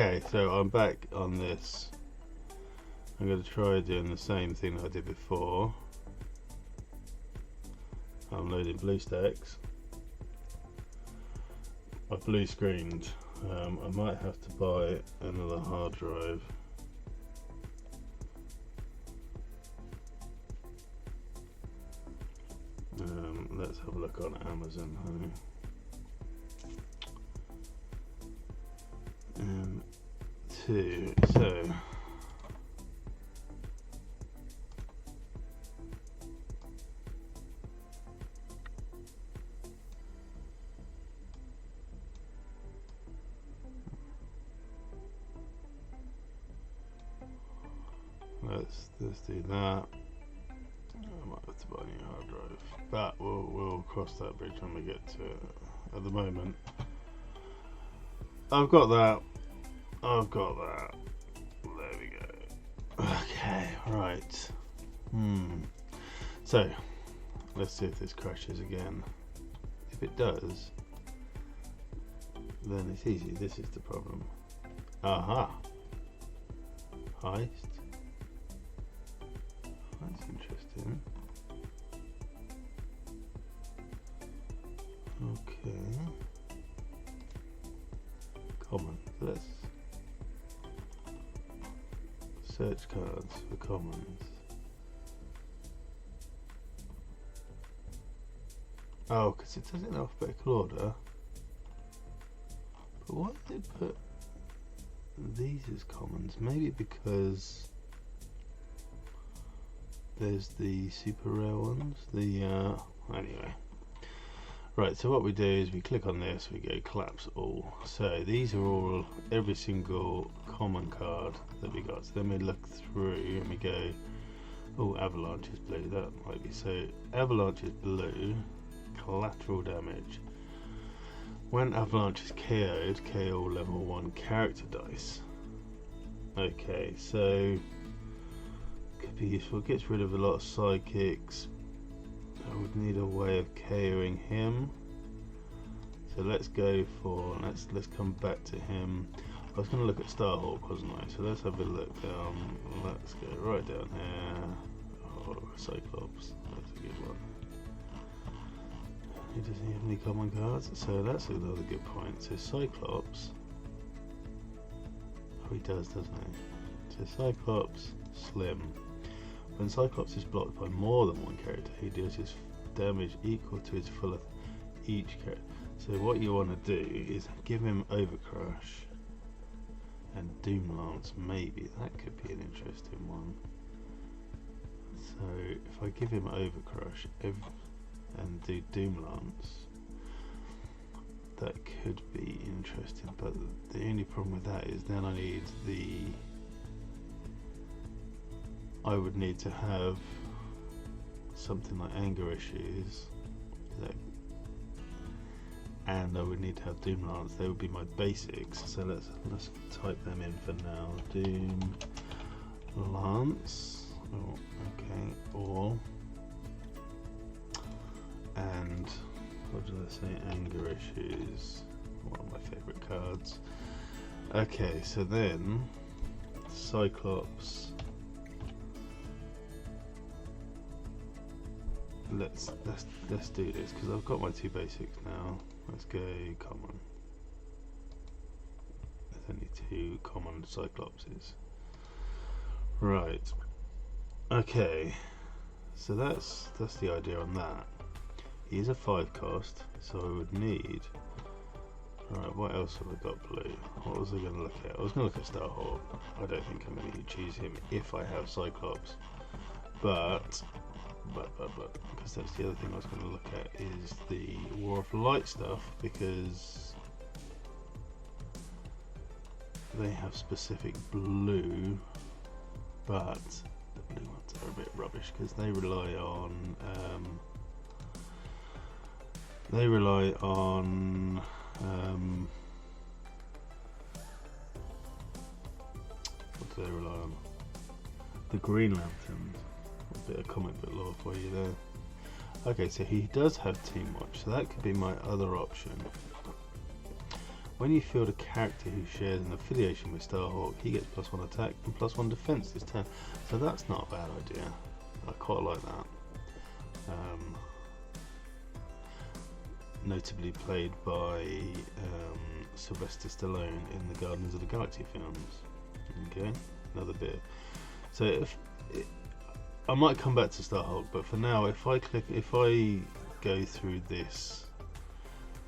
Okay, so I'm back on this. I'm going to try doing the same thing that I did before. I'm loading BlueStacks. I've blue screened. I might have to buy another hard drive. Let's have a look on Amazon, honey. So let's do that. I might have to buy a new hard drive, but we'll cross that bridge when we get to it. At the moment, I've got that. There we go. Okay, right. So let's see if this crashes again. If it does, then it's easy. This is the problem. Aha. Heist. That's interesting. Okay. Common. Let's search cards for commons. Oh, because it does it in alphabetical order. But why did they put these as commons? Maybe because there's the super rare ones. Anyway. Right, so what we do is we click on this, we go collapse all. So these are all, every single common card that we got. So then we look through and we go, oh, avalanche is blue, that might be. So avalanche is blue, collateral damage. When avalanche is KO'd, KO level 1 character dice. Okay, so could be useful. Gets rid of a lot of sidekicks. I would need a way of KOing him. So let's go for let's come back to him. I was going to look at Starhawk, wasn't I? So let's have a look down. Let's go right down here. Oh, Cyclops. That's a good one. He doesn't have any common cards, so that's another good point. So Cyclops. Oh, he does, doesn't he? So Cyclops, Slim. When Cyclops is blocked by more than one character, he deals his damage equal to his full of each character. So what you want to do is give him Overcrush and Doom Lance. Maybe that could be an interesting one. So if I give him Overcrush and do Doom Lance, that could be interesting. But the only problem with that is then I would need to have something like Anger Issues, and I would need to have Doom Lance. They would be my basics. So let's type them in for now. Doom Lance. Oh, okay. Or and what did I say? Anger Issues. One of my favourite cards. Okay, so then Cyclops. Let's do this because I've got my two basics now. Let's go common. There's only two common Cyclopses. Right. Okay. So that's the idea on that. He is a 5 cost, so I would need. Right. What else have I got blue? What was I going to look at? I was going to look at Starhawk. I don't think I'm going to choose him if I have Cyclops, but because that's the other thing I was going to look at is the War of Light stuff, because they have specific blue, but the blue ones are a bit rubbish because they rely on what do they rely on? The Green Lanterns. A bit of comic book lore for you there. Okay, so he does have Team Watch, so that could be my other option. When you field a character who shares an affiliation with Starhawk, he gets +1 attack and +1 defense this turn. So that's not a bad idea. I quite like that. Notably played by Sylvester Stallone in the Guardians of the Galaxy films. Okay, another bit. So I might come back to Starhawk, but for now, if I go through this,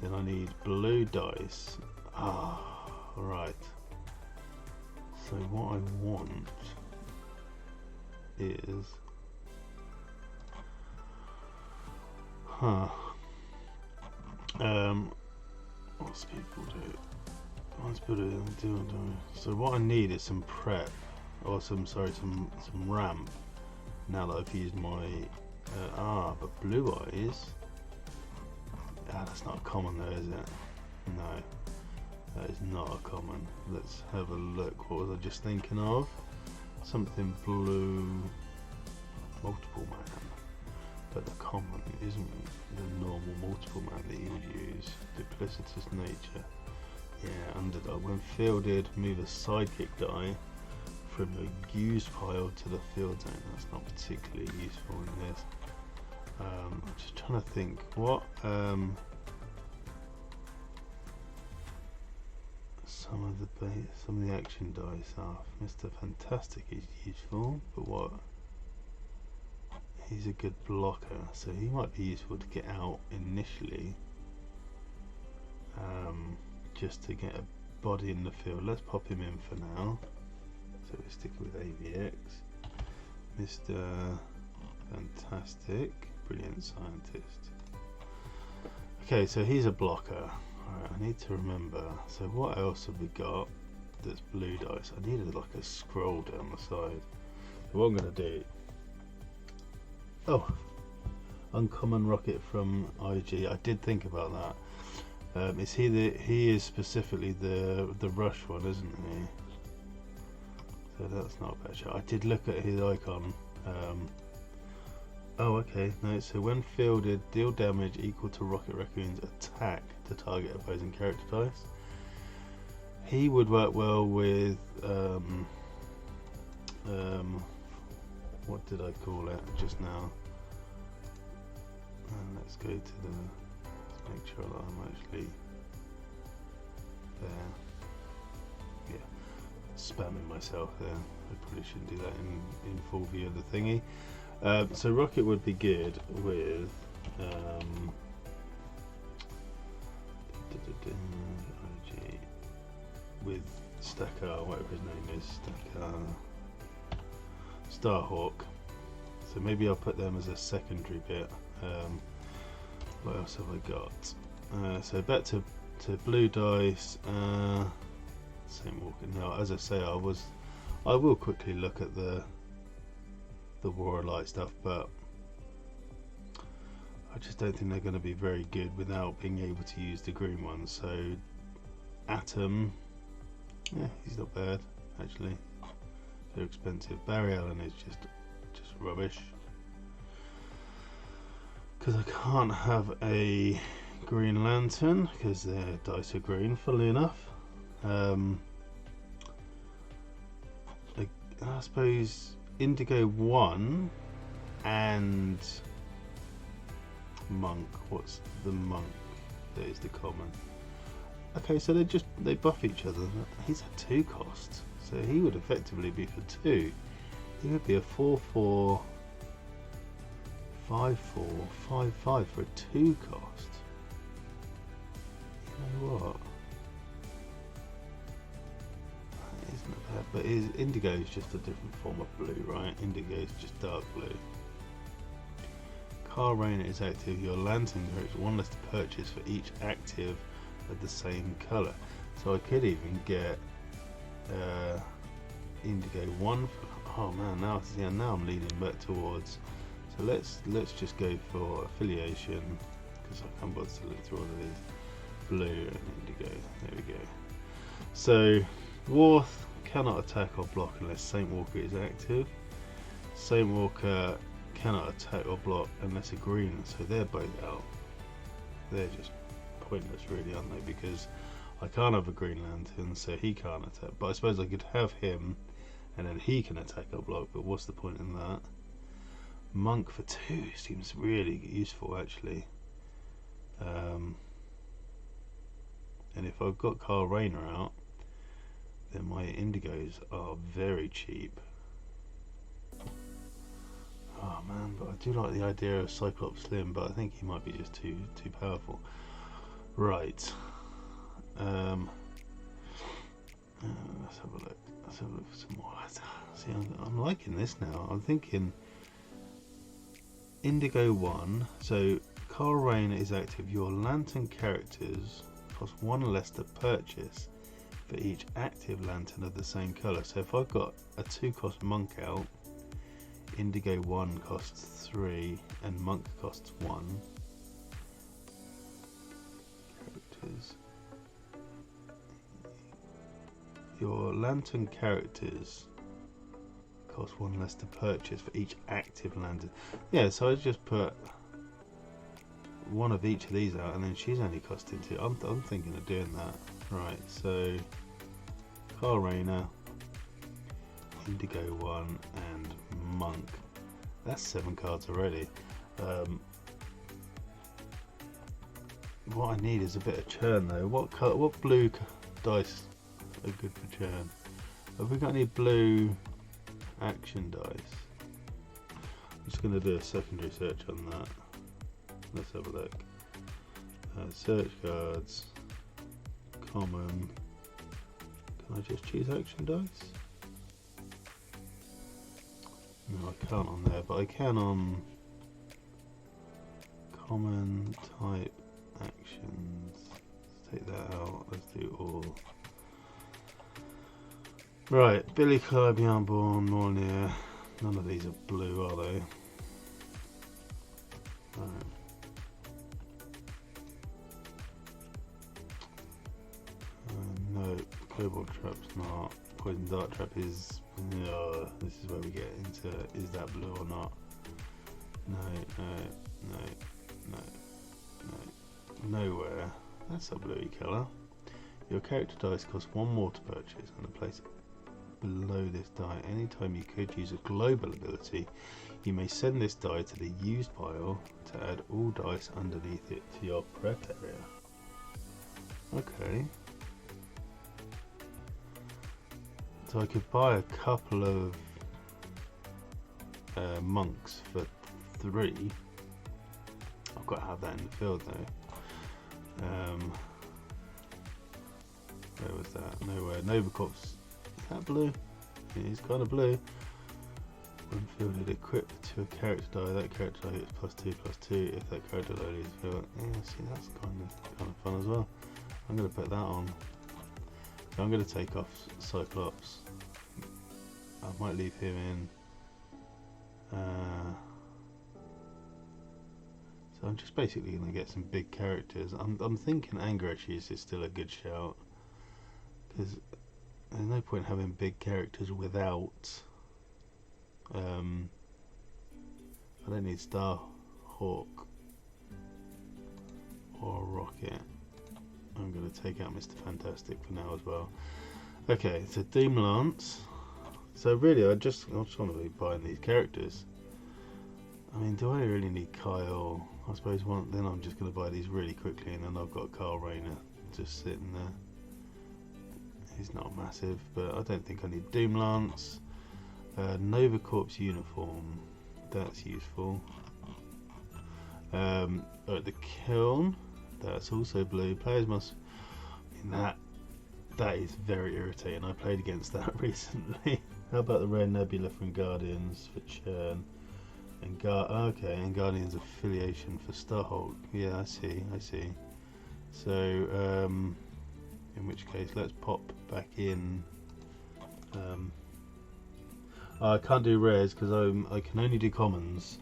then I need blue dice. Right. So what I want is, what's people do? So what I need is some prep, or some ramp. Now that I've used my but blue eyes. That's not common though, is it? No, that is not a common. Let's have a look. What was I just thinking of? Something blue, multiple man. But the common isn't the normal multiple man that you would use. Duplicitous nature. Yeah, underdog. When fielded, move a sidekick die from the used pile to the field zone. That's not particularly useful in this. I'm just trying to think what some of the action dice are. Mr. Fantastic is useful, but what? He's a good blocker, so he might be useful to get out initially, just to get a body in the field. Let's pop him in for now. So we're sticking with AVX. Mr. Fantastic, brilliant scientist. Okay, so he's a blocker. Alright, I need to remember. So what else have we got that's blue dice? I needed like a scroll down the side. So what I'm going to do... Oh, uncommon rocket from IG. I did think about that. He is specifically the rush one, isn't he? So that's not a bad shot. I did look at his icon. Oh, okay. No, so when fielded, deal damage equal to Rocket Raccoon's attack to target opposing character dice. He would work well with what did I call it just now? Let's go to let's make sure that I'm actually there. Yeah, spamming myself there. I probably shouldn't do that in full view of the thingy. So Rocket would be good with with Stacker, whatever his name is, Starhawk. So maybe I'll put them as a secondary bit. What else have I got? So back to blue dice. Same walking now. As I say, I will quickly look at the War of Light stuff, but I just don't think they're going to be very good without being able to use the green ones. So Atom, yeah, he's not bad actually. They're expensive. Barry Allen is just rubbish, because I can't have a Green Lantern because their dice are green, funnily enough. I suppose Indigo 1 and Monk. What's the Monk? That is the common. Okay, so they buff each other. He's a 2 cost, so he would effectively be for 2. He would be a 4/4, 5/4, 5/5 for a 2 cost. You know what? That isn't bad, but Indigo is just a different form of blue, right? Indigo is just dark blue. Car Rainer is active. Your lantern groups one less to purchase for each active of the same colour. So I could even get Indigo 1 for, oh man, now I'm leaning back towards, so let's just go for affiliation, because I can't bother to look through all of these. Blue and Indigo, there we go. So Worth cannot attack or block unless Saint Walker is active. Saint Walker cannot attack or block unless a green, so they're both out. They're just pointless really, aren't they? Because I can't have a Green Lantern, so he can't attack. But I suppose I could have him, and then he can attack or block. But what's the point in that? Monk for 2 seems really useful, actually. And if I've got Kyle Rayner out, then my Indigos are very cheap. Oh man, but I do like the idea of Cyclops Slim, but I think he might be just too powerful. Right. Let's have a look. Let's have a look for some more. See, I'm liking this now. I'm thinking Indigo 1. So Kyle Rayner is active. Your Lantern characters cost 1 less to purchase for each active Lantern of the same colour. So if I've got a 2-cost Monk out, Indigo 1 costs 3 and Monk costs 1. Characters. Your Lantern characters cost 1 less to purchase for each active Lantern. Yeah, so I just put one of each of these out, and then she's only costing 2. I'm thinking of doing that. Right, so Kyle Rayner, Indigo 1, and Monk. That's 7 cards already. What I need is a bit of churn though. What blue dice are good for churn? Have we got any blue action dice? I'm just going to do a secondary search on that. Let's have a look. Search cards, common. Can I just choose action dice? No, I can't on there, but I can on common type actions. Let's take that out. Let's do all. Right, Billy Clyde, Bjornborn, Mjolnir. None of these are blue, are they? Right. No, Cobalt Trap's not. Poison Dart Trap is. This is where we get into is that blue or not? No. Nowhere. That's a bluey colour. Your character dice costs 1 more to purchase and a place below this die. Anytime you could use a global ability, you may send this die to the used pile to add all dice underneath it to your prep area. Okay. So I could buy a couple of monks for 3. I've got to have that in the field though. Where was that? Nowhere. Novacorps. Is that blue? It is kind of blue. When fielded, equipped to a character die. That character die gets +2/+2 if that character die is fielded. Yeah, see, that's kind of fun as well. I'm going to put that on. So I'm going to take off Cyclops. I might leave him in. So I'm just basically going to get some big characters. I'm thinking Angareshis is still a good shout, because there's no point having big characters without. I don't need Starhawk or Rocket. I'm going to take out Mr. Fantastic for now as well. Okay, so Doom Lance. So really, I just want to be buying these characters. I mean, do I really need Kyle? I suppose then I'm just going to buy these really quickly, and then I've got Kyle Rayner just sitting there. He's not massive, but I don't think I need Doom Lance. Novacorps uniform, that's useful. The Kiln, that's also blue. Players must. I mean, that is very irritating. I played against that recently. How about the Rare Nebula from Guardians for churn? And and Guardians affiliation for Starhawk. Yeah, I see. So, in which case, let's pop back in. I can't do rares because I can only do commons.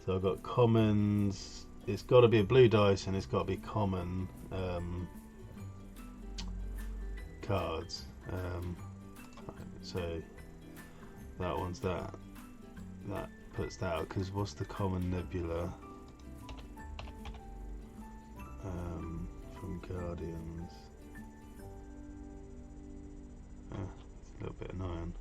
So I've got commons. It's got to be a blue dice and it's got to be common cards. So that one's that. That puts that out, because what's the common Nebula from Guardians? It's a little bit annoying.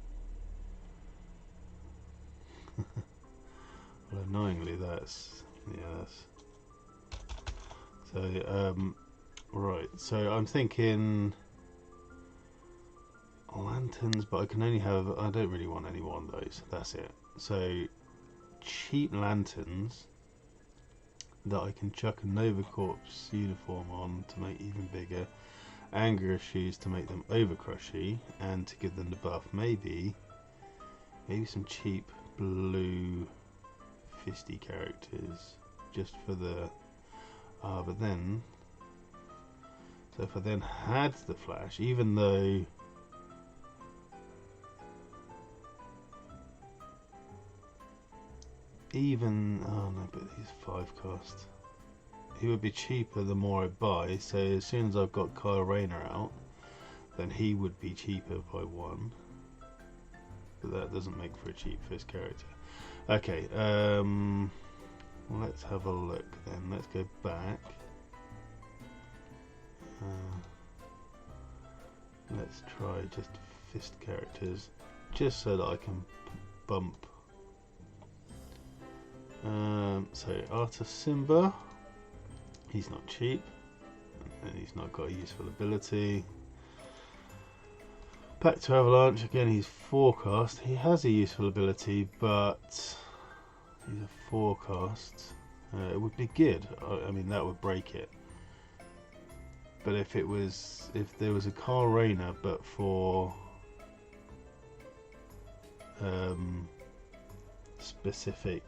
Well, annoyingly, that's so. Right. So I'm thinking lanterns, but I can only have. I don't really want any more of those. That's it. So cheap lanterns that I can chuck a Nova Corps uniform on to make even bigger, Angra shoes to make them overcrushy and to give them the buff. Maybe some cheap blue fisty characters just for the but then so if I then had the Flash, even though oh no, but he's 5 cost. He would be cheaper the more I buy, so as soon as I've got Kyle Rayner out, then he would be cheaper by 1. But that doesn't make for a cheap first character. Okay, let's have a look then. Let's go back. Let's try just fist characters, just so that I can bump. So Arthur Simba, he's not cheap, and he's not got a useful ability. Back to Avalanche, again he's 4 cost. He has a useful ability, but he's a 4 cost. It would be good. I mean, that would break it. But if there was a Carl Rayner, but for specific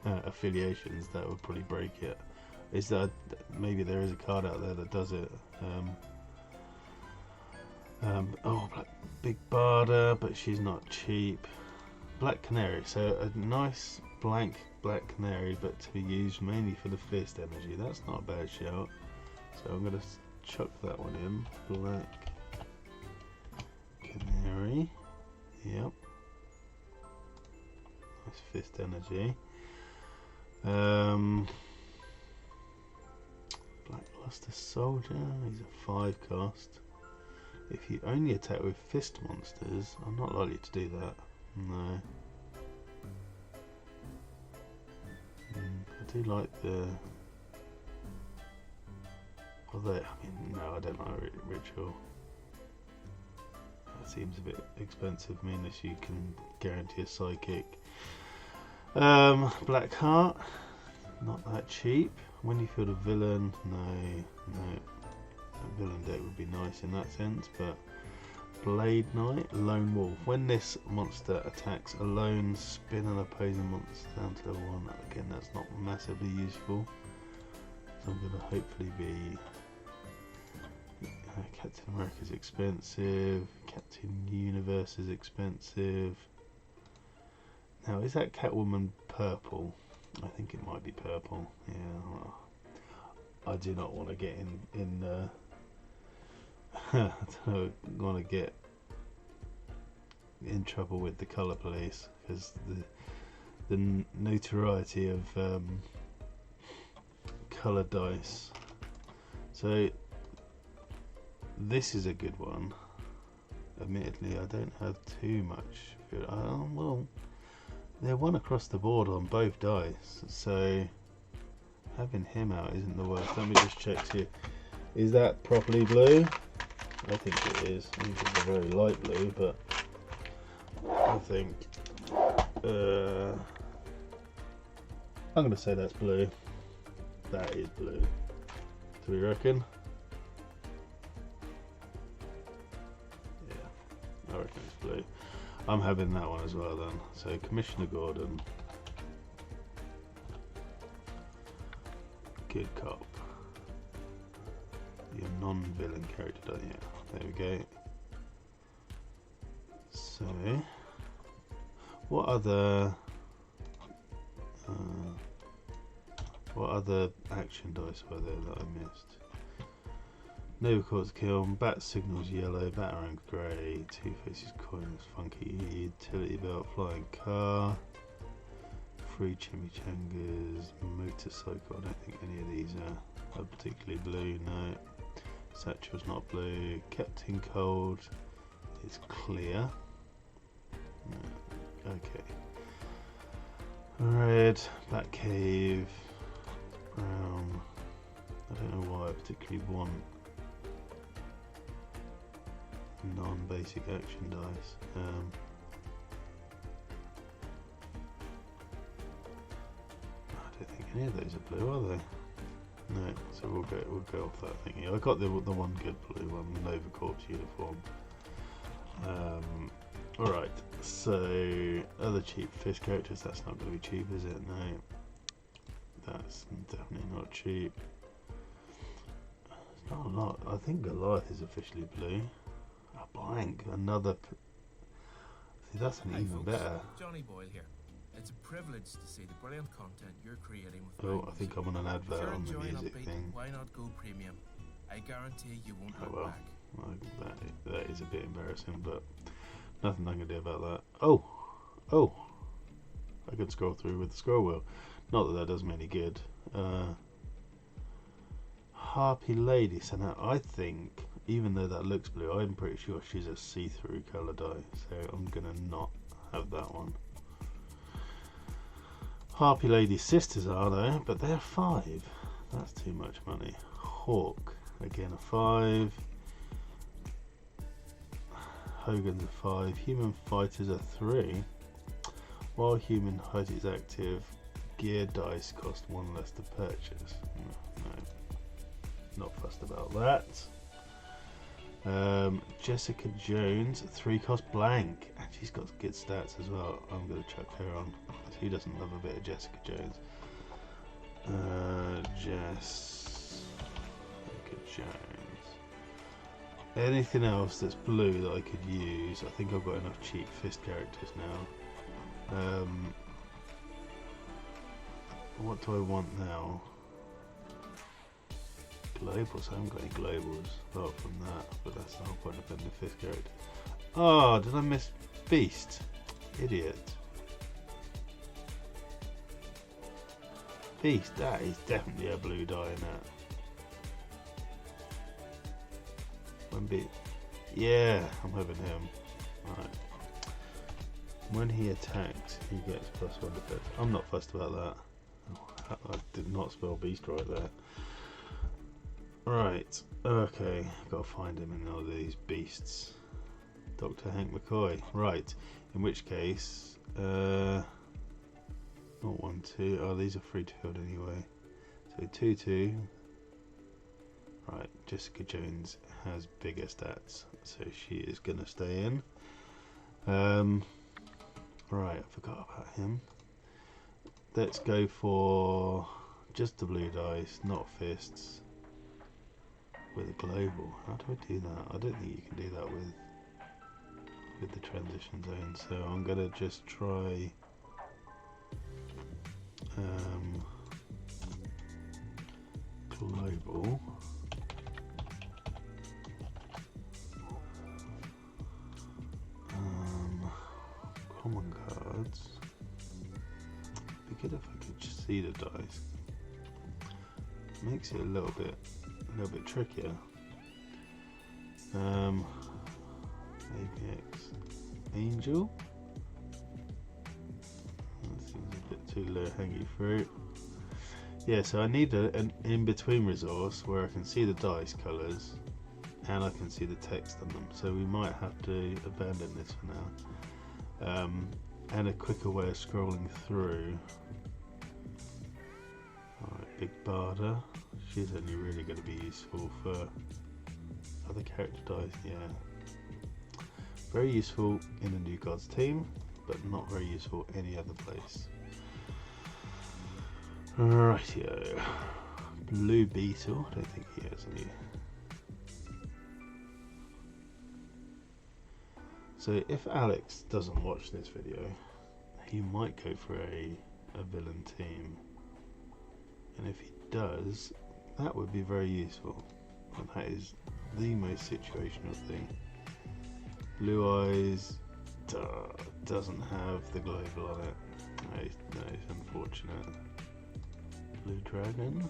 affiliations, that would probably break it. Maybe there is a card out there that does it. Big Barda, but she's not cheap. Black Canary, so a nice blank Black Canary, but to be used mainly for the fist energy. That's not a bad shout. So I'm going to chuck that one in. Black Canary. Yep. Nice fist energy. Blackluster Soldier, he's a 5 cost. If you only attack with fist monsters, I'm not likely to do that. No. I do like the... Although, I mean, no, I don't like Ritual. That seems a bit expensive, I mean, unless you can guarantee a psychic. Black Heart, not that cheap. When you field a villain, no. A villain deck would be nice in that sense, but Blade Knight, Lone Wolf. When this monster attacks alone, spin an opposing monster down to level 1. Again, that's not massively useful. So I'm going to hopefully be... Captain America's expensive. Captain Universe is expensive. Now, is that Catwoman purple? I think it might be purple. Yeah. Well, I do not want to get in I don't want to get in trouble with the colour police, because the notoriety of colour dice. So this is a good one. Admittedly, I don't have too much. Well, they're 1 across the board on both dice, so having him out isn't the worst. Let me just check here. Is that properly blue? I think it is. I think it's a very light blue, but I think I'm going to say that's blue. That is blue. Do we reckon? Yeah, I reckon it's blue. I'm having that one as well then. So Commissioner Gordon, good cop. Your non-villain character, don't you? There we go. So, what other action dice were there that I missed? Nova Corps kill, Bat Signals yellow, Batarang grey, Two Faces coins, Funky Utility Belt, Flying Car, Free Chimichangas, Motorcycle. I don't think any of these are particularly blue, no. Satchel's not blue. Captain Cold is clear. Okay. Red, Black Cave, brown. I don't know why I particularly want non-basic action dice. I don't think any of those are blue, are they? No, so we'll go off that thingy. I got the one good blue one, the Nova Corps uniform. Alright, so other cheap fish characters, that's not going to be cheap, is it? No. That's definitely not cheap. It's not a lot. I think Goliath is officially blue. A blank, another. See, that's an even better. Johnny Boyle here. It's a privilege to see the brilliant content you're creating with Oh, I think I'm on an advert on the music upbeat, thing. why not go premium? I guarantee you won't look back. Well, that is a bit embarrassing, but nothing I can do about that. Oh, I can scroll through with the scroll wheel. Not that that does me any good. Harpy Lady. So now I think, even though that looks blue, I'm pretty sure she's a see-through colour dye. So I'm gonna not have that one. Harpy Lady's sisters are there, but they're 5. That's too much money. Hawk, again a 5. Hogan's a 5. Human Fighters are 3. While Human Height is active, gear dice cost 1 less to purchase. No, not fussed about that. Jessica Jones, 3 cost blank, and she's got good stats as well. I'm going to chuck her on. Who doesn't love a bit of Jessica Jones? Jessica Jones. Anything else that's blue that I could use? I think I've got enough cheap fist characters now. What do I want now? Globals. I haven't got any globals apart from that, but that's the whole point of putting the fifth character. Oh, did I miss Beast? Idiot. Beast, that is definitely a blue dye in that. Yeah, I'm having him. Alright. When he attacks, he gets +1 defense. I'm not fussed about that. I did not spell beast right there. Right, okay, gotta find him in all these beasts. Dr. Hank McCoy. Right, in which case, not 1, 2. Oh, these are free to field anyway. So 2, 2. Right, Jessica Jones has bigger stats, so she is gonna stay in. Right, I forgot about him. Let's go for just the blue dice, not fists, with a global. How do I do that? I don't think you can do that with the transition zone. So I'm gonna just try global. Common cards. Be good if I could just see the dice. Makes it a little bit trickier. APX Angel. That seems a bit too low hanging fruit. Yeah, so I need an in-between resource where I can see the dice colours and I can see the text on them. So we might have to abandon this for now. And a quicker way of scrolling through. Alright, Big Barda. She's only really going to be useful for other character dice, yeah. Very useful in the New Gods team, but not very useful any other place. Rightio. Blue Beetle, I don't think he has any. So if Alex doesn't watch this video, he might go for a villain team. And if he does, that would be very useful. And that is the most situational thing. Blue Eyes doesn't have the global on it. That is unfortunate. Blue Dragon.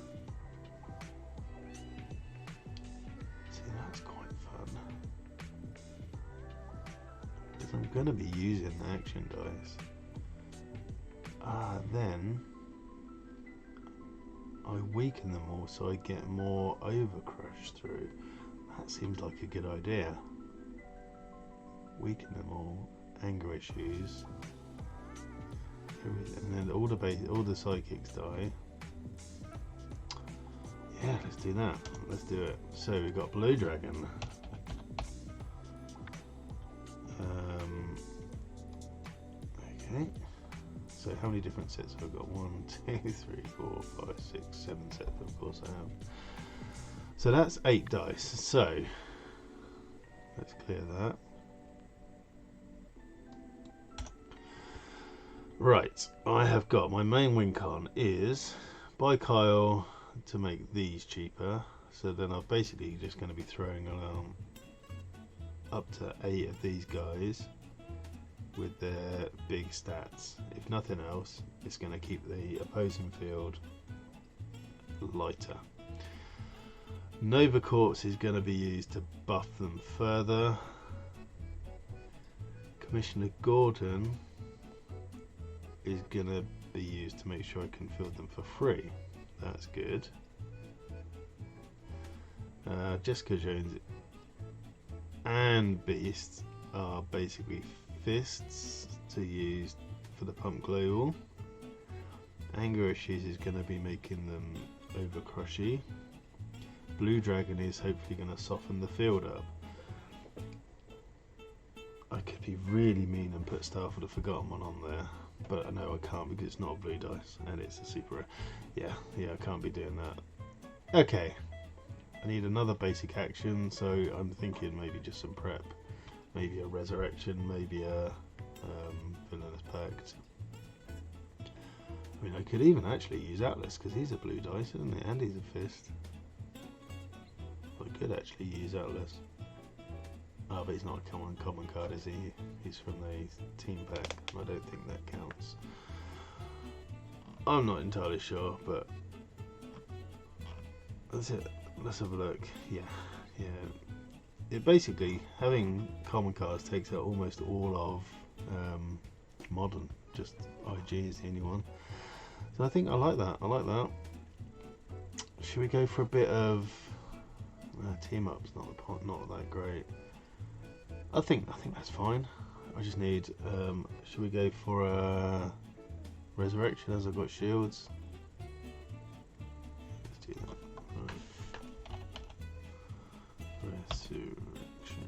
See, that's quite fun. going to be using the action dice. Then I weaken them all so I get more overcrush through. That seems like a good idea. Weaken them all. Anger issues. And then all the psychics die. Yeah, let's do that. Let's do it. So we've got Blue Dragon. Okay. So how many different sets have I got? 1, 2, 3, 4, 5, 6, 7 sets. Of course I have. So that's 8 dice. So let's clear that. Right, I have got my main win con is buy Kyle to make these cheaper. So then I'm basically just going to be throwing around up to 8 of these guys with their big stats. If nothing else, it's going to keep the opposing field lighter. Nova Corps is going to be used to buff them further. Commissioner Gordon is going to be used to make sure I can field them for free. That's good. Jessica Jones and Beast are basically fists to use for the Pump Global. Anger Issues is going to be making them overcrushy. Blue Dragon is hopefully going to soften the field up. I could be really mean and put Star for the Forgotten One on there, but I know I can't because it's not a blue dice and it's a super rare. Yeah, I can't be doing that. Okay, I need another basic action, so I'm thinking maybe just some prep. Maybe a Resurrection, maybe a Villainous Pact. I mean, I could even actually use Atlas because he's a blue dice, isn't he? And he's a fist. I could actually use Atlas. Oh, but he's not a common card, is he? He's from the team pack. I don't think that counts. I'm not entirely sure, but that's it. Let's have a look. Yeah. It basically, having common cards takes out almost all of modern. Just IG is the only one. So I think I like that. Should we go for a bit of team ups? Not that great. I think that's fine. I just need. Should we go for a Resurrection as I've got shields? Let's do that. Right. Resurrection.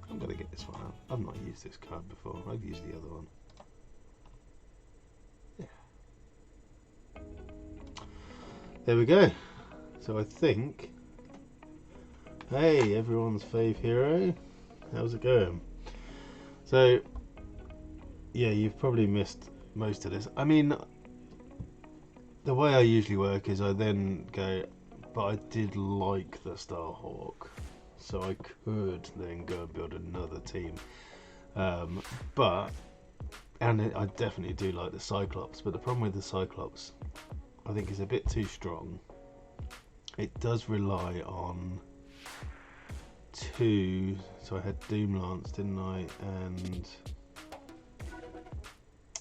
I'm gonna get this one out. I've not used this card before. I've used the other one. Yeah. There we go. So I think. Hey, everyone's fave hero. How's it going? So, yeah, you've probably missed most of this. I mean, the way I usually work is I then go, but I did like the Starhawk, so I could then go and build another team. And I definitely do like the Cyclops, but the problem with the Cyclops, I think, is a bit too strong. It does rely on two, so I had Doomlance, didn't I? And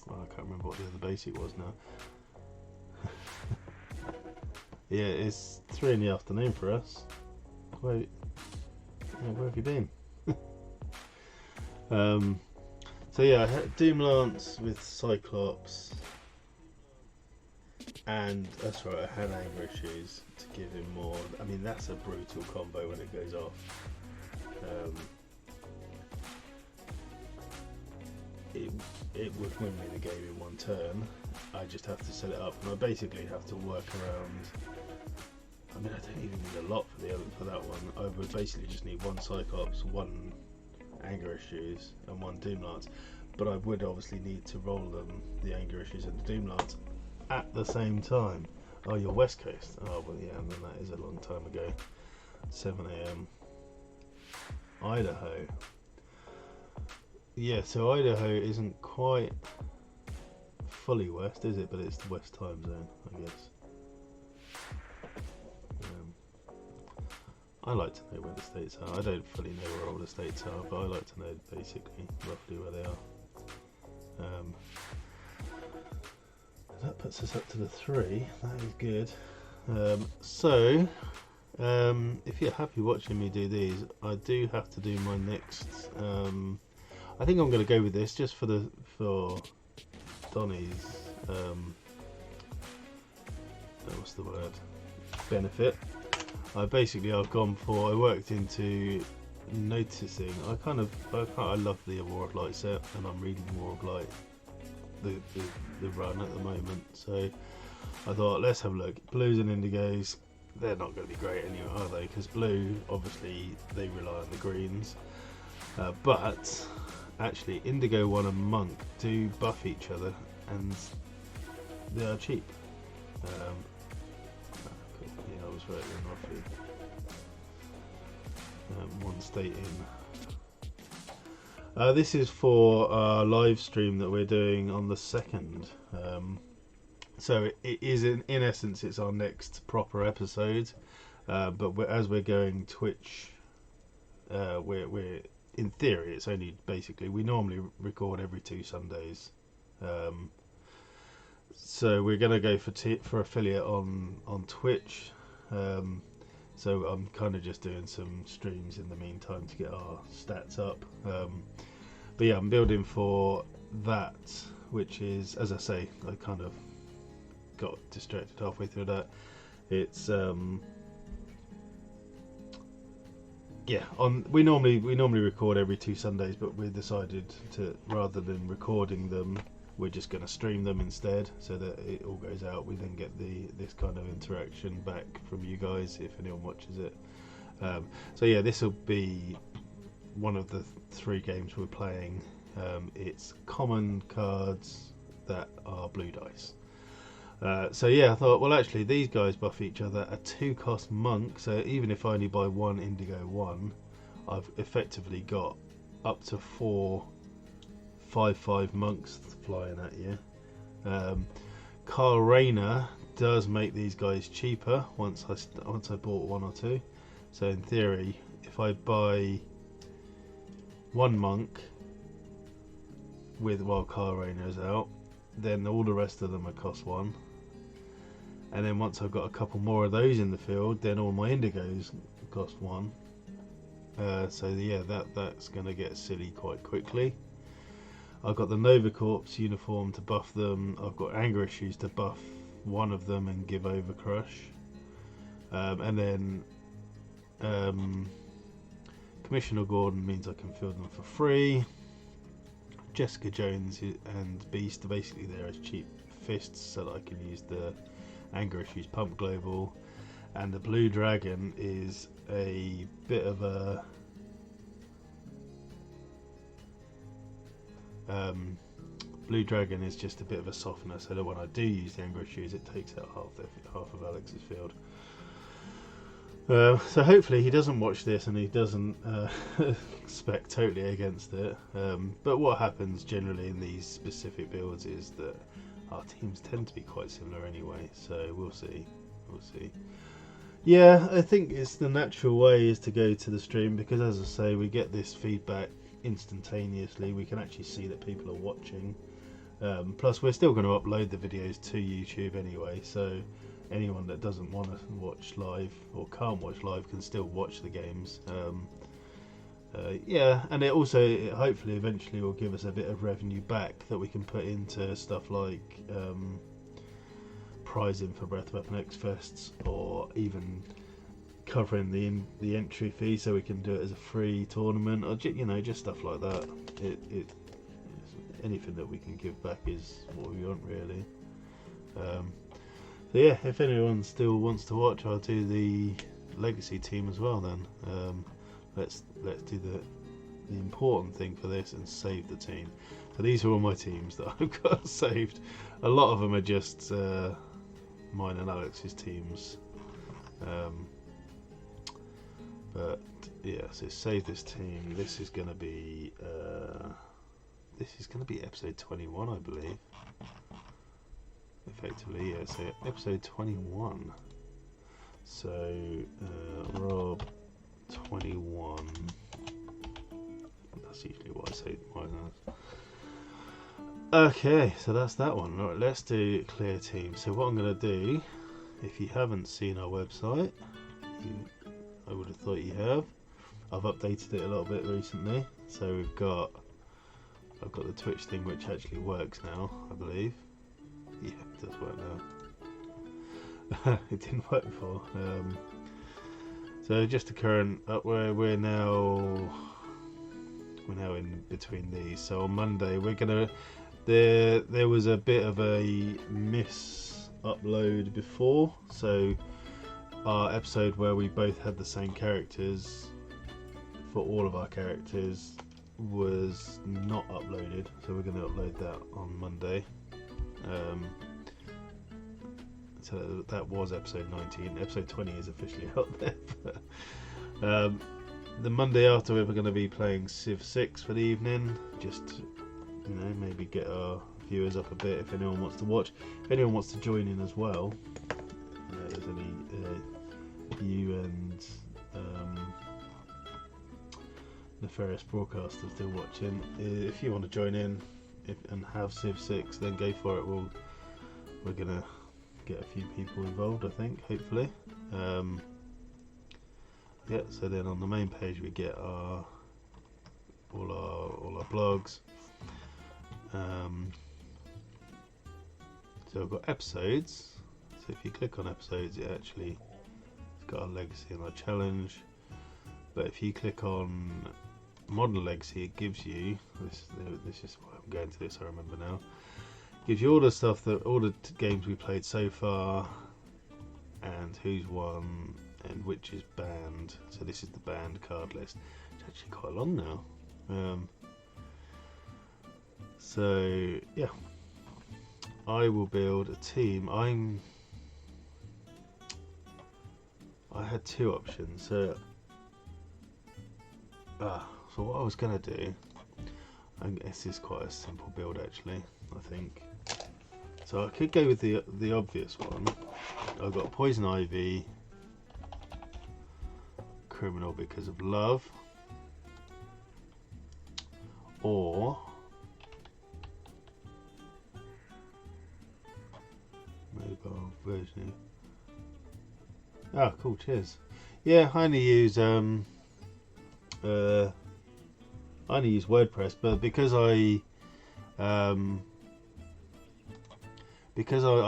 I can't remember what the other basic was now. Yeah, it's 3 in the afternoon for us. Where have you been? So yeah, I had Doomlance with Cyclops, and that's right, I had Anger Issues to give him more. I mean, that's a brutal combo when it goes off. It would win me the game in one turn. I just have to set it up, and I basically have to work around. I mean, I don't even need a lot for that one. I would basically just need one Cyclops, one Anger Issues, and one Doomlance. But I would obviously need to roll them, the Anger Issues and the Doomlance, at the same time. Oh, you're West Coast. Oh, well, yeah, and then that is a long time ago. 7 AM. Idaho. Yeah, so Idaho isn't quite fully west, is it? But it's the west time zone, I guess. I like to know where the states are. I don't fully know where all the states are, but I like to know basically roughly where they are. That puts us up to the 3. That is good. If you're happy watching me do these, I do have to do my next. I think I'm going to go with this just for Donny's. What's the word? Benefit. I've gone for. I worked into noticing. I love the Award Light set, and I'm reading more of like the run at the moment. So I thought, let's have a look. Blues and indigos, they're not going to be great anyway, are they? Because blue, obviously, they rely on the greens. But actually, indigo 1 and monk do buff each other, and they are cheap. Cool. Yeah, I was right then, roughly. One state in. This is for our live stream that we're doing on the 2nd. So it is in essence it's our next proper episode. But as we're going Twitch, we're in theory it's only basically we normally record every 2 Sundays. So we're gonna go for affiliate on Twitch. So I'm kind of just doing some streams in the meantime to get our stats up. But yeah, I'm building for that, which is, as I say, I kind of got distracted halfway through that. It's yeah, we normally record every 2 Sundays, but we decided to, rather than recording them, we're just going to stream them instead, so that it all goes out. We then get this kind of interaction back from you guys if anyone watches it. So yeah, this will be one of the 3 games we're playing. It's common cards that are blue dice. So yeah, I thought, well, actually these guys buff each other. A 2-cost monk, so even if I only buy 1 indigo 1, I've effectively got up to 4 5/5 monks flying at you. Carl Rayner does make these guys cheaper once I bought 1 or 2. So in theory, if I buy 1 monk while Carl Rayner's out, then all the rest of them are cost 1. And then once I've got a couple more of those in the field, then all my indigos cost 1. So yeah, that's going to get silly quite quickly. I've got the Nova Corps uniform to buff them. I've got anger issues to buff 1 of them and give over crush. And then Commissioner Gordon means I can field them for free. Jessica Jones and Beast are basically there as cheap fists, so that I can use the anger issues pump global. And the Blue Dragon is a bit of a Blue Dragon is just a bit of a softener, so that when I do use the anger issues, it takes out half of Alex's field. So hopefully he doesn't watch this and he doesn't spec totally against it. But what happens generally in these specific builds is that our teams tend to be quite similar anyway. So we'll see. Yeah, I think it's the natural way is to go to the stream, because as I say, we get this feedback instantaneously. We can actually see that people are watching. Plus we're still going to upload the videos to YouTube anyway, so anyone that doesn't want to watch live or can't watch live can still watch the games. Yeah, and it hopefully eventually will give us a bit of revenue back that we can put into stuff like prizing for Breath Weapon X Fests, or even covering the entry fee so we can do it as a free tournament, or just stuff like that. Anything that we can give back is what we want, really. So yeah, if anyone still wants to watch, I'll do the legacy team as well then. Let's do the important thing for this and save the team. So these are all my teams that I've got saved. A lot of them are just mine and Alex's teams. But yeah, so save this team. This is going to be episode 21, I believe. Effectively, yeah. So episode 21. So Rob 21. That's usually what I say. Okay, so that's that one. Right, let's do clear team. So what I'm going to do, if you haven't seen our website, I would have thought you have. I've updated it a little bit recently. So I've got the Twitch thing which actually works now, I believe. Yeah, it does work now. It didn't work before. So just the current up where we're now in between these. So on Monday we're gonna there was a bit of a miss upload before. So our episode where we both had the same characters for all of our characters was not uploaded. So we're gonna upload that on Monday. So that was episode 19. Episode 20 is officially out there. The Monday after we're going to be playing Civ 6 for the evening. Just, maybe get our viewers up a bit if anyone wants to watch. If anyone wants to join in as well. If there's any you and Nefarious Broadcaster still watching. If you want to join in and have Civ 6, then go for it. We're going to get a few people involved, I think, hopefully. Yeah, so then on the main page we get all our blogs. So I've got episodes. So if you click on episodes, it's got our legacy and our challenge. But if you click on modern legacy, it gives you this is why I'm going to this. I remember now. Gives you all the stuff all the games we played so far, and who's won and which is banned. So this is the banned card list. It's actually quite long now. So yeah, I will build a team. I had two options. So what I was gonna do, I guess this is quite a simple build actually. I think. So I could go with the obvious one. I've got Poison Ivy, Criminal because of love, or mobile version. Oh, cool! Cheers. Yeah, I only use WordPress, but because I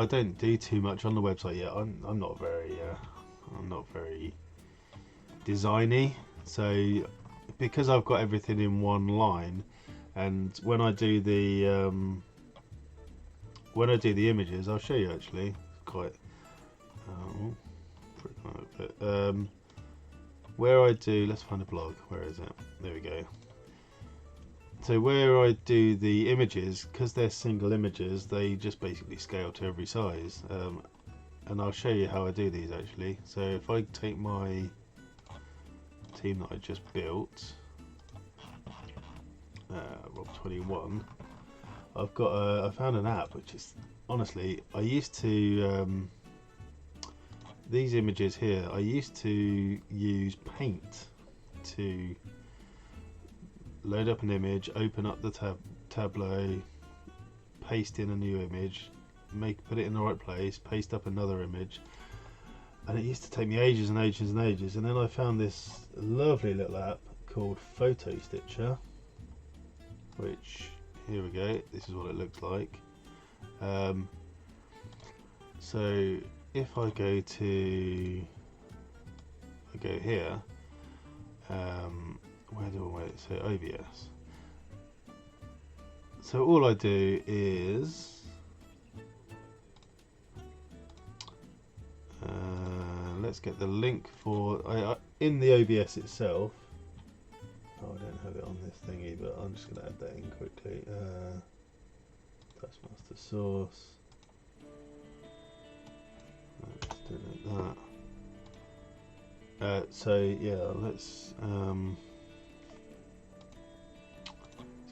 don't do too much on the website yet. I'm not very designy. So because I've got everything in one line, and when I do the images, I'll show you actually. It's quite where I do. Let's find a blog. Where is it? There we go. So where I do the images, because they're single images, they just basically scale to every size. And I'll show you how I do these actually. So if I take my team that I just built, Rob21, I found an app which is, honestly, I used to, these images here, I used to use Paint to load up an image, open up the Tableau, paste in a new image, put it in the right place, paste up another image, and it used to take me ages and ages and ages. And then I found this lovely little app called Photo Stitcher, which, here we go, this is what it looks like. So if I go here, where do I wait? So OBS. So all I do is let's get the link for in the OBS itself. Oh, I don't have it on this thingy, but I'm just going to add that in quickly. Taskmaster source. Let's do it like that. So yeah, let's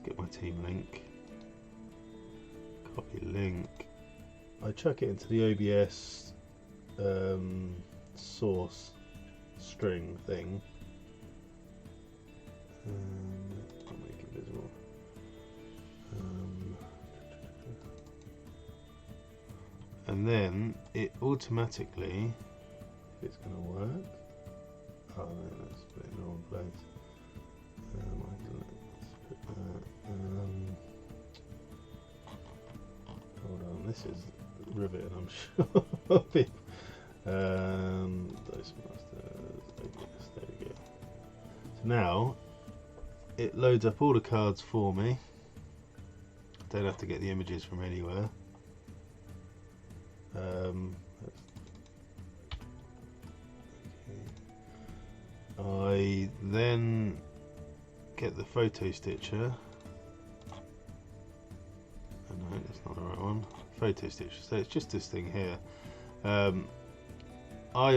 get my team link. Copy link. I chuck it into the OBS source string thing, and then it automatically, if it's going to work, oh no, let's put it in the wrong place. Hold on, this is riveting, I'm sure. Dice Masters, OBS, there we go. So now it loads up all the cards for me. I don't have to get the images from anywhere. I then get the photo stitcher. Oh, no, that's not the right one. Photo stitcher. So it's just this thing here. I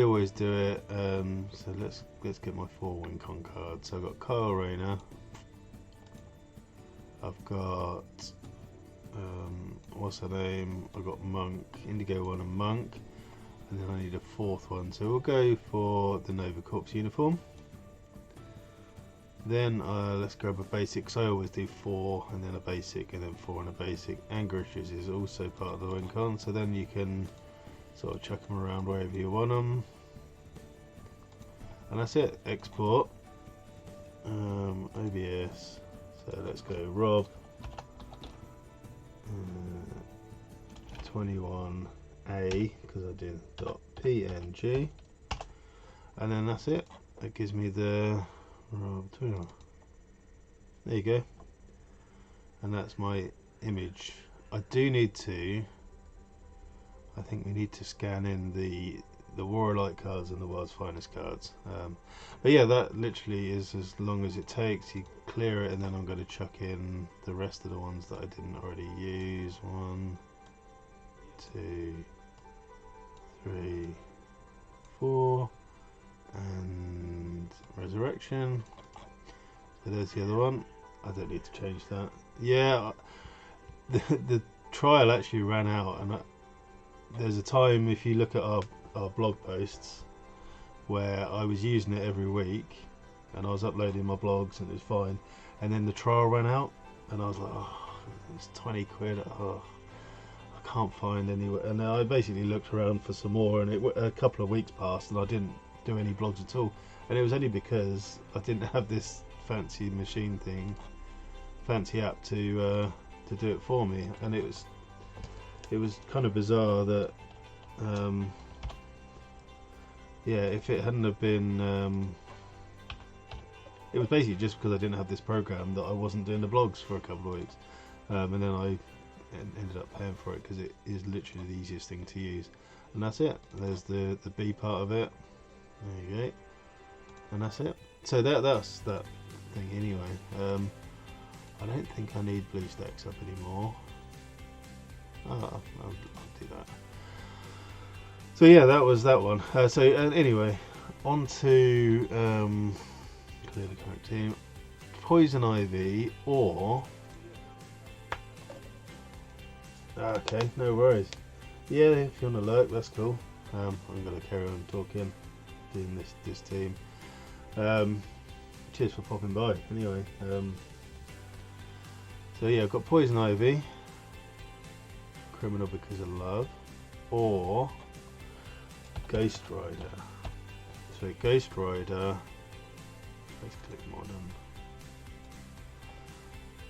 always do it. So let's get my 4 WinCon cards. So I've got Kyle Rayner. I've got what's her name? I've got Monk, Indigo 1 and Monk, and then I need a 4th one. So we'll go for the Nova Corps uniform. Then let's grab a basic, because I always do 4 and then a basic and then 4 and a basic. Angrishes is also part of the WinCon, so then you can sort of chuck them around wherever you want them. And that's it, export, OBS, so let's go Rob, 21A, because I did .png, and then that's it. That gives me the Rob 21. There you go, and that's my image. I do need to, I think we need to scan in the War Elite cards and the World's Finest cards, but yeah, that literally is as long as it takes. You clear it and then I'm going to chuck in the rest of the ones that I didn't already use. 1, 2, 3, 4, and Resurrection. So there's the other one. I don't need to change that. Yeah, the trial actually ran out, and there's a time, if you look at our blog posts, where I was using it every week and I was uploading my blogs and it was fine, and then the trial ran out and I was like, oh, it's 20 quid, oh, I can't find anywhere. And I basically looked around for some more, and a couple of weeks passed and I didn't do any blogs at all, and it was only because I didn't have this fancy machine thing, fancy app to do it for me. And it was kind of bizarre that yeah, if it hadn't have been it was basically just because I didn't have this program that I wasn't doing the blogs for a couple of weeks, and then I ended up paying for it because it is literally the easiest thing to use. And that's it. There's the B part of it. There you go, and that's it. So that's that thing anyway. I don't think I need BlueStacks up anymore. I'll do that. So yeah, that was that one. So anyway, on to clear the current team. Poison Ivy or okay, no worries. Yeah, if you want to lurk, that's cool. I'm going to carry on talking, doing this team. Cheers for popping by. Anyway, so yeah, I've got Poison Ivy, Criminal Because of Love, or Ghost Rider. So Ghost Rider, let's click modern.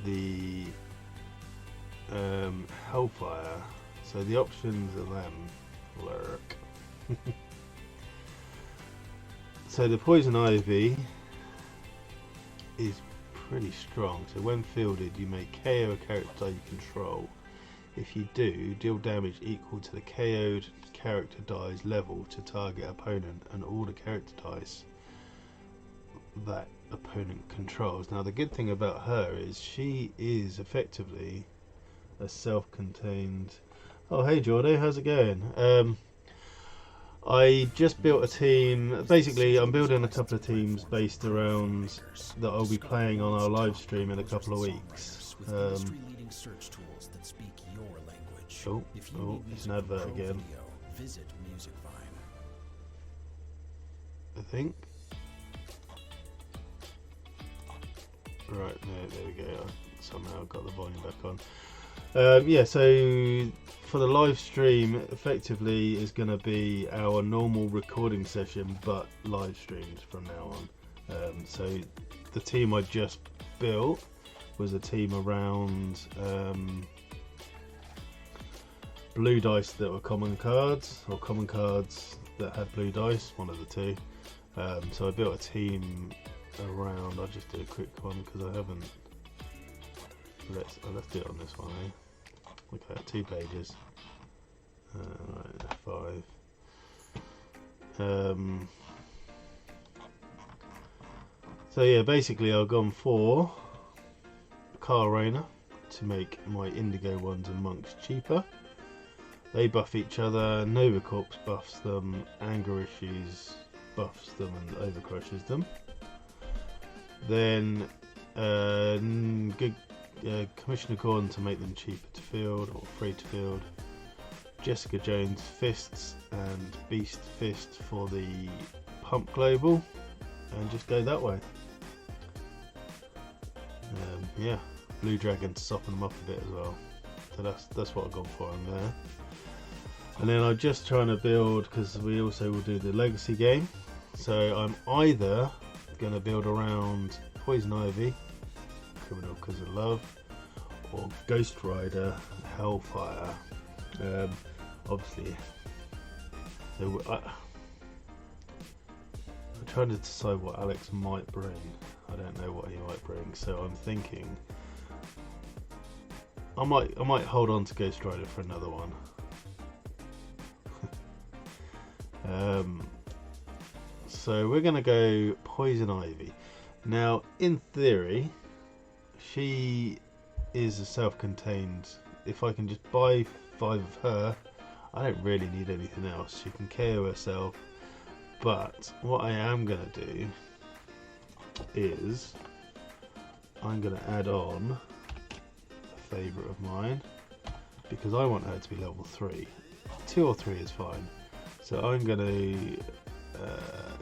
The Hellfire. So the options are them. Lurk. So the Poison Ivy is pretty strong. So when fielded, you may KO a character you control. If you do, deal damage equal to the KO'd character die's level to target opponent and all the character dice that opponent controls. Now the good thing about her is she is effectively a self-contained... Oh hey Jordan, how's it going? I just built a team. Basically I'm building a couple of teams based around that I'll be playing on our live stream in a couple of weeks. Oh, it's an advert again. I think. Right, there we go. I somehow got the volume back on. Yeah, so for the live stream, effectively is going to be our normal recording session, but live streamed from now on. So the team I just built was a team around blue dice that were common cards, or common cards that had blue dice, one of the two. So I built a team around. I'll just do a quick one because I haven't. Let's do it on this one, eh? Look at that, 2 pages. Right, 5. So yeah, basically I've gone for Car Rainer to make my Indigo ones and monks cheaper. They buff each other. Nova Corpse buffs them. Anger Issues buffs them and overcrushes them. Then Commissioner Gordon to make them cheaper to field or free to field. Jessica Jones Fists and Beast Fist for the Pump Global, and just go that way. Yeah, Blue Dragon to soften them up a bit as well. So that's what I've gone for in there. And then I'm just trying to build, because we also will do the Legacy game. So I'm either going to build around Poison Ivy, Criminal Because of Love, or Ghost Rider Hellfire. Obviously, so I'm trying to decide what Alex might bring. I don't know what he might bring, so I'm thinking I might hold on to Ghost Rider for another one. So we're gonna go Poison Ivy. Now, in theory, she is a self-contained. If I can just buy 5 of her, I don't really need anything else. She can KO herself. But what I am gonna do is I'm gonna add on a favourite of mine, because I want her to be level 3. 2 or 3 is fine. So I'm gonna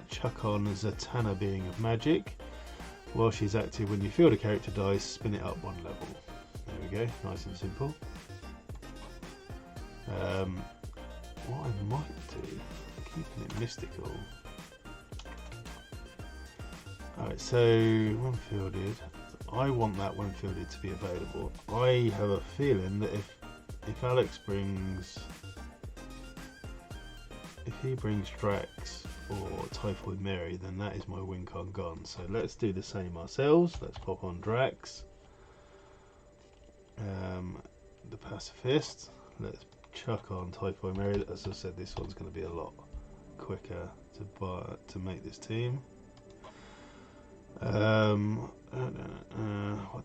chuck on Zatanna, Being of Magic. While she's active, when you field a character dice, spin it up 1 level. There we go, nice and simple. What I might do, keeping it mystical. Alright, so one fielded. I want that one fielded to be available. I have a feeling that if Alex brings, if he brings Drax or Typhoid Mary, then that is my win con gone. So let's do the same ourselves. Let's pop on Drax, the Pacifist. Let's chuck on Typhoid Mary. As I said, this one's going to be a lot quicker to make this team. What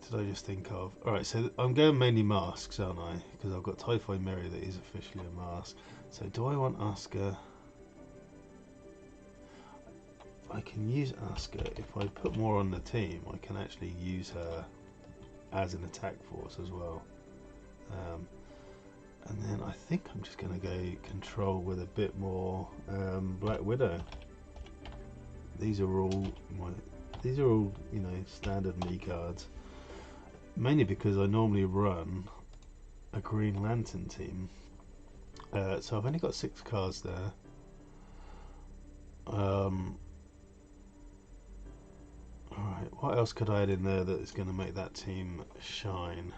did I just think of? Alright, so I'm going mainly masks, aren't I? Because I've got Typhoid Mary that is officially a mask. So do I want Asuka? I can use Asuka. If I put more on the team, I can actually use her as an attack force as well. And then I think I'm just going to go control with a bit more Black Widow. These are all you know, standard me cards. Mainly because I normally run a Green Lantern team. So I've only got 6 cards there. Alright, what else could I add in there that is going to make that team shine?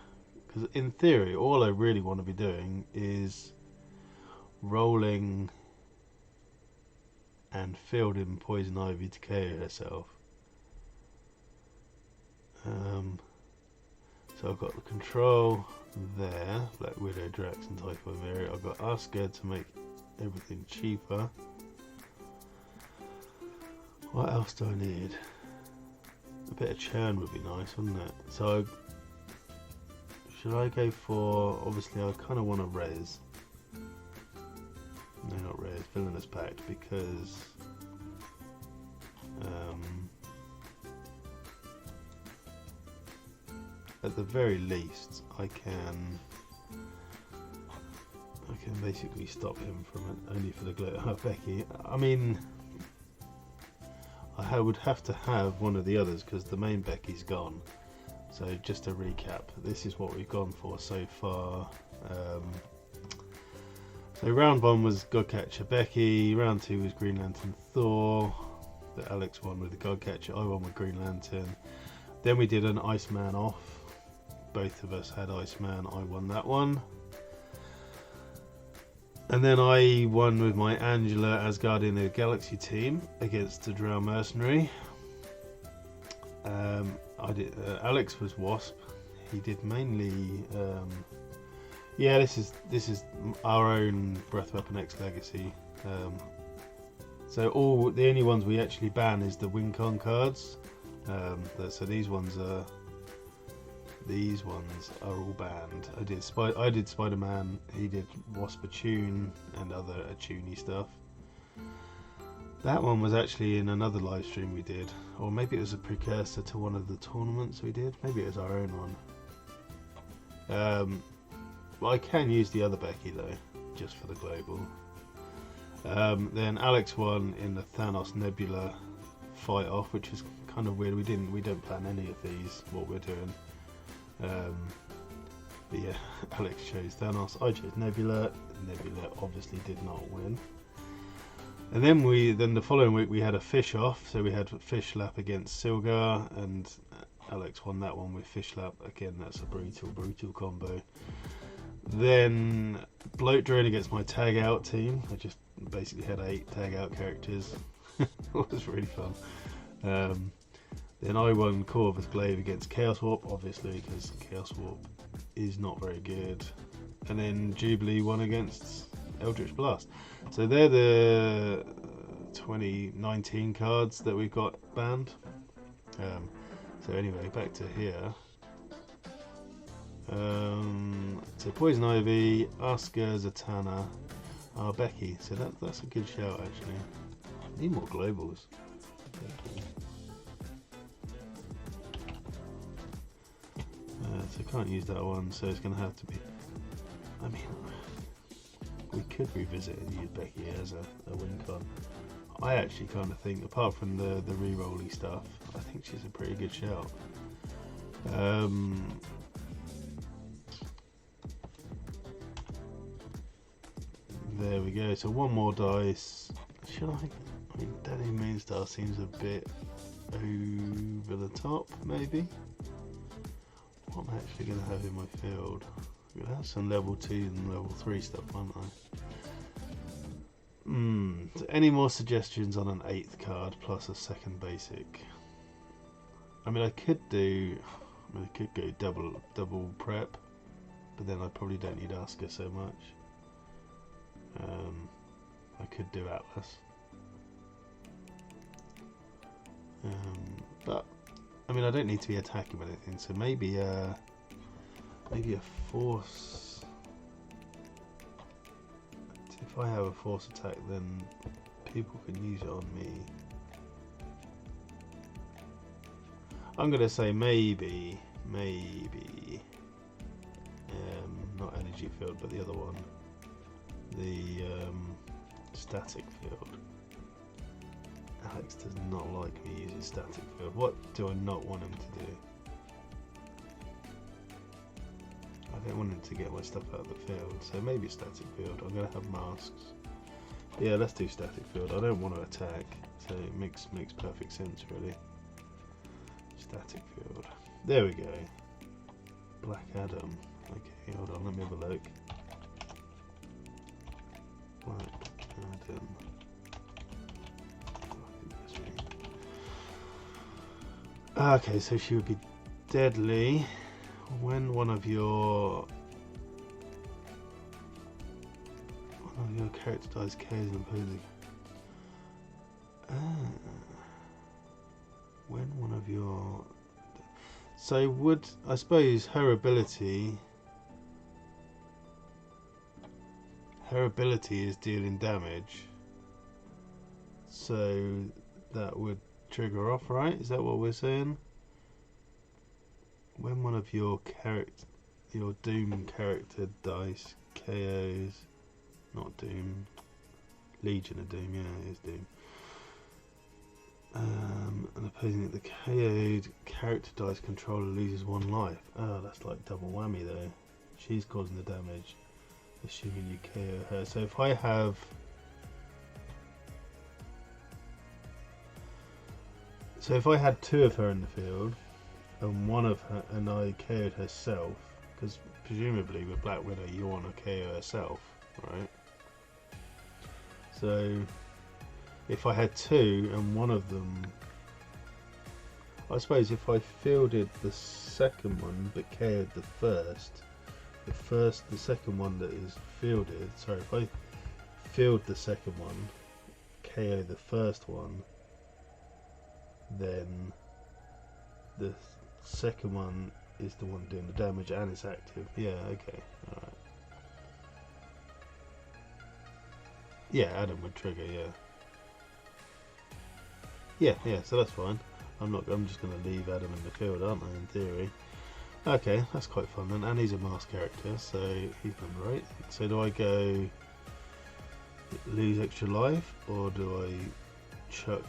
Because in theory, all I really want to be doing is rolling and fielding Poison Ivy to KO herself. So I've got the control there, Black Widow, Drax and Typhoid Mary. I've got Asuka to make everything cheaper. What else do I need? A bit of churn would be nice, wouldn't it? So should I go for, obviously I kind of want a res. No, not res, Villainous Pact, because at the very least I can basically stop him from it, only for the glow. Becky, I mean, I would have to have one of the others because the main Becky's gone. So just to recap, this is what we've gone for so far. So round 1 was Godcatcher Becky, round 2 was Green Lantern Thor, the Alex won with the Godcatcher, I won with Green Lantern. Then we did an Iceman off, both of us had Iceman, I won that one. And then I won with my Angela as Guardian of the Galaxy team against the Drow Mercenary. Alex was Wasp. He did mainly. Yeah, this is our own Breath Weapon X Legacy. So the only ones we actually ban is the WinCon cards. So these ones are all banned. I did Spider-Man. He did Wasp Attune and other Attune stuff. That one was actually in another live stream we did, or maybe it was a precursor to one of the tournaments we did. Maybe it was our own one. Well, I can use the other Becky though, just for the global. Then Alex won in the Thanos Nebula fight off, which is kind of weird. We don't plan any of these. What we're doing. But yeah, Alex chose Thanos. I chose Nebula. Nebula obviously did not win. And then the following week we had a fish off, so we had Fish Lap against Silgar, and Alex won that one with Fish Lap. Again, that's a brutal combo. Then Bloat Drone against my tag out team. I just basically had 8 tag out characters. It was really fun. Then I won Corvus Glaive against Chaos Warp, obviously, because Chaos Warp is not very good. And then Jubilee won against Eldritch Blast. So they're the 2019 cards that we've got banned. So anyway, back to here. So Poison Ivy, Asuka, Zatanna, Becky. So that's a good shout actually. Need more globals. So I can't use that one, so it's going to have to be. I mean, we could revisit and use Becky as a WinCon. I actually kind of think, apart from the re-rolly stuff, I think she's a pretty good shout. There we go. So one more dice. Should I mean, Danny Moonstar seems a bit over the top, maybe. What am I actually going to have in my field? I'm going to have some level 2 and level 3 stuff, aren't I? So any more suggestions on an 8th card plus a 2nd basic? I mean, I could go double prep, but then I probably don't need Asuka so much. I could do Atlas. But I mean, I don't need to be attacking with anything, so maybe a force. If I have a force attack, then people can use it on me. I'm gonna say maybe, not energy field, but the other one, the static field. Alex does not like me using static field. What do I not want him to do? I don't want him to get my stuff out of the field, so maybe static field. I'm going to have masks. Yeah, let's do static field. I don't want to attack, so it makes perfect sense, really. Static field. There we go. Black Adam. Okay, hold on, let me have a look. Black Adam. Okay, so she would be deadly when one of your character dies KOs and opposing. When one of your, so would, I suppose her ability is dealing damage, so that would trigger off, right? Is that what we're saying? When one of your Doom character dies, KOs, not Doom, Legion of Doom, yeah, it is Doom. And opposing the KO'd character dice controller loses 1 life. Oh, that's like double whammy though. She's causing the damage, assuming you KO her. So if I have... So if I had 2 of her in the field, and one of her, and I KO'd herself, because presumably with Black Widow you want to KO herself, right? So if I had 2 and one of them, I suppose if I fielded the second one but KO'd the second one that is fielded, sorry, if I field the second one, KO the first one, then the second one is the one doing the damage and it's active. Yeah, okay, alright. Yeah, Adam would trigger, yeah, so that's fine. I'm just going to leave Adam in the field, aren't I, in theory. Okay, that's quite fun then, and he's a masked character, so he's done great. So do I go lose extra life, or do I chuck...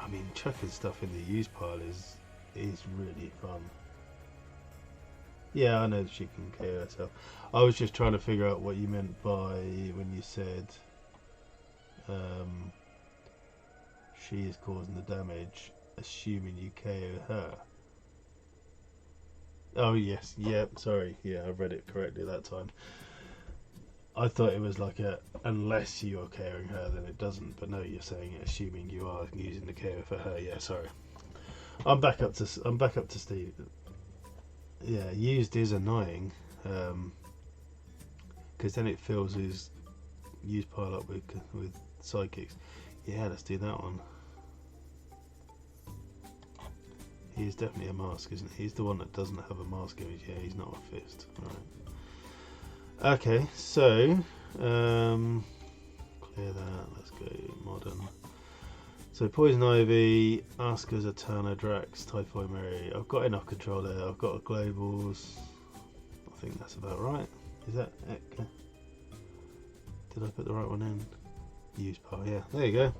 I mean, chucking stuff in the use pile is really fun. Yeah, I know that she can KO herself. I was just trying to figure out what you meant by when you said she is causing the damage, assuming you KO her. Oh yes, yeah, sorry, yeah, I read it correctly that time. I thought it was like a, unless you are KOing her then it doesn't, but no, you're saying it assuming you are using the KO for her. Yeah, sorry. I'm back up to Steve. Yeah, used is annoying, because then it fills his use pile up with sidekicks. Yeah, let's do that one. He's definitely a mask, isn't he? He's the one that doesn't have a mask image. Yeah, he's not a fist. Right. Okay, so clear that. Let's go modern. So Poison Ivy, Asuka, Zatanna, Drax, Typhoid Mary. I've got enough control there. I've got a globals. I think that's about right. Is that Ekka? Did I put the right one in? Use pile. Yeah, there you go.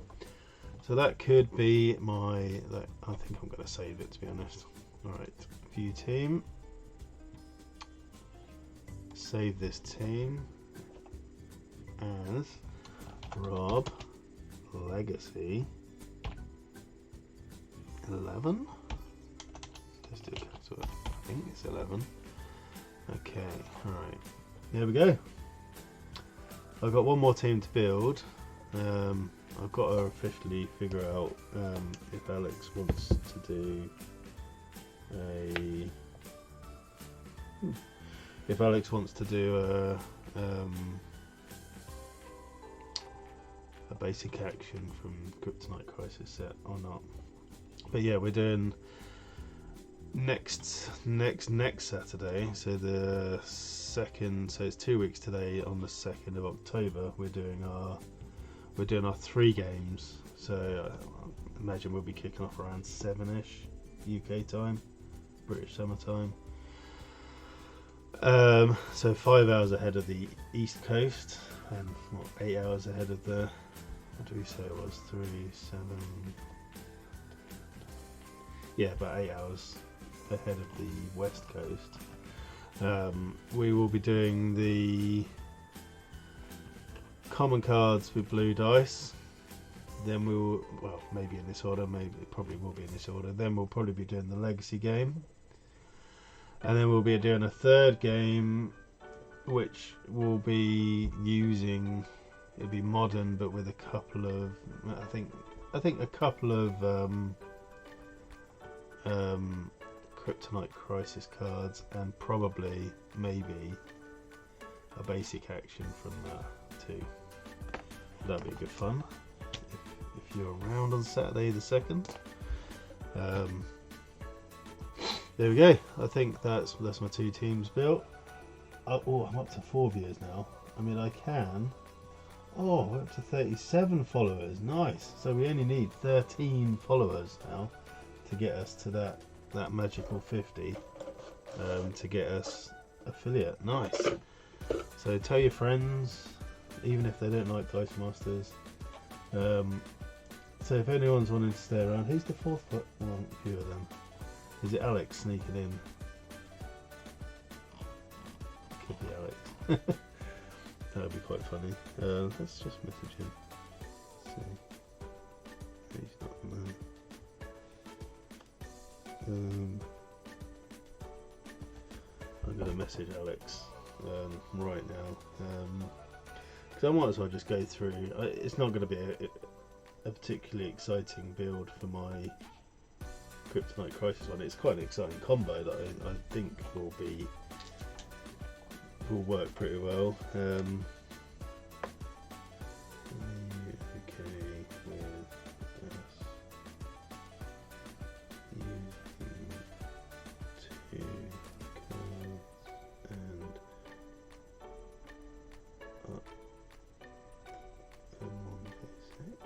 So that could be my... I think I'm going to save it, to be honest. Alright, view team. Save this team as Rob Legacy 11. Let's do it. I think it's 11. Okay, alright. There we go. I've got one more team to build. I've got to officially figure out if Alex wants to do a basic action from Kryptonite Crisis set or not. But yeah, we're doing next Saturday, so the 2nd, so it's 2 weeks today, on the 2nd of October we're doing our 3 games. So I imagine we'll be kicking off around 7ish UK time, British summer time. So 5 hours ahead of the East Coast, and 8 hours ahead of the, what do we say it was, 3, 7, yeah, about 8 hours ahead of the West Coast. We will be doing the common cards with blue dice, then we will, well, maybe in this order, maybe it probably will be in this order, then we'll probably be doing the legacy game, and then we'll be doing a 3rd game which will be using, it'll be modern but with a couple of, I think a couple of Kryptonite Crisis cards, and probably maybe a basic action from that too. That'd be good fun if you're around on Saturday the 2nd. There we go. I think that's my 2 teams built. Oh, I'm up to 4 viewers now. I mean, I can. Oh, we're up to 37 followers. Nice. So we only need 13 followers now to get us to that magical 50. To get us affiliate. Nice. So tell your friends, even if they don't like Dice Masters. So if anyone's wanting to stay around, who's the fourth viewer then? Is it Alex sneaking in? Could be Alex. That would be quite funny. Let's just message him. See. He's not there. I'm going to message Alex right now. Because I might as well just go through. It's not going to be a particularly exciting build for my Kryptonite Crisis one. It's quite an exciting combo that I think will work pretty well. Okay, with us using 2 cards and up and 1 basic.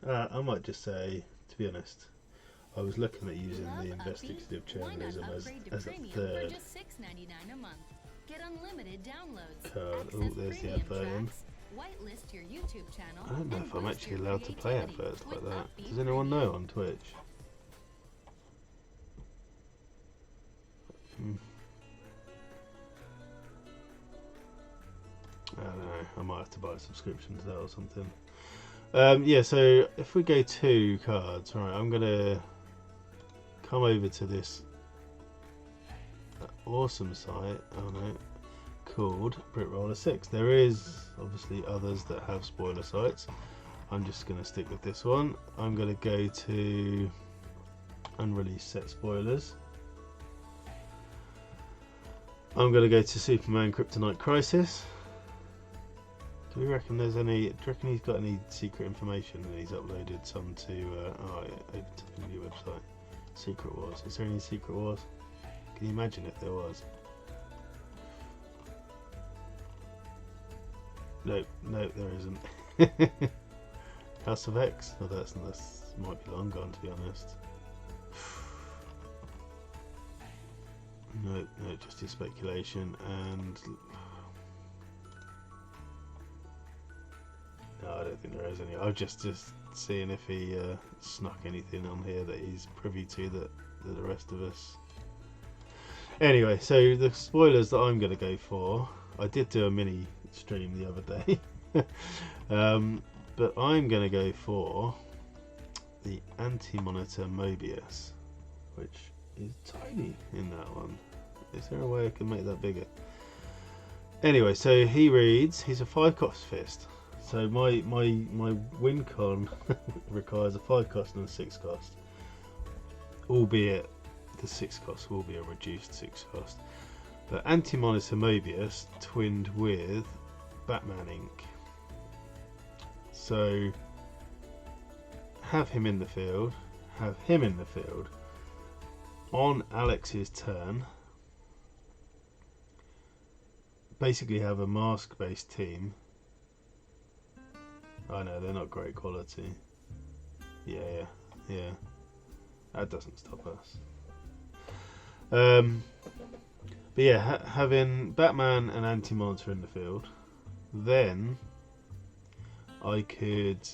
I might just say, to be honest, I was looking at using the investigative journalism as a third Get unlimited downloads. card. Oh, there's the advert in. Whitelist your YouTube channel. I don't know if I'm actually allowed to play adverts like that. Does anyone know on Twitch? I don't know. I might have to buy a subscription to that or something. Yeah, so if we go 2 cards, right, I'm going to come over to this awesome site, called BritRoller 6. There is obviously others that have spoiler sites. I'm just going to stick with this one. I'm going to go to unreleased set spoilers. I'm going to go to Superman Kryptonite Crisis. Do we reckon there's any? Do you reckon he's got any secret information and he's uploaded some to? Over to the new website. Secret Wars. Is there any Secret Wars? Can you imagine if there was? No, there isn't. House of X? Oh, that's might be long gone, to be honest. No, just your speculation. And no, I don't think there is any. I was just seeing if he snuck anything on here that he's privy to that the rest of us. Anyway, so the spoilers that I'm going to go for, I did do a mini stream the other day, but I'm going to go for the Anti-Monitor Mobius, which is tiny in that one. Is there a way I can make that bigger? Anyway, so he reads, he's a 5-cost fist. So my win con requires a 5-cost and a 6-cost, albeit the 6-cost will be a reduced 6-cost. But Anti-Monitor Mobius twinned with Batman Inc. So have him in the field, on Alex's turn. Basically have a mask based team. I know they're not great quality. Yeah. That doesn't stop us. But yeah, having Batman and Anti-Monitor in the field, then I could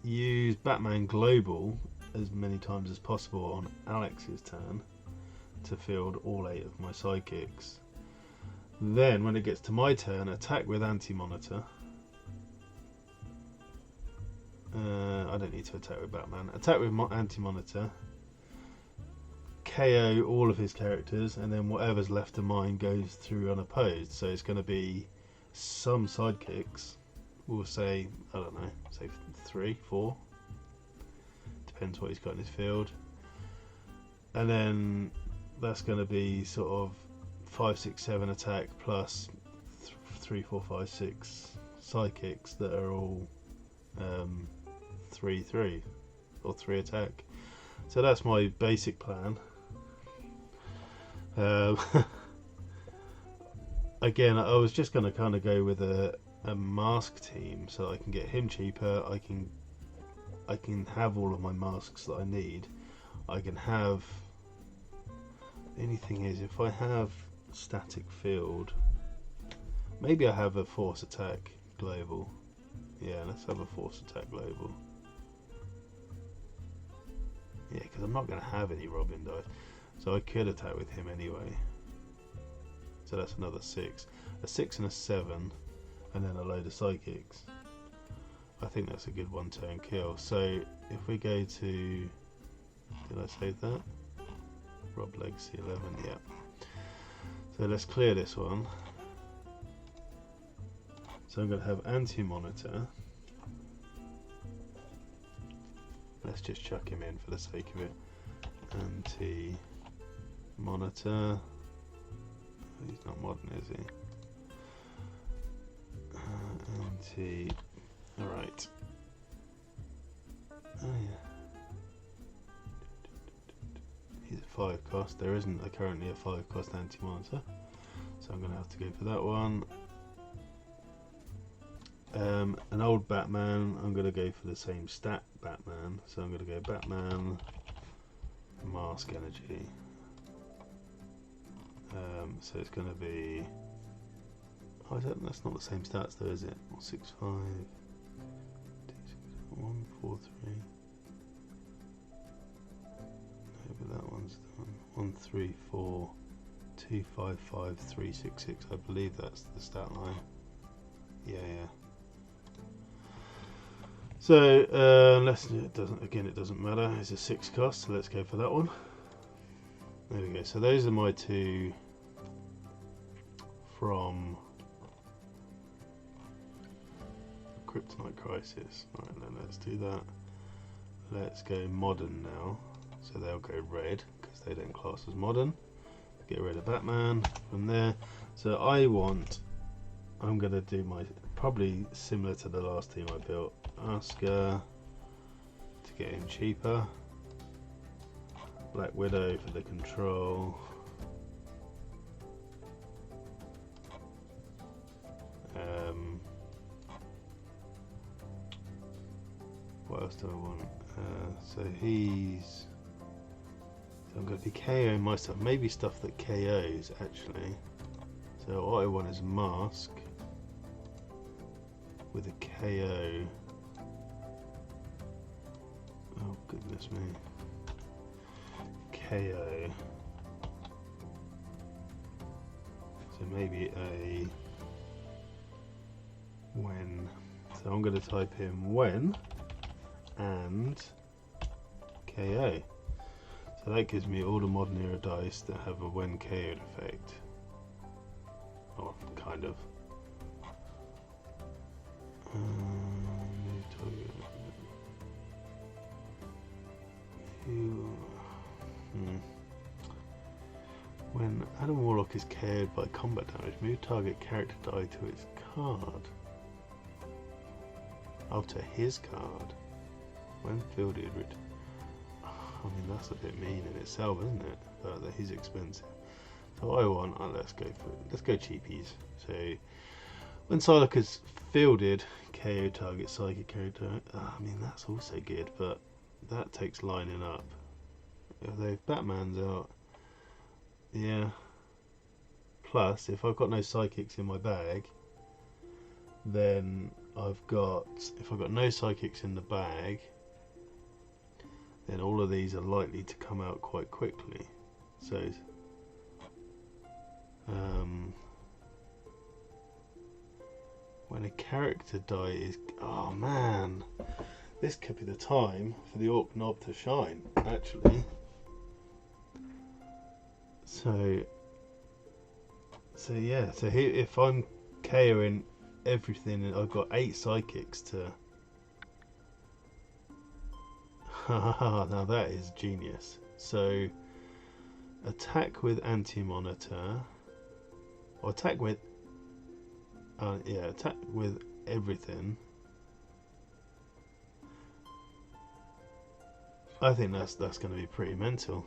use Batman Global as many times as possible on Alex's turn to field all 8 of my sidekicks. Then when it gets to my turn, attack with Anti-Monitor. I don't need to attack with Batman. Attack with Anti-Monitor. KO all of his characters, and then whatever's left of mine goes through unopposed. So it's going to be some sidekicks. We'll say, I don't know, say 3, 4. Depends what he's got in his field. And then that's going to be sort of 5, 6, 7 attack plus 3, 4, 5, 6 sidekicks that are all 3, 3 or 3 attack. So that's my basic plan. Again, I was just going to kind of go with a mask team so I can get him cheaper. I can have all of my masks that I need. I can have. The only thing is, if I have static field, Maybe I have a force attack global. Yeah, let's have a force attack global. Yeah, because I'm not going to have any Robin dice. So I could attack with him anyway. So that's another 6. A 6 and a 7. And then a load of psychics. I think that's a good one turn kill. So if we go to... Did I save that? Rob Legacy 11, yeah. So let's clear this one. So I'm going to have anti-monitor. Let's just chuck him in for the sake of it. Anti-monitor. He's not modern, is he? Anti... Alright. Oh yeah. He's a 5 cost. There isn't currently a 5 cost anti-monitor. So I'm going to have to go for that one. An old Batman, I'm going to go for the same stat Batman. So I'm going to go Batman, Mask Energy. So it's going to be... Oh, that's not the same stats though, is it? 6, 5, 1, 4, 3. No, but that one's done. 1, 3, 4, 2, 5, 5, 3, 6, 6. I believe that's the stat line. Yeah. So it doesn't matter. It's a 6 cost, so let's go for that one. There we go. So those are my 2 from Kryptonite Crisis. Right, then let's do that. Let's go modern now. So they'll go red because they don't class as modern. Get rid of Batman from there. So I'm going to do my, probably similar to the last team I built, Asuka to get him cheaper. Black Widow for the control. What else do I want? So I'm going to be KOing my stuff. Maybe stuff that KOs actually. So what I want is Mask with a KO. Oh goodness me. KO. So maybe a when. So I'm going to type in when and KO. So that gives me all the modern era dice that have a when KO'd effect. Or kind of. When Adam Warlock is KO'd by combat damage, move target character die to its card. Oh, to his card. When fielded, I mean that's a bit mean in itself, isn't it? But he's expensive. So what I want, let's go cheapies. So when Psylocke is fielded, KO target psychic character. I mean that's also good, but that takes lining up. If Batman's out, yeah. Plus, if I've got no psychics in my bag, then if I've got no psychics in the bag, then all of these are likely to come out quite quickly. So when a character die is, oh man, this could be the time for the Orc Knob to shine actually. So yeah, so here, if I'm KOing everything, and I've got 8 psychics to now that is genius. So attack with anti-monitor, or attack with attack with everything. I think that's going to be pretty mental.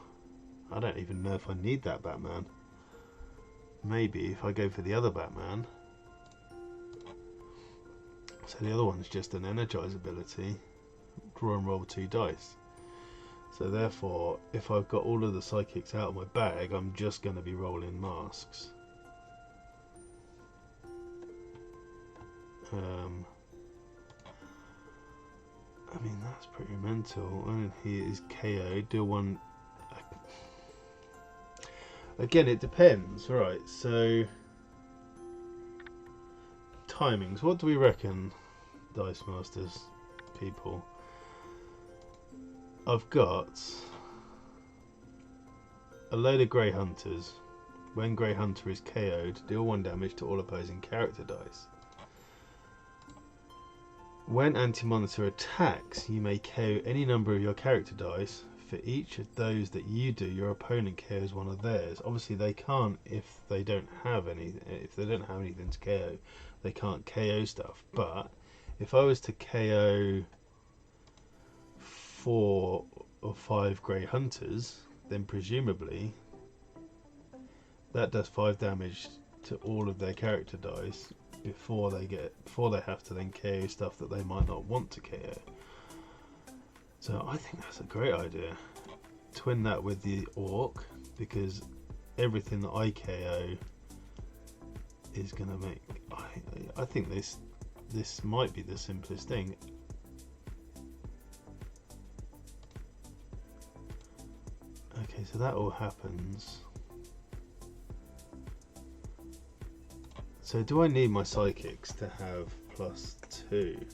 I don't even know if I need that Batman. Maybe if I go for the other Batman. So the other one's just an energize ability. Draw and roll 2 dice. So therefore, if I've got all of the psychics out of my bag, I'm just going to be rolling masks. I mean, that's pretty mental. And he is KO. Deal 1. Again, it depends. Right, so timings. What do we reckon, Dice Masters people? I've got a load of Grey Hunters. When Grey Hunter is KO'd, deal 1 damage to all opposing character dice. When Anti-Monitor attacks, you may KO any number of your character dice. For each of those that you do, your opponent KOs one of theirs. Obviously, they can't if they don't have any. If they don't have anything to KO, they can't KO stuff. But if I was to KO 4 or 5 Grey Hunters, then presumably that does 5 damage to all of their character dice before they have to then KO stuff that they might not want to KO. So I think that's a great idea. Twin that with the Orc, because everything that I KO is gonna make. I think this might be the simplest thing. Okay, so that all happens. So do I need my psychics to have +2?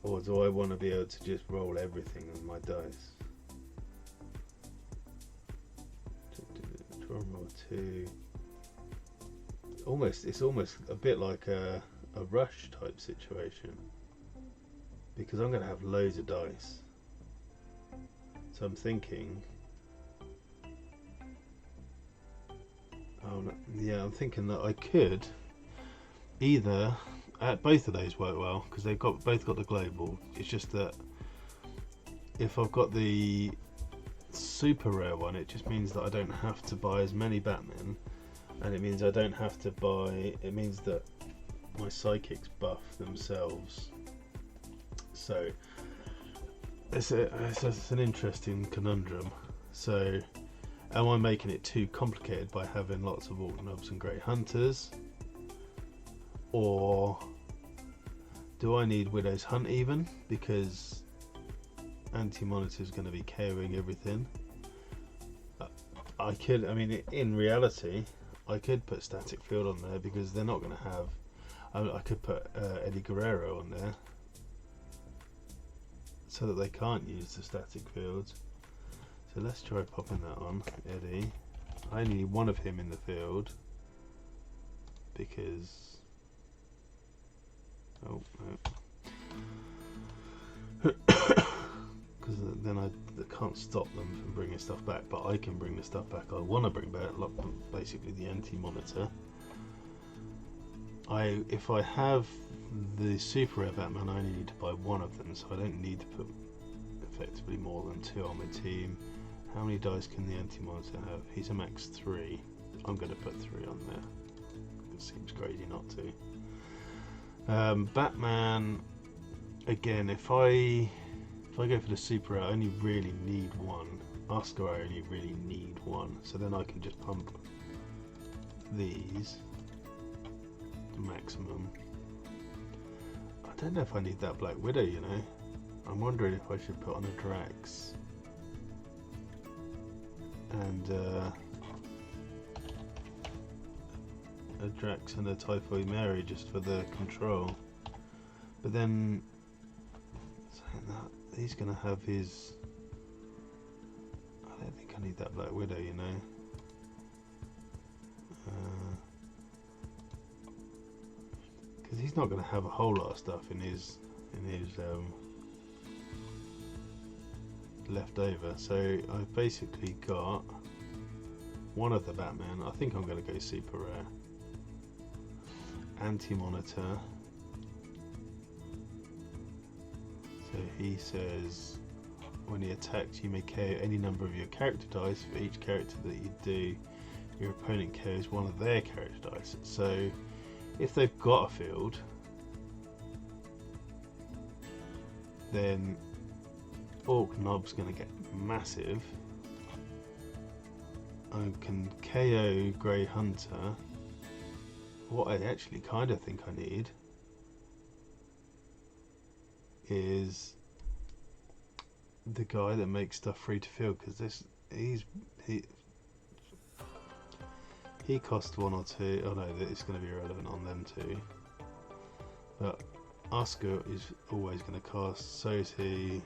Or do I want to be able to just roll everything on my dice? Draw roll 2. It's almost a bit like a rush type situation. Because I'm going to have loads of dice. So I'm thinking... I'm thinking that I could either both of those work well because they've both got the global. It's just that if I've got the super rare one, it just means that I don't have to buy as many Batmen, and it means I don't have to buy. It means that my psychics buff themselves. So it's an interesting conundrum. So. Am I making it too complicated by having lots of Orc Nubs and Grey Hunters? Or do I need Widow's Hunt even? Because Anti-Monitor is going to be KOing everything. In reality, I could put Static Field on there because they're not going to have... I could put Eddie Guerrero on there so that they can't use the Static Fields. So let's try popping that on, Eddie. I only need one of him in the field because... Oh, no. Because then I can't stop them from bringing stuff back, but I can bring the stuff back I want to bring back, like basically the Anti-Monitor. If I have the Super Rare Batman, I only need to buy one of them, so I don't need to put effectively more than 2 on my team. How many dice can the Anti-Monitor have? He's a max 3. I'm going to put 3 on there. It seems crazy not to. Batman, again, if I go for the Super, I only really need 1. Oscar, I only really need 1. So then I can just pump these to maximum. I don't know if I need that Black Widow, you know. I'm wondering if I should put on a Drax. And a Drax and a Typhoid Mary just for the control. But then saying that, he's going to have his... I don't think I need that Black Widow, you know. Because he's not going to have a whole lot of stuff in his left over. So I've basically got one of the Batman. I think I'm going to go Super Rare. Anti-Monitor. So he says when he attacks you may KO any number of your character dice. For each character that you do, your opponent KOs one of their character dice. So if they've got a field, then Orc Nob's going to get massive. I can KO Grey Hunter. What I actually kind of think I need is the guy that makes stuff free to field, because he cost 1 or 2. Oh no, it's going to be irrelevant on them too. But Oscar is always going to cost. So is he.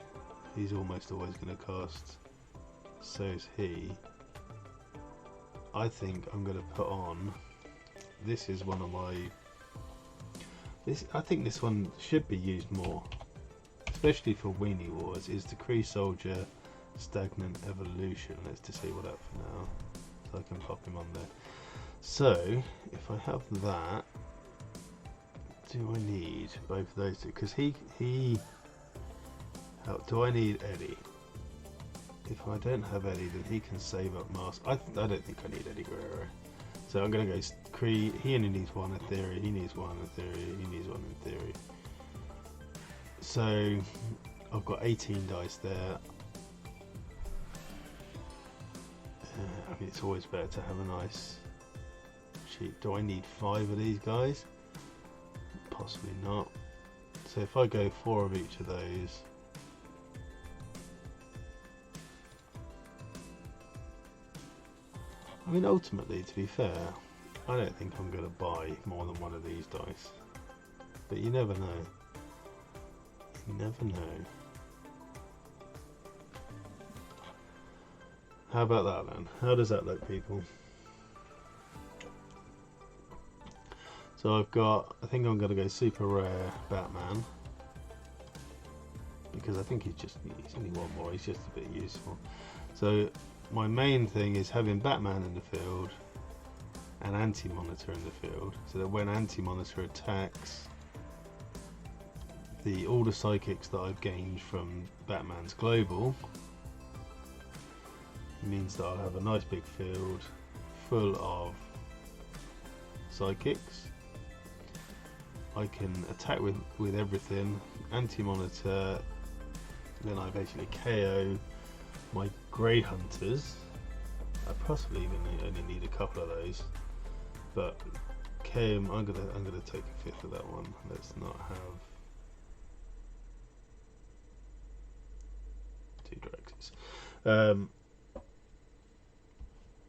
He's almost always going to cost. So is he. I think I'm going to put on. This is one of my. I think this one should be used more, especially for Weenie Wars. Is the Kree Soldier Stagnant Evolution? Let's just see what up for now, so I can pop him on there. So if I have that, do I need both of those two? Because he. Do I need Eddie? If I don't have Eddie, then he can save up Mask. I don't think I need Eddie Guerrero. So I'm going to go Kree. He only needs 1 in theory. He needs 1 in theory. He needs 1 in theory. So I've got 18 dice there. I mean, it's always better to have a nice sheet. Do I need 5 of these guys? Possibly not. So if I go 4 of each of those. I mean, ultimately, to be fair, I don't think I'm going to buy more than 1 of these dice. But you never know. You never know. How about that then? How does that look, people? So I've got, I think I'm going to go super rare Batman. Because I think he's only 1 more, he's just a bit useful. So my main thing is having Batman in the field and Anti-Monitor in the field, so that when Anti-Monitor attacks, all the psychics that I've gained from Batman's global means that I'll have a nice big field full of psychics. I can attack with everything, Anti-Monitor, then I basically KO my Grey Hunters. I possibly even only need a couple of those, but KO, I'm gonna take a 5th of that one. Let's not have 2 Draxes.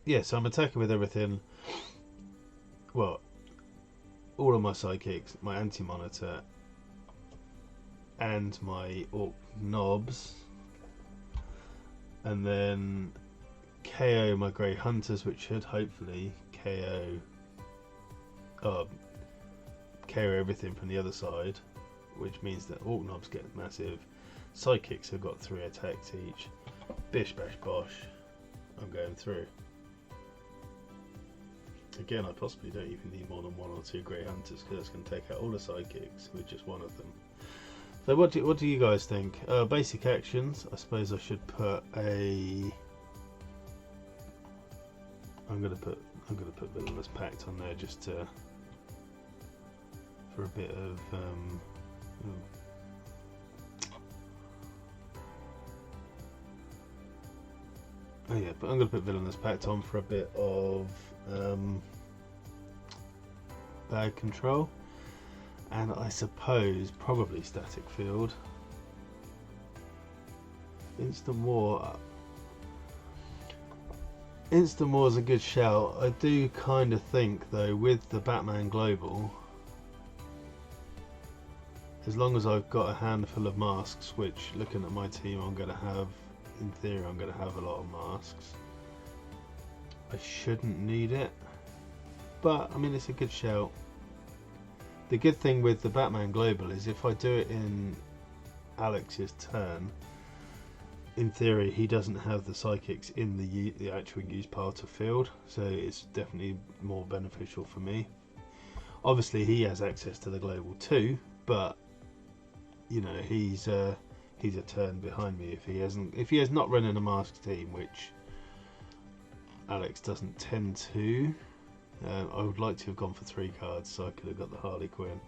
Yeah, so I'm attacking with everything. Well, all of my psychics, my Anti-Monitor, and my Orc Knobs, and then KO my Grey Hunters, which should hopefully KO everything from the other side, which means that Orc Knobs get massive. Psychics have got 3 attacks each. Bish bash bosh, I'm going through. Again, I possibly don't even need more than 1 or 2 Grey Hunters, because I can take out all the psychics with just 1 of them. So what do you guys think? Basic actions. I suppose I should put a. I'm gonna put Villainous Pact on there just to for a bit of. Oh yeah, but I'm gonna put Villainous Pact on for a bit of bag control. And I suppose probably Static Field. Instant War. Instant War is a good shout. I do kind of think though, with the Batman Global, as long as I've got a handful of masks, which looking at my team I'm going to have, in theory I'm going to have a lot of masks, I shouldn't need it. But I mean, it's a good shout. The good thing with the Batman Global is if I do it in Alex's turn, in theory he doesn't have the psychics in the actual used part of field, so it's definitely more beneficial for me. Obviously he has access to the Global too, but you know, he's a turn behind me if he has not running a masked team, which Alex doesn't tend to. I would like to have gone for 3 cards so I could have got the Harley Quinn.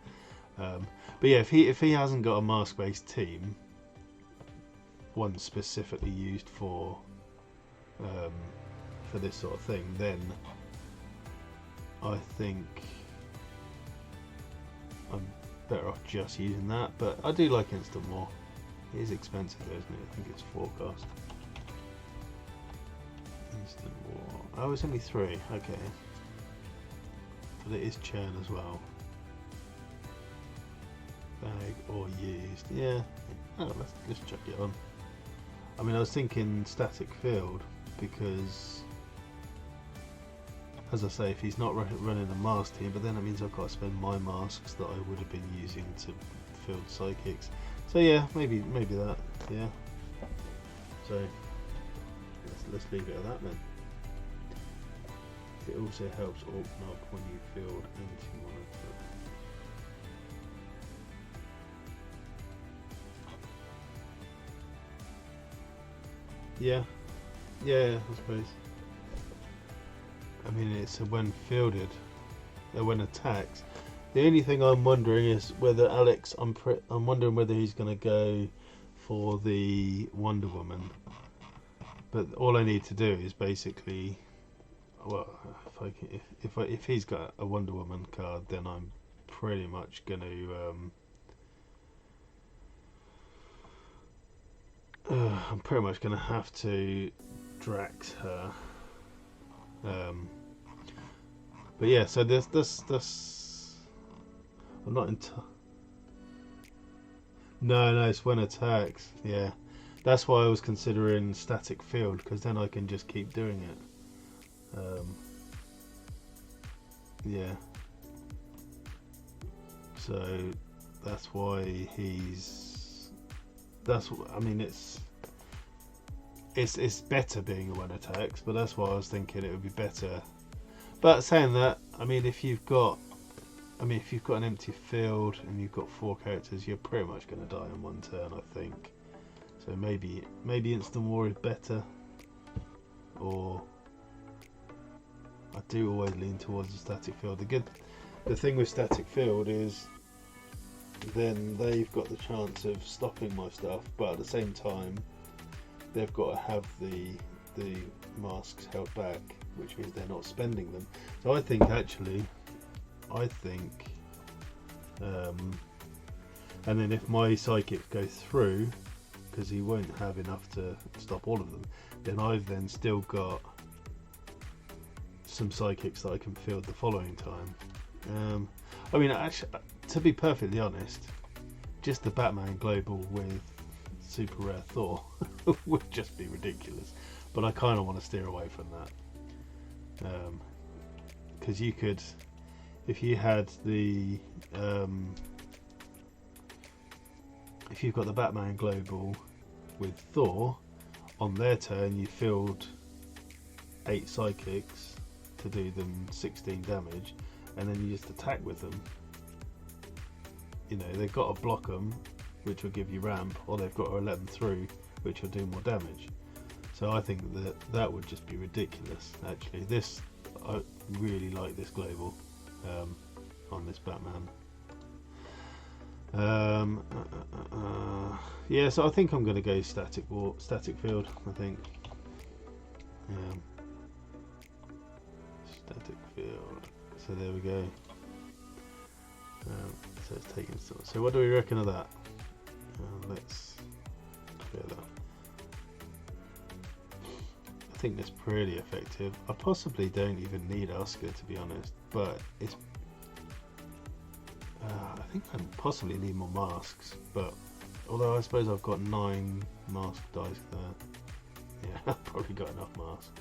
But yeah, if he hasn't got a mask based team, one specifically used for this sort of thing, then I think better off just using that. But I do like Instant War. It is expensive though, isn't it? I think it's forecast. Instant War. Oh, it's only 3. Okay. But it is churn as well. Bag or used. Yeah. Oh, let's chuck it on. I mean, I was thinking static field because, as I say, if he's not running a mask team, but then that means I've got to spend my masks that I would have been using to field psychics. So yeah, maybe that. Yeah. So let's leave it at that then. It also helps Orc Knob when you field anti-monitor. Yeah, I suppose. I mean, it's a when fielded, when attacked. The only thing I'm wondering is whether Alex. I'm wondering whether he's going to go for the Wonder Woman. But all I need to do is basically, well, if he's got a Wonder Woman card, then I'm pretty much going to. I'm pretty much going to have to Drax her. But yeah, so this. I'm not into. No, it's when attacks. Yeah, that's why I was considering static field, because then I can just keep doing it. Yeah. So that's why he's. I mean, it's better being a when attacks, but that's why I was thinking it would be better. But saying that, I mean, if you've got an empty field and you've got 4 characters, you're pretty much going to die in one turn, I think. So maybe Instant War is better, or I do always lean towards the static field. The thing with static field is then they've got the chance of stopping my stuff, but at the same time they've got to have the masks held back, which means they're not spending them. So I think and then if my psychics go through, because he won't have enough to stop all of them, then I've then still got some psychics that I can field the following time. I mean, actually, to be perfectly honest, just the Batman Global with Super Rare Thor would just be ridiculous. But I kind of want to steer away from that. Because you could, if you had the, if you've got the Batman Global with Thor, on their turn you field 8 psychics to do them 16 damage, and then you just attack with them. You know, they've got to block them, which will give you ramp, or they've got to let them through, which will do more damage. So I think that would just be ridiculous. Actually, I really like this global on this Batman. Yeah, so I think I'm going to go static field. I think. Static field. So there we go. So it's taken. So what do we reckon of that? Let's clear that. I think that's pretty effective. I possibly don't even need Asuka, to be honest, but it's. I think I possibly need more masks, but although I suppose I've got 9 mask dice there. Yeah, I've probably got enough masks.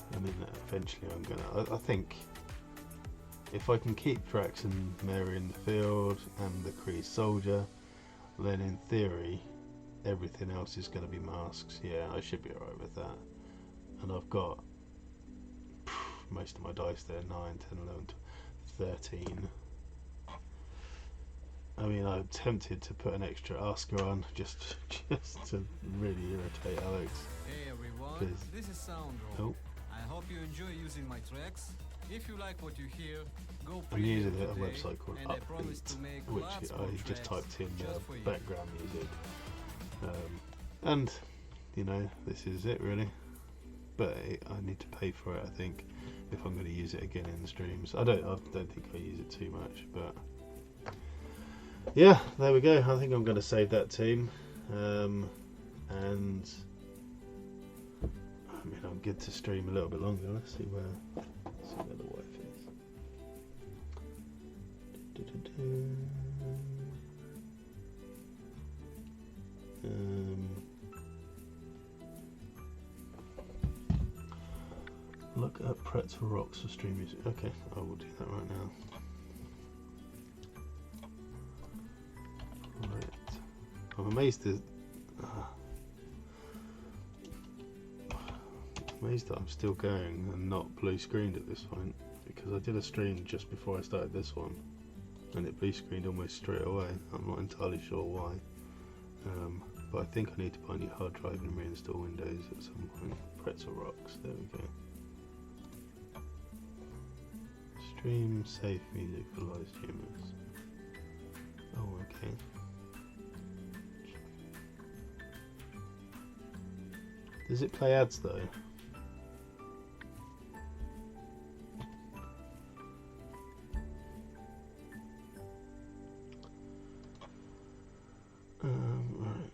I mean, eventually I'm gonna. I think if I can keep Drax and Mary in the field and the Kree soldier, then in theory everything else is going to be masks. Yeah, I should be alright with that. And I've got most of my dice there, 9, 10, 11, 13. I mean, I'm tempted to put an extra Asuka on just to really irritate Alex. Hey everyone, this is Soundro. Oh. I hope you enjoy using my tracks. If you like what you hear, go I'm using preview a today, website called and I promise to Upbeat, make which lots more I just tracks typed in just for you. background music. And, you know, this is it really. But I need to pay for it, I think. if I'm going to use it again in the streams. I don't think I use it too much, but yeah, there we go. I think I'm going to save that team, and I mean, I'm good to stream a little bit longer. Let's see where the wife is. Look at Pretz for Rocks for stream music. Okay, I will do that right now. Right. I'm amazed that I'm still going and not blue screened at this point, because I did a stream just before I started this one and it blue screened almost straight away. I'm not entirely sure why, but I think I need to buy a new hard drive and reinstall Windows at some point. Pretzel Rocks, there we go. Stream safe music for live streamers. Oh, okay. Does it play ads though? Right.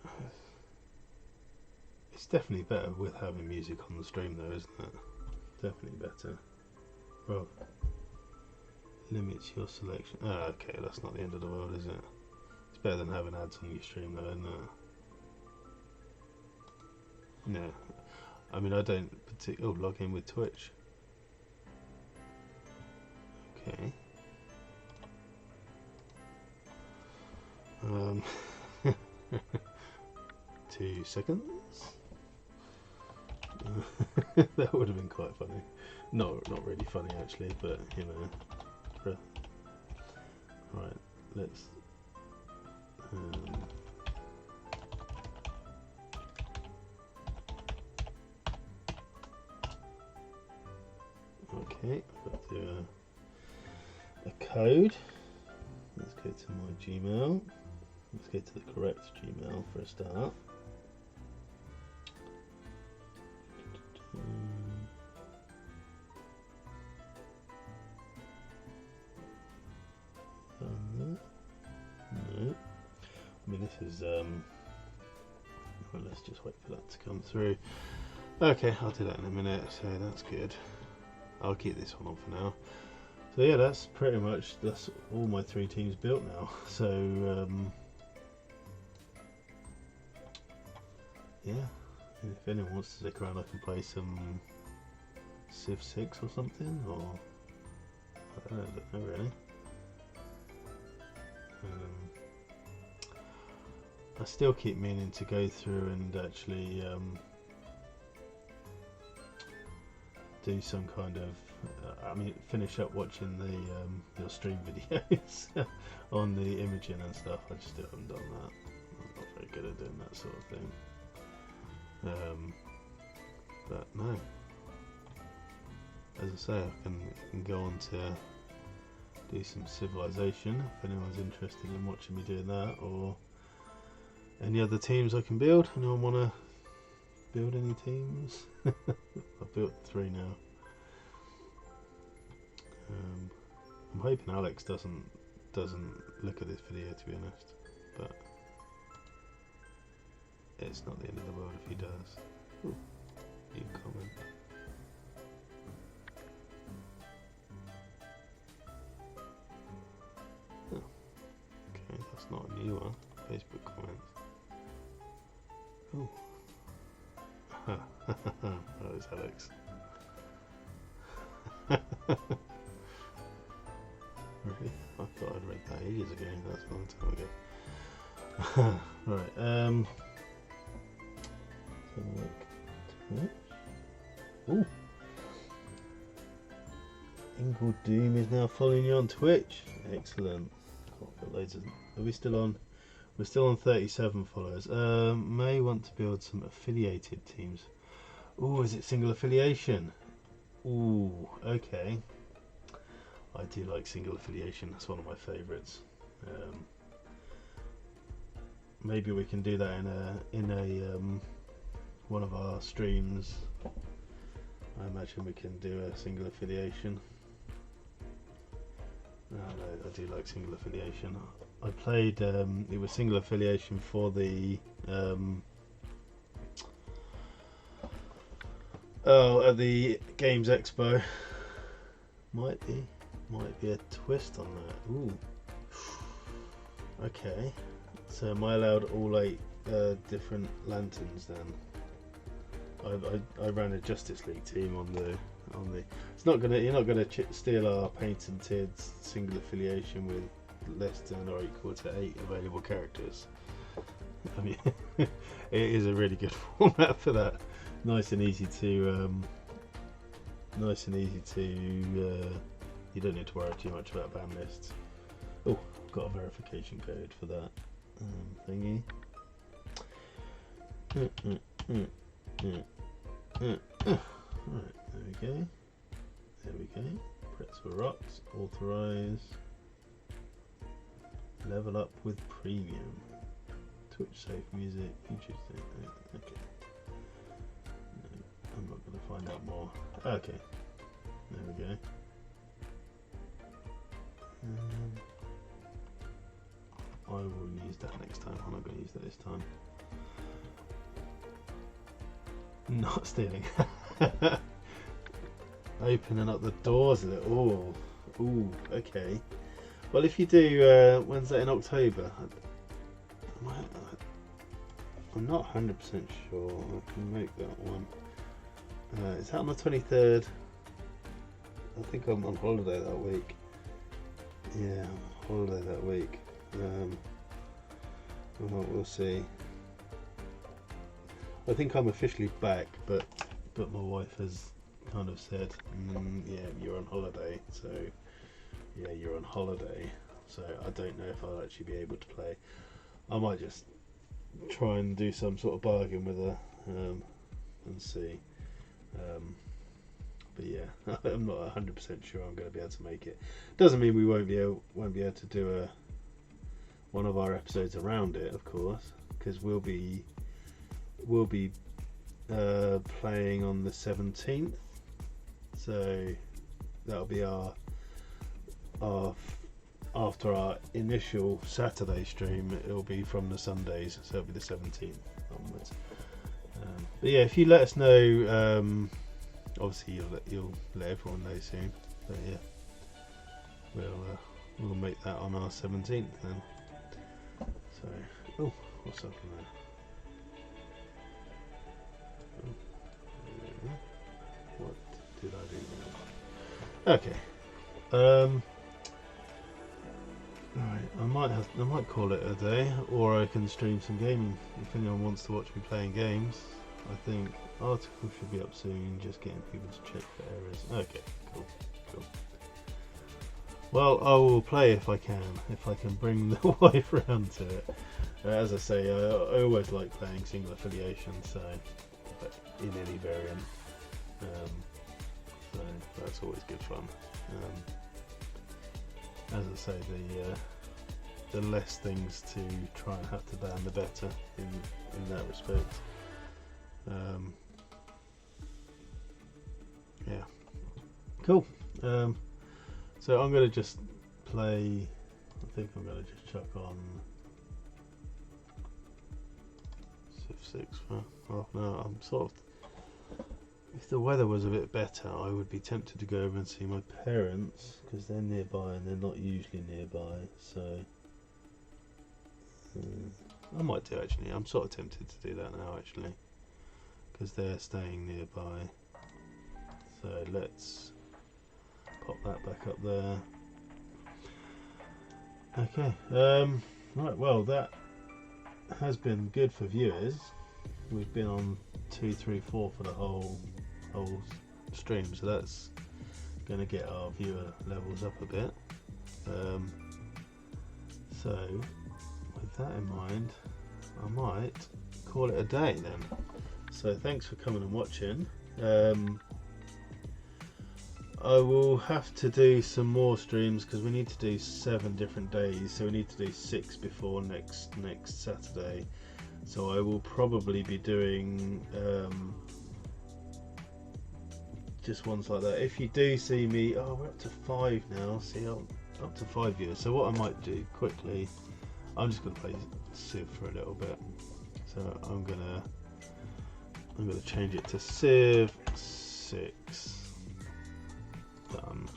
It's definitely better with having music on the stream though, isn't it? Definitely better. Well, limits your selection. Oh, okay, that's not the end of the world, is it? It's better than having ads on your stream though, isn't it? No, I mean, I don't particularly log in with Twitch. Okay. 2 seconds. That would have been quite funny. No, not really funny actually, but you know. Right, let's. Okay, I've got to do a code. Let's go to my Gmail. Let's go to the correct Gmail for a start. No. I mean, this is well, let's just wait for that to come through. Okay, I'll do that in a minute, so that's good. I'll keep this one on for now. So yeah, that's all my 3 teams built now. So yeah, if anyone wants to stick around, I can play some Civ 6 or something, or I don't know really. I still keep meaning to go through and actually do some kind of, I mean, finish up watching the your stream videos on the imaging and stuff. I just haven't done that. I'm not very good at doing that sort of thing. But no, as I say, I can go on to do some Civilization if anyone's interested in watching me doing that, or any other teams I can build. Anyone want to build any teams? I've built 3 now. I'm hoping Alex doesn't look at this video, to be honest, but it's not the end of the world if he does. Ooh, you can comment. Oh, okay, that's not a new one. Facebook comments. Oh. That was Alex. Really? I thought I'd read that ages ago. That's a long time ago. Right. Ooh. Ingle Doom is now following you on Twitch. Excellent. Got loads of. Are we still on? We're still on 37 followers. May want to build some affiliated teams. Ooh, is it single affiliation? Ooh, okay. I do like single affiliation. That's one of my favourites. Maybe we can do that in a one of our streams. I imagine we can do a single affiliation. No, I do like single affiliation. I played, it was single affiliation for the, at the Games Expo. Might be a twist on that. Ooh. Okay. So am I allowed all 8 different lanterns then? I ran a Justice League team on the. It's not gonna. You're not gonna steal our patented single affiliation with less than or equal to 8 available characters. I mean, it is a really good format for that. Nice and easy to. You don't need to worry too much about ban lists. Oh, got a verification code for that thingy. Right, there we go. There we go. Press for rocks. Authorize. Level up with premium. Twitch safe music. YouTube safe. Okay. No, I'm not going to find out more. Okay. There we go. I will use that next time. I'm not going to use that this time. Not stealing. Opening up the doors a little. Ooh, okay. Well, if you do, when's that in October? I'm not 100% sure. I can make that one. Is that on the 23rd? I think I'm on holiday that week. Yeah, I'm on holiday that week. Well, we'll see. I think I'm officially back, but my wife has kind of said, yeah, you're on holiday, so yeah, you're on holiday, so I don't know if I'll actually be able to play. I might just try and do some sort of bargain with her and see. But yeah, I'm not 100% sure I'm going to be able to make it. Doesn't mean we won't be able to do one of our episodes around it, of course, because we'll be playing on the 17th, so that'll be our after our initial Saturday stream. It'll be from the Sundays, so it'll be the 17th onwards. But yeah, if you let us know, obviously you'll let everyone know soon. But yeah, we'll make that on our 17th then. So, oh, what's up in there? What did I do now? Okay. Right, I might call it a day, or I can stream some gaming if anyone wants to watch me playing games. I think article should be up soon, just getting people to check for errors. Okay, cool. Well, I will play if I can bring the wife round to it. As I say, I always like playing single affiliation, so in any variant. So that's always good fun. As I say, the less things to try and have to ban, the better in that respect. Yeah, cool. So I'm going to just play. I think I'm going to just chuck on Civ 6 for half an hour. I'm sort of. If the weather was a bit better, I would be tempted to go over and see my parents because they're nearby and they're not usually nearby. So I might do actually. I'm sort of tempted to do that now actually because they're staying nearby. So let's pop that back up there. Okay. Right. Well, that has been good for viewers. We've been on 2, 3, 4 for the whole stream, so that's going to get our viewer levels up a bit. So with that in mind, I might call it a day then. So thanks for coming and watching. I will have to do some more streams because we need to do 7 different days, so we need to do 6 before next Saturday. So I will probably be doing just ones like that. If you do see me, oh, we're up to 5 now. See, I'm up to 5 viewers. So what I might do quickly, I'm just gonna play Civ for a little bit. So I'm gonna change it to Civ 6. Done.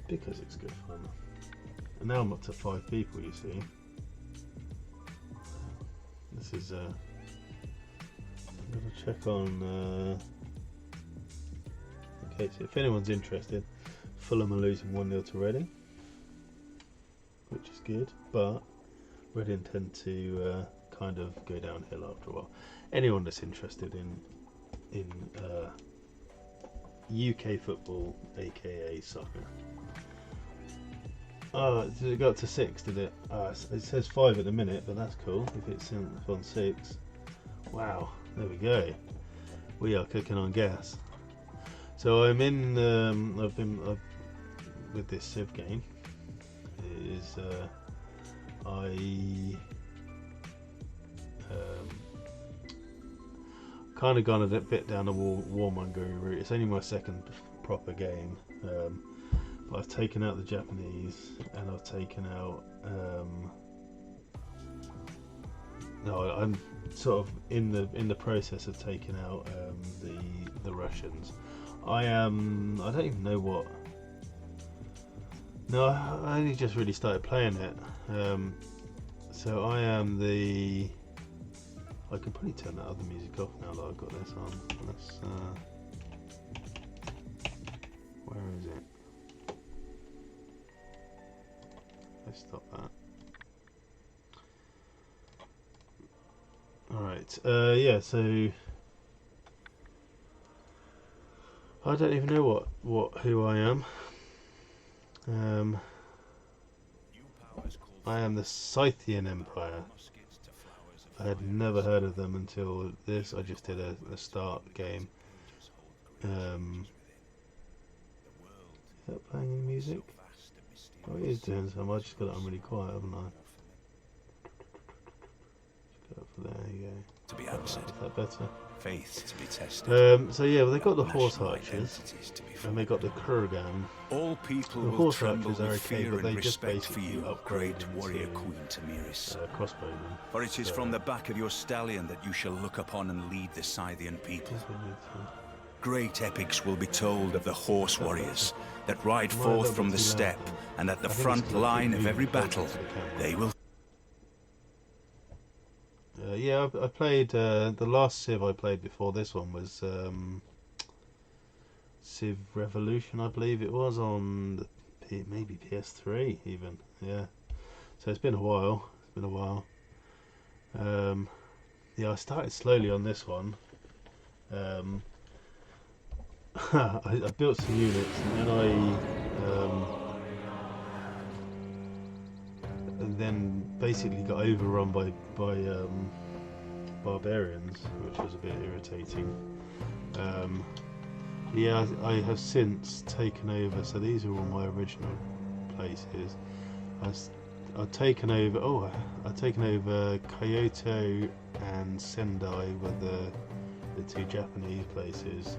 Because it's good fun. And now I'm up to 5 people, you see. This is I'm gonna check on okay, so if anyone's interested, Fulham are losing 1-0 to Reading, which is good, but Reading tend to kind of go downhill after a while. Anyone that's interested in UK football, aka soccer. Oh, did it go up to 6? Did it? It says 5 at the minute, but that's cool. If it's on 6, wow, there we go. We are cooking on gas. So I'm in. I've been with this Civ game. Is I kind of gone a bit down the warmongering route. It's only my second proper game. But I've taken out the Japanese, and I've taken out. No, I'm sort of in the process of taking out the Russians. I don't even know what. No, I only just really started playing it. So I am the. I can probably turn that other music off now that I've got this on. Let's. Where is it? Let's stop that. Alright, yeah, so I don't even know who I am. I am the Scythian Empire. I had never heard of them until this. I just did a start game. Is that playing any music? Oh, it is doing some. I just got it on really quiet, haven't I? Just go for there you go. To be answered. Is that better? Faith to be tested. So yeah, well, they got the horse archers, and they got the Kurgan. All people The will horse tremble archers are with okay, fear but and they just respect for basically you, upgrade great them warrior to, Queen Tamiris. Crossbowmen. For it is from the back of your stallion that you shall look upon and lead the Scythian people. Great epics will be told of the horse warriors that ride forth from the steppe, and at the front line of every battle, they will. Yeah, I played the last Civ I played before this one was Civ Revolution, I believe it was, on the maybe PS3 even. Yeah, so it's been a while. Yeah, I started slowly on this one. I built some units, and then basically got overrun by barbarians, which was a bit irritating. Yeah, I have since taken over. So these are all my original places. I've taken over. Oh, I've taken over Kyoto and Sendai were the two Japanese places.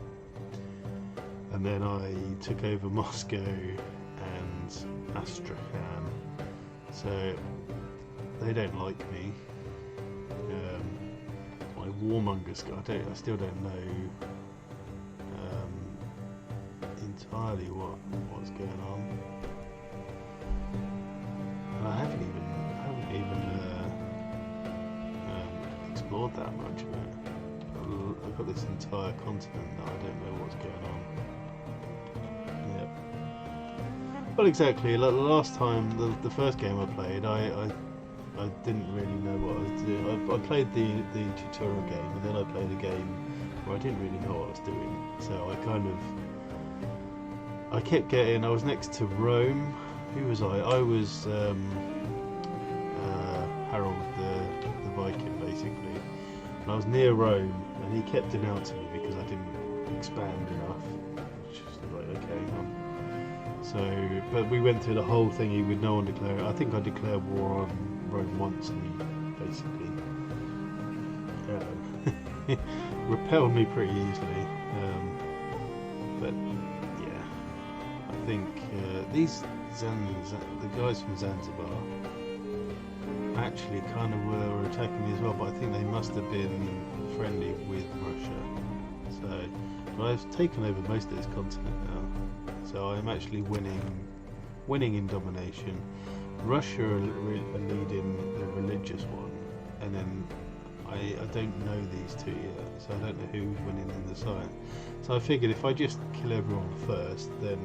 And then I took over Moscow and Astrakhan. So they don't like me. My warmongers, I still don't know entirely what's going on. And I haven't even explored that much of it. I've got this entire continent that I don't know what's going on. Well, exactly. Like the last time, the first game I played, I didn't really know what I was doing. I played the tutorial game, and then I played a game where I didn't really know what I was doing. So I kept getting. I was next to Rome. Who was I? I was Harold the Viking, basically. And I was near Rome, and he kept denouncing me because I didn't expand enough. Which is like, okay, so, but we went through the whole thingy with no one declaring. I think I declared war on Rome once, and he basically repelled me pretty easily. But yeah, I think the guys from Zanzibar actually kind of were attacking me as well, but I think they must have been friendly with Russia. So, but I've taken over most of this continent now, so I'm actually winning in domination. Russia are leading the religious one, and then I don't know these two yet, so I don't know who's winning in the science. So I figured if I just kill everyone first, then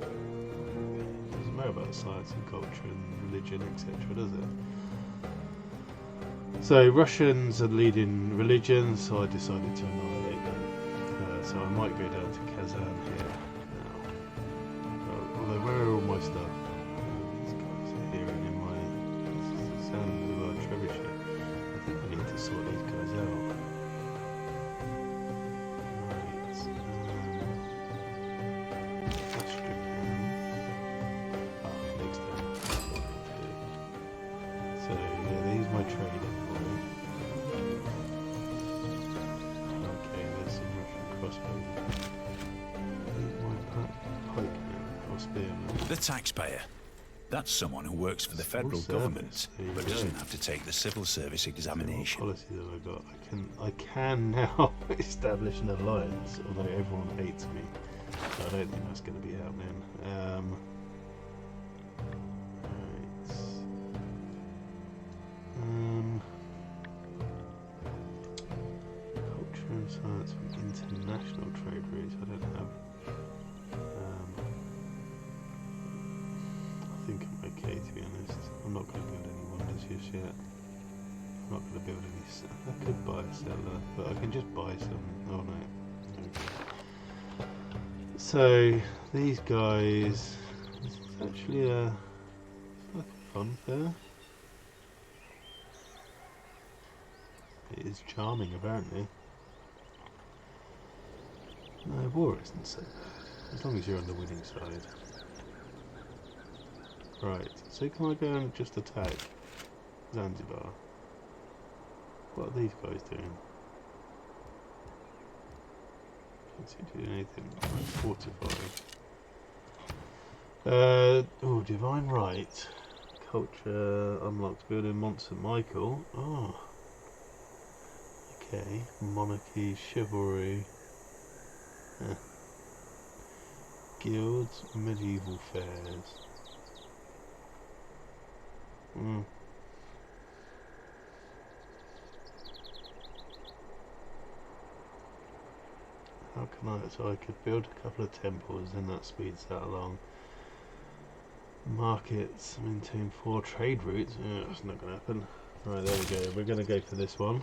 it doesn't matter about science and culture and religion, etc., does it? So Russians are leading religion, so I decided to annihilate them. So I might go down to Kazan here now. Although where are all my stuff? These guys are here and in my sound of our trebuchet. I think I need to sort these guys out. Right. Next time. That's what I need to do. So yeah, these are my trade envoy. Okay, there's some Russian crossbows. These are my pikemen or spearmen. The taxpayer. That's someone who works for the federal government, but doesn't have to take the civil service examination. What policy have I got? I can now establish an alliance, although everyone hates me. So I don't think that's going to be happening. Right. Culture and science from international trade routes. I don't have. I think I'm okay, to be honest. I'm not going to build any wonders just yet. I'm not going to build any. I could buy a settler, but I can just buy some. Oh no. Okay. So these guys. This is actually a like a fun fair. It is charming, apparently. No, war isn't so bad as long as you're on the winning side. Right, so can I go and just attack Zanzibar? What are these guys doing? Can't seem to do anything. Right, fortify. Oh, Divine Right. Culture unlocked. Building Mont St. Michael. Oh. Okay. Monarchy, chivalry. Guilds, medieval fairs. How can I? So I could build a couple of temples, and that speeds that along. Markets, maintain 4 trade routes. That's not going to happen. Right, there we go. We're going to go for this one.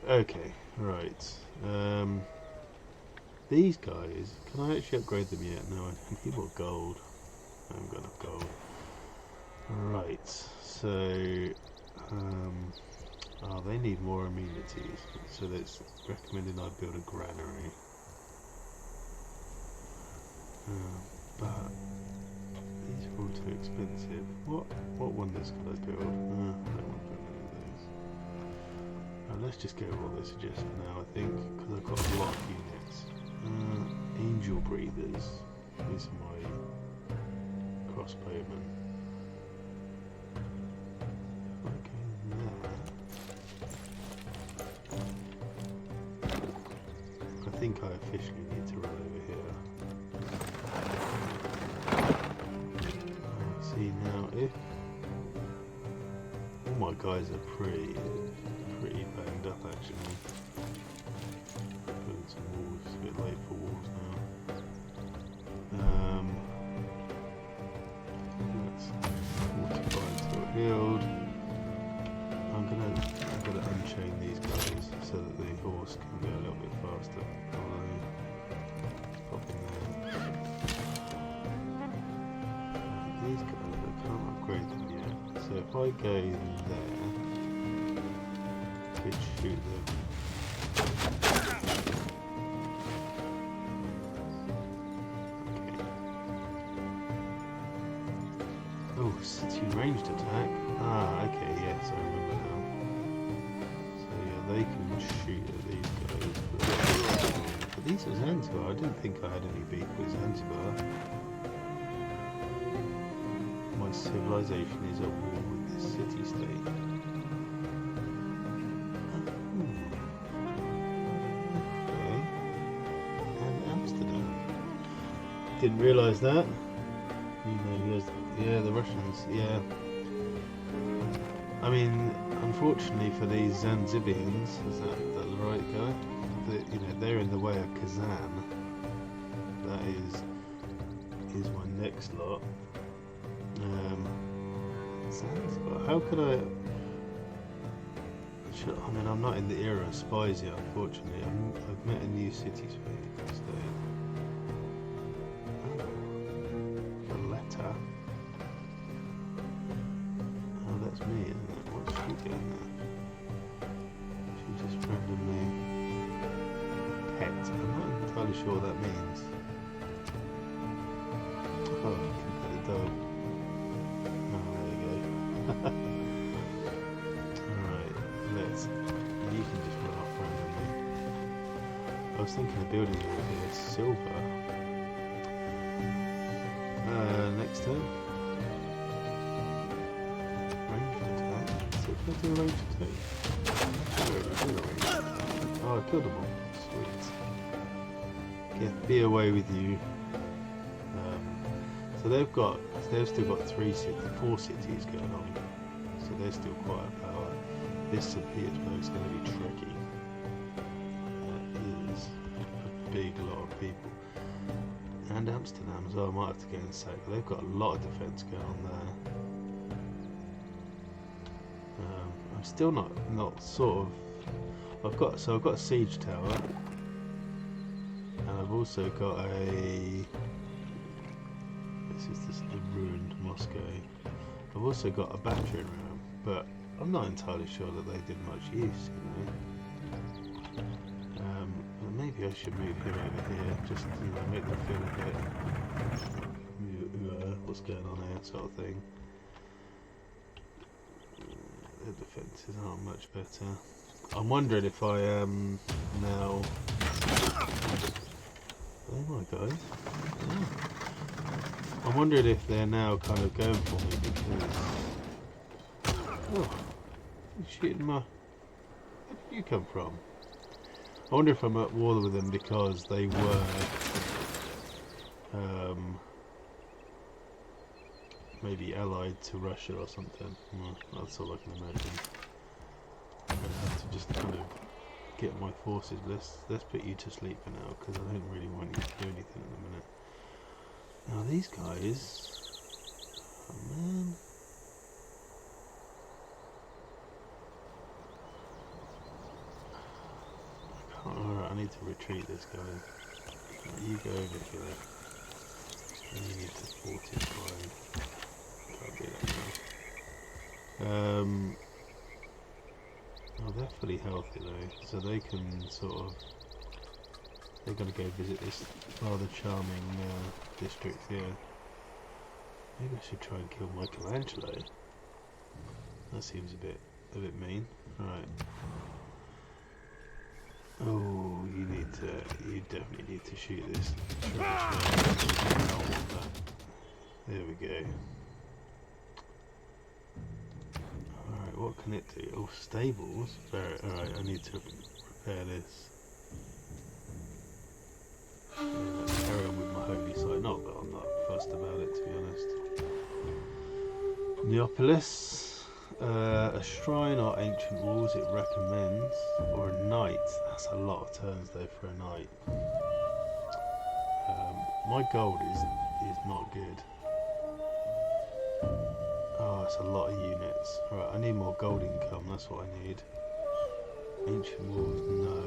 Okay, right. These guys, can I actually upgrade them yet? No, I need more gold. I haven't got enough gold. Right, so they need more amenities, so that's recommending I build a granary. But these are all too expensive. What wonders could I build? I don't want to build any of these. Let's just go with what they suggest for now, I think, because I've got a lot of units. Angel breathers. These are my crossbowmen. I think I officially need to run over here. See now, if all my guys are pretty banged up actually. Building some walls. It's a bit late for walls now. Let's fortify until healed. I'm gonna unchain these guys so that the horse can go a little bit faster. Pop in there. These guys, I can't upgrade them yet. So if I go there, could shoot them. Okay. Oh, city ranged attack. Ah, okay, yes, I remember now. So yeah, they can shoot at these guys. But these are Zanzibar. I didn't think I had any beef with Zanzibar. My civilization is at war with this city-state. Okay. And Amsterdam. Didn't realise that. You know, yeah, the Russians, yeah. I mean, unfortunately for these Zanzibians, is that the right guy? You know, they're in the way of Kazan. That is my next lot. Zanzibar. How could I? I mean, I'm not in the era of spies yet, unfortunately. I've met a new city state. Valletta. Oh, that's me, isn't it? What's she doing there? She just randomly pet. I'm not entirely sure what that means. Oh, I can pet the dog. Oh, there you go. Alright, let's. You can just run off randomly. I was thinking of building over here silver. Next turn. Range attack. So can I do a range attack? Oh, I killed them all. Sweet. Get be away with you. So they've still got 4 cities going on. So they're still quite a power. This St. Petersburg's going to be tricky. That is a big lot of people. And Amsterdam as well. I might have to get in a sec. They've got a lot of defence going on there. I'm still not sort of. I've got a siege tower, and I've also got a. This is the ruined Moscow. I've also got a battering ram, but I'm not entirely sure that they did much use. You know. Maybe I should move him over here, just make them feel a bit. What's going on here, sort of thing. The defences aren't much better. I'm wondering if I am now. Oh my god! Oh. I'm wondering if they're now kind of going for me because. Oh, you're shooting my. Where did you come from? I wonder if I'm at war with them because they were maybe allied to Russia or something. Well, that's all I can imagine. I'm gonna have to just kind of get my forces. Let's put you to sleep for now because I don't really want you to do anything at the minute. Now these guys, oh man. Alright, I need to retreat this guy. You go over here. And you need to fortify. Can't do that now. Oh, they're fully healthy though, so they can sort of. They're going to go visit this rather charming district here. Maybe I should try and kill Michelangelo. That seems a bit mean. Right. Oh, you definitely need to shoot this. There we go. Alright, what can it do? Oh, stables. Alright, I need to repair this. Let's carry on with my holy site. Not that I'm not fussed about it, to be honest. Neapolis. A shrine or ancient walls it recommends, or a knight. That's a lot of turns though for a knight. My gold is not good. Oh, it's a lot of units. Right, I need more gold income. That's what I need. Ancient walls, no.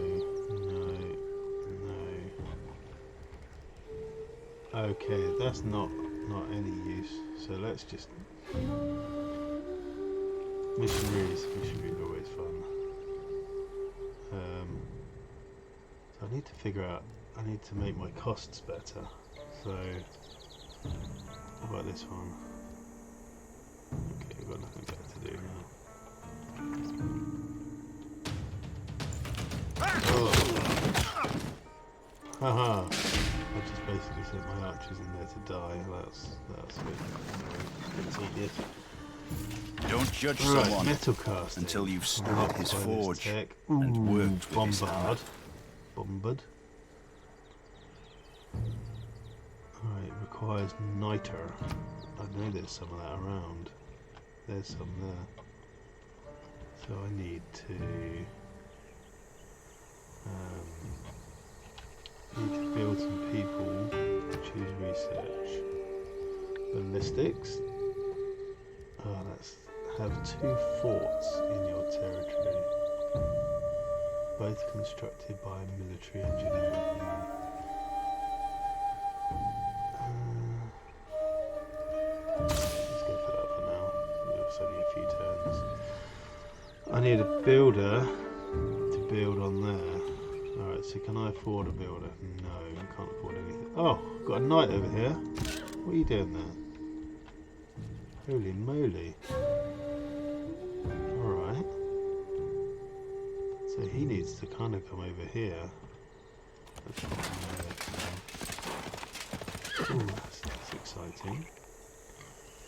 Okay, that's not any use. So let's just. Missionaries are always fun. So I need to figure out. I need to make my costs better. So, what about this one? Okay, we've got nothing better to do now. Oh. Haha! I just basically sent my archers in there to die. That's a bit tedious. Don't judge Right, someone metal casting. until you've stood I'll at his buy this forge tech. and Ooh, worked with his bombard. hammer. Bombard. Alright, requires niter. I know there's some of that around. There's some there. So I need to build some people. Choose research. Ballistics. Oh, that's have 2 forts in your territory. Both constructed by a military engineer. Let's go for that for now. It's only a few turns. I need a builder to build on there. Alright, so can I afford a builder? No, I can't afford anything. Oh, got a knight over here. What are you doing there? Holy moly. Alright. So he needs to kind of come over here. Ooh, that's exciting.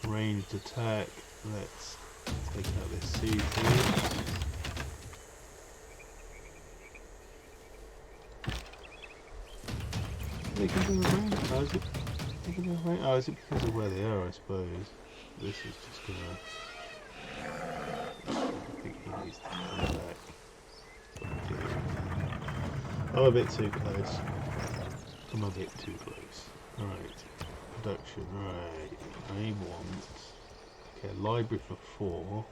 Ranged attack. Let's take out this C2. They can do a range. Oh, is it? They can do a range. Oh, is it because of where they are? I suppose. This is just gonna. I think he needs to come back. I'm a bit too close. I'm a bit too close. Right. Production. Right. I want. Okay, library for 4.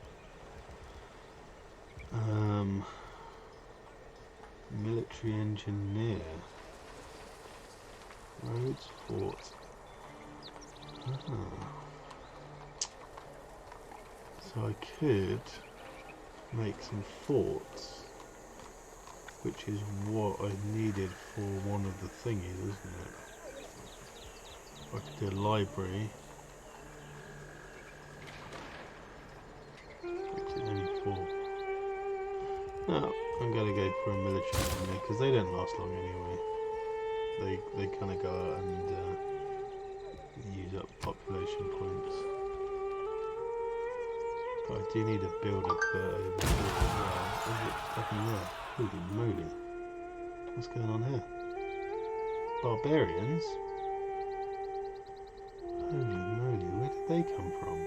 Military engineer. Roads, fort. So I could make some forts, which is what I needed for one of the thingies, isn't it? I could do a library, which is only 4. No, I'm gonna go for a military engineer because they don't last long anyway. They kind of go out and use up population points. But I do need a builder for over here as well. Is it up in there? Holy moly! What's going on here? Barbarians? Holy moly! Where did they come from?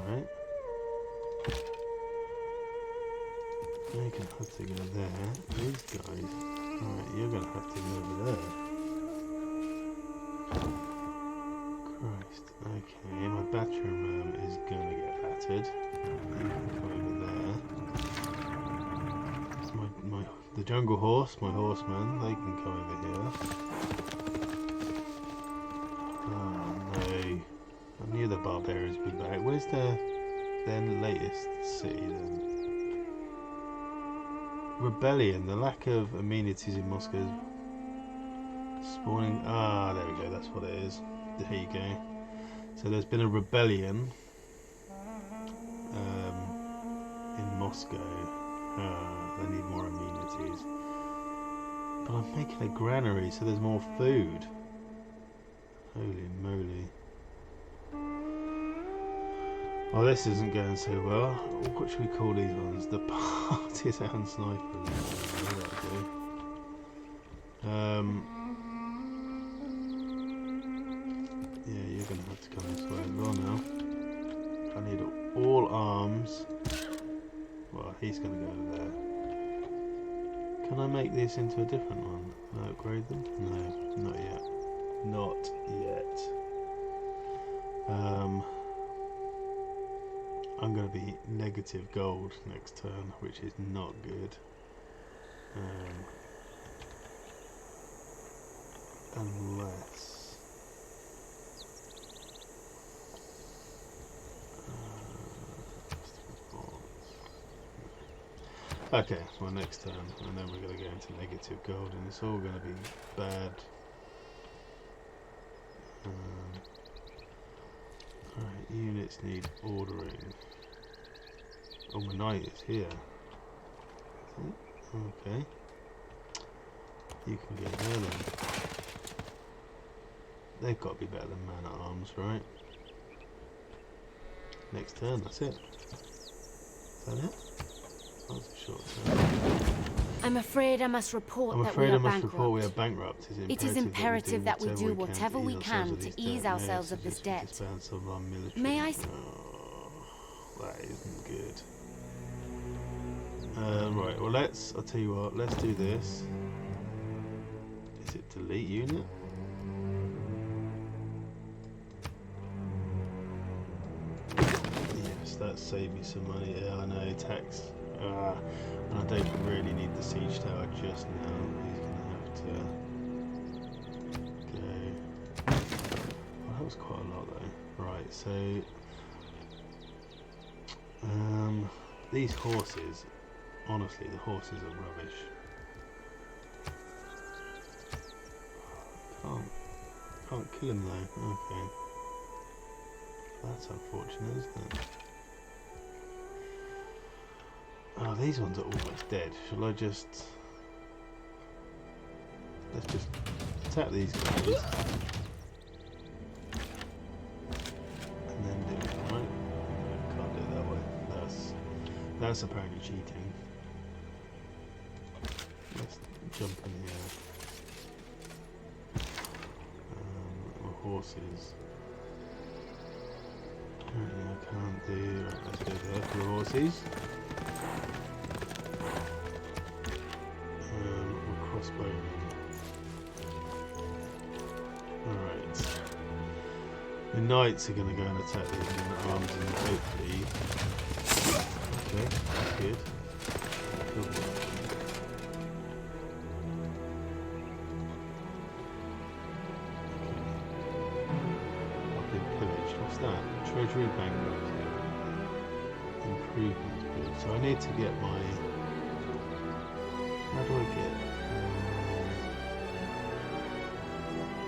Alright. You're gonna have to go there. These guys. Alright, you're gonna have to go over there. Christ. Okay, my battering is gonna get battered. You can come over there. It's the jungle horse, my horseman, they can come over here. Oh no. I knew the barbarians would be back. Where's their latest city then? Rebellion, the lack of amenities in Moscow. Spawning. Ah, there we go, that's what it is. There you go. So there's been a rebellion in Moscow. They need more amenities. But I'm making a granary so there's more food. Holy moly. Oh, this isn't going so well. What should we call these ones? The partisan snipers. Yeah, you're going to have to come this way as well now. I need all arms. Well, he's going to go over there. Can I make this into a different one? Can I upgrade them? No, not yet. Not yet. I'm going to be negative gold next turn, which is not good. Unless... okay, well next turn, and then we're going to go into negative gold, and it's all going to be bad. Alright, units need ordering. Oh, my knight is here. Okay. You can get there then. They've got to be better than man-at-arms, right? Next turn, that's it. Is that it? That was a short turn. I'm afraid I must report I'm that afraid we I are must bankrupt. report we are bankrupt. It is imperative that we do whatever we can to ease ourselves of this debt. May I... Oh, that isn't good. Right, well I'll tell you what, let's do this. Is it delete unit? Yes, that saved me some money. Yeah, I know, tax. And I don't really need the siege tower just now. He's gonna have to go. Well, that was quite a lot though. Right, so these horses, honestly, the horses are rubbish. Can't kill him though. Okay, that's unfortunate, isn't it? Oh, these ones are almost dead. Shall I just... Let's just attack these guys. And then do it, right? No, can't do it that way. That's apparently cheating. Let's jump in here. Horses. Apparently I can't do... Right, let's go there for the horses. Crossbowmen. Alright. The knights are going to go and attack these men-at-arms and hopefully... Okay, that's good. Good work. I've been pillaged. What's that? Treasury bankrupt. Improvement good. So I need to get my... How do I get...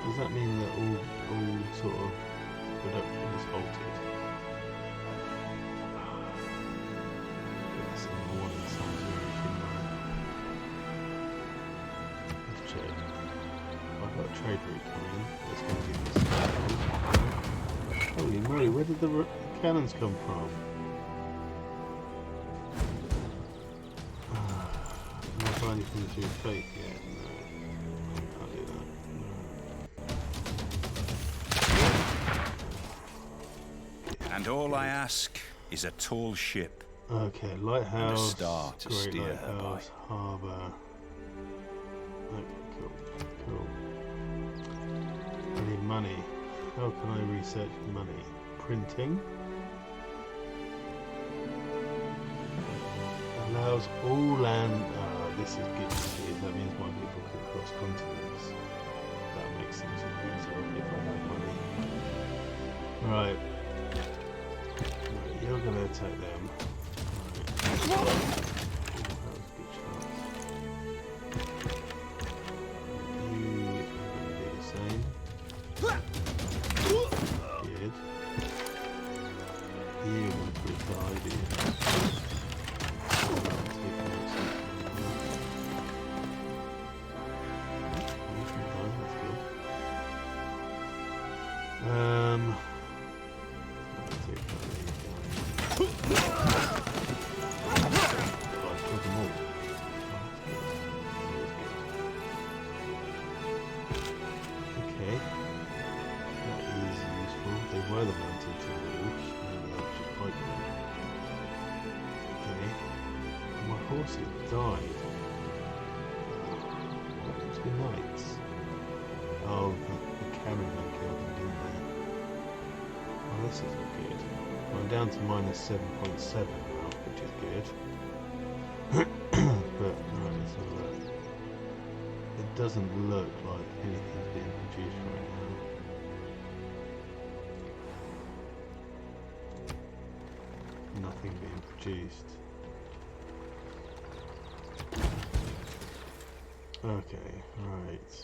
Does that mean that all sort of production is halted? Get some warning signs really, shouldn't I? Let's check. I've got a trade route coming. That's going to give us... Holy moly, where did the cannons come from? Can I buy anything to do with faith yet? No. I can't do that. And all I ask is a tall ship. Okay, lighthouse, And a star to great steer her lighthouse, harbour. Okay, cool. I need money. How can I research money? Printing. Allows all land. This is good to see. That means my people can cross continents. That makes things easier if I have money. Right. You're going to attack them. Right. Ooh, that was a good chance. You are going to do the same. Good. You are going to die, do you? Died. What was the knights? Oh, the cavalrymen killed them, didn't they? Oh, this isn't good. I'm down to minus 7.7 now, which is good. But, right, let's have a look. It doesn't look like anything's being produced right now. Nothing being produced. Okay, right.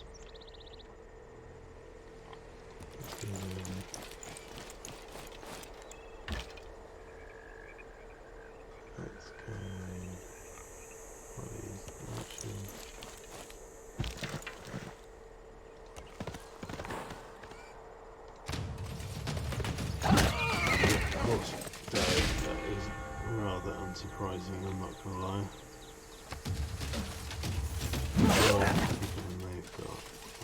Let's unsurprising, I'm not going to lie. More people than they've got.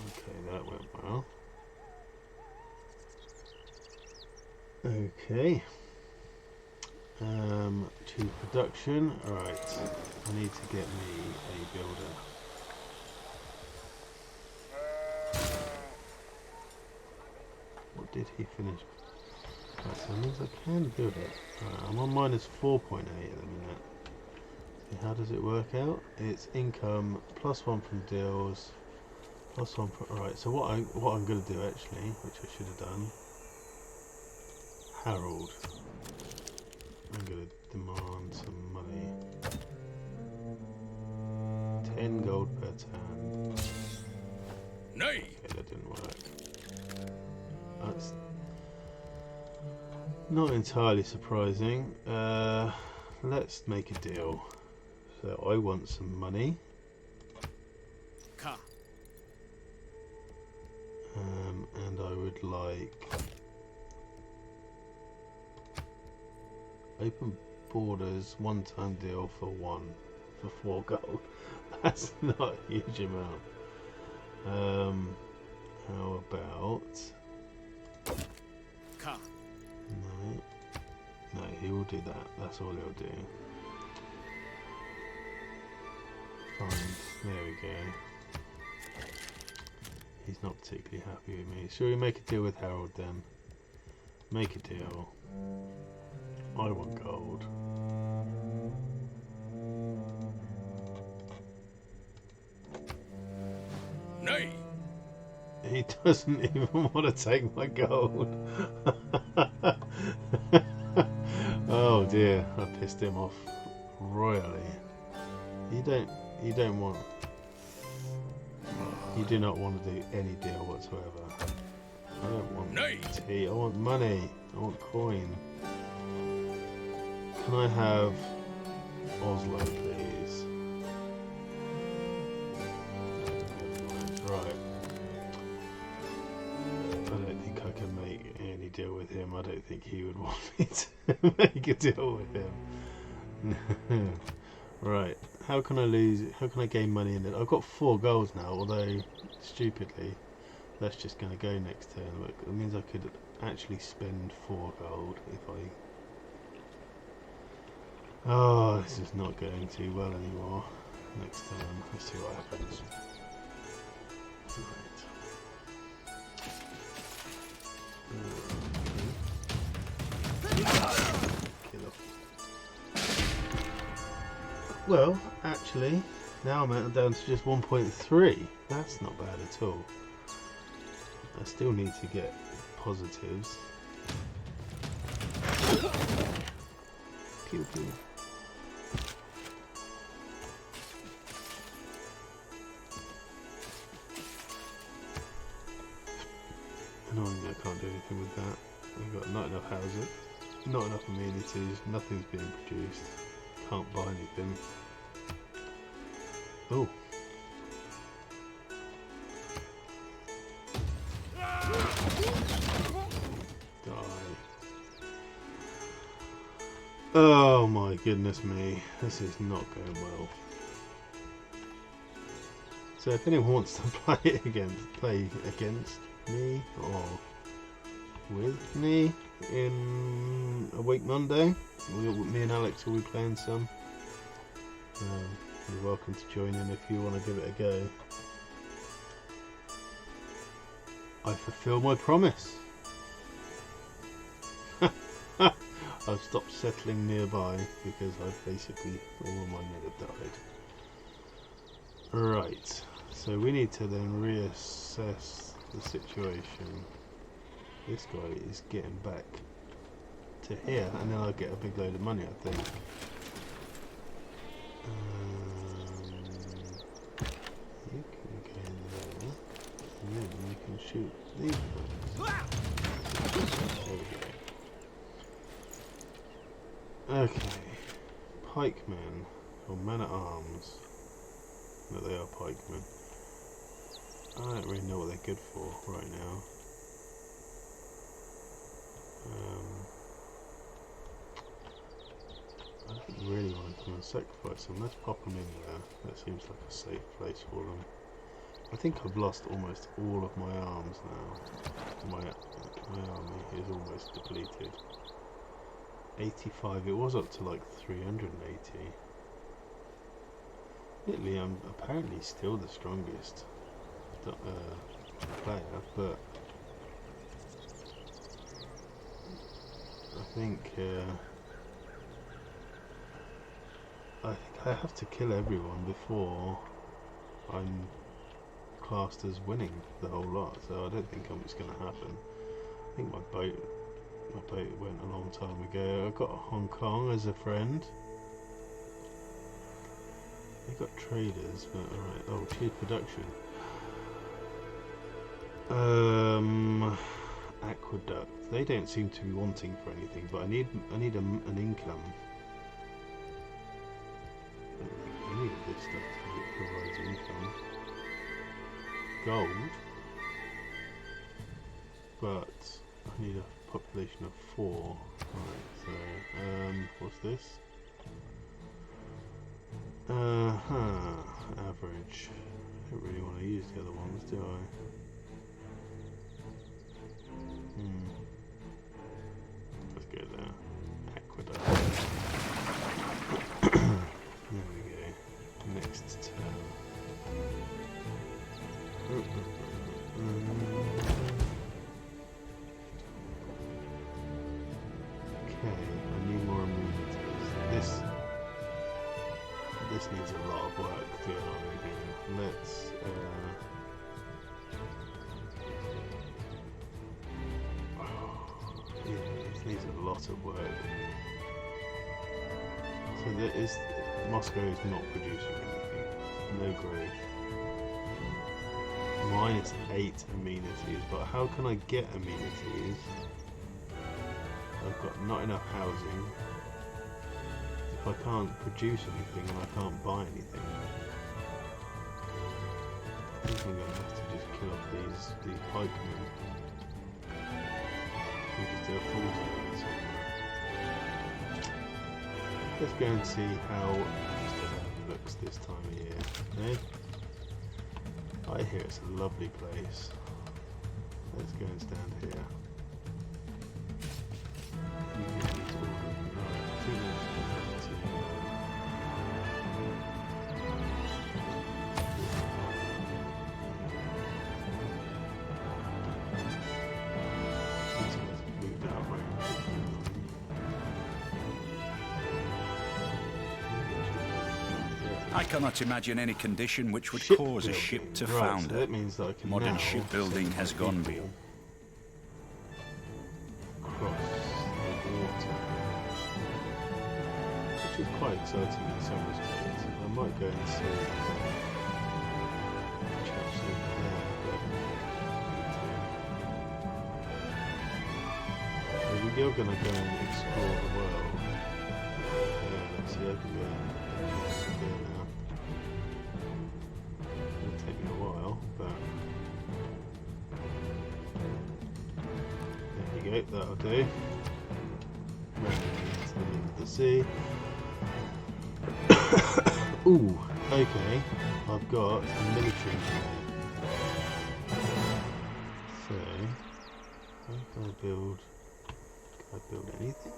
Okay, that went well. Okay. To production. Right. I need to get me a builder. What did he finish? Right, so that means I can build it. Right, I'm on minus 4.8 at the minute. How does it work out? It's income plus 1 from deals, plus 1 from... Right, so what I'm going to do actually, which I should have done, Harold. I'm going to demand some money. 10 gold per turn. Nay! Okay, that didn't work. That's not entirely surprising. Let's make a deal. So I want some money. And I would like open borders, one-time deal for 4 gold. That's not a huge amount. How about no, he will do that. That's all he'll do. Fine, there we go. He's not particularly happy with me. Shall we make a deal with Harold then? Make a deal. I want gold. Nay! He doesn't even want to take my gold. Oh dear, I pissed him off royally. You do not want to do any deal whatsoever. I don't want tea, I want money, I want coin. Can I have Oslo please? Right. I don't think I can make any deal with him. I don't think he would want me to make a deal with him. Right. How can I gain money in it? I've got 4 goals now, although stupidly that's just going to go next turn. But it means I could actually spend 4 gold if I... Oh, this is not going too well anymore. Next turn, let's see what happens. Well, actually, now I'm down to just 1.3. That's not bad at all. I still need to get positives. Pew pew. Annoying, I can't do anything with that. We've got not enough houses, not enough amenities, nothing's being produced. Can't buy anything. Oh. Die. Oh my goodness me. This is not going well. So if anyone wants to play against me or with me in a week Monday, me and Alex will be playing some. You're welcome to join in if you want to give it a go. I fulfill my promise. I've stopped settling nearby because I've basically all of my men have died. Right, so we need to then reassess the situation. This guy is getting back to here, and then I'll get a big load of money, I think. You can go in there, and then you can shoot these ones. There we go. Okay, pikemen, or men at arms. No, they are pikemen. I don't really know what they're good for right now. I don't really want to come and sacrifice them. Let's pop them in there. That seems like a safe place for them. I think I've lost almost all of my arms now. My army is almost depleted. 85. It was up to like 380. Italy, I'm apparently still the strongest player, but I think I have to kill everyone before I'm classed as winning the whole lot. So I don't think it's going to happen. I think my boat went a long time ago. I got Hong Kong as a friend. They got traders, but alright. Oh, cheap production. Aqueduct. They don't seem to be wanting for anything, but I need an income. I need this stuff to provide income. Gold, but I need a population of 4. Right. So, what's this? Average. I don't really want to use the other ones, do I? Let's go there. Aqueduct. There we go. Next turn. Okay, I need more amenities. This needs a lot of work going on in here. Let's yeah, this needs a lot of work. So there is Moscow is not producing anything. No growth. -8 amenities, but how can I get amenities? I've got not enough housing. If I can't produce anything and I can't buy anything, I think I'm going to have to just kill off these pikemen. We just do a full turn somewhere. Let's go and see how Amsterdam looks this time of year. Eh? I hear it's a lovely place. Let's go and stand here. I cannot imagine any condition which would cause a ship to right, founder. So that means that I can Modern now shipbuilding has gone beyond. Cross the water, which is quite exciting in some respects. I might go and see chaps over there, but we are going to go and explore the world. Yeah, let's see, I can go there now. It'll take me a while, but there you go, that'll do. Right into the middle of the sea. Ooh, okay, I've got a military engineer. So, how can I build? Can I build anything?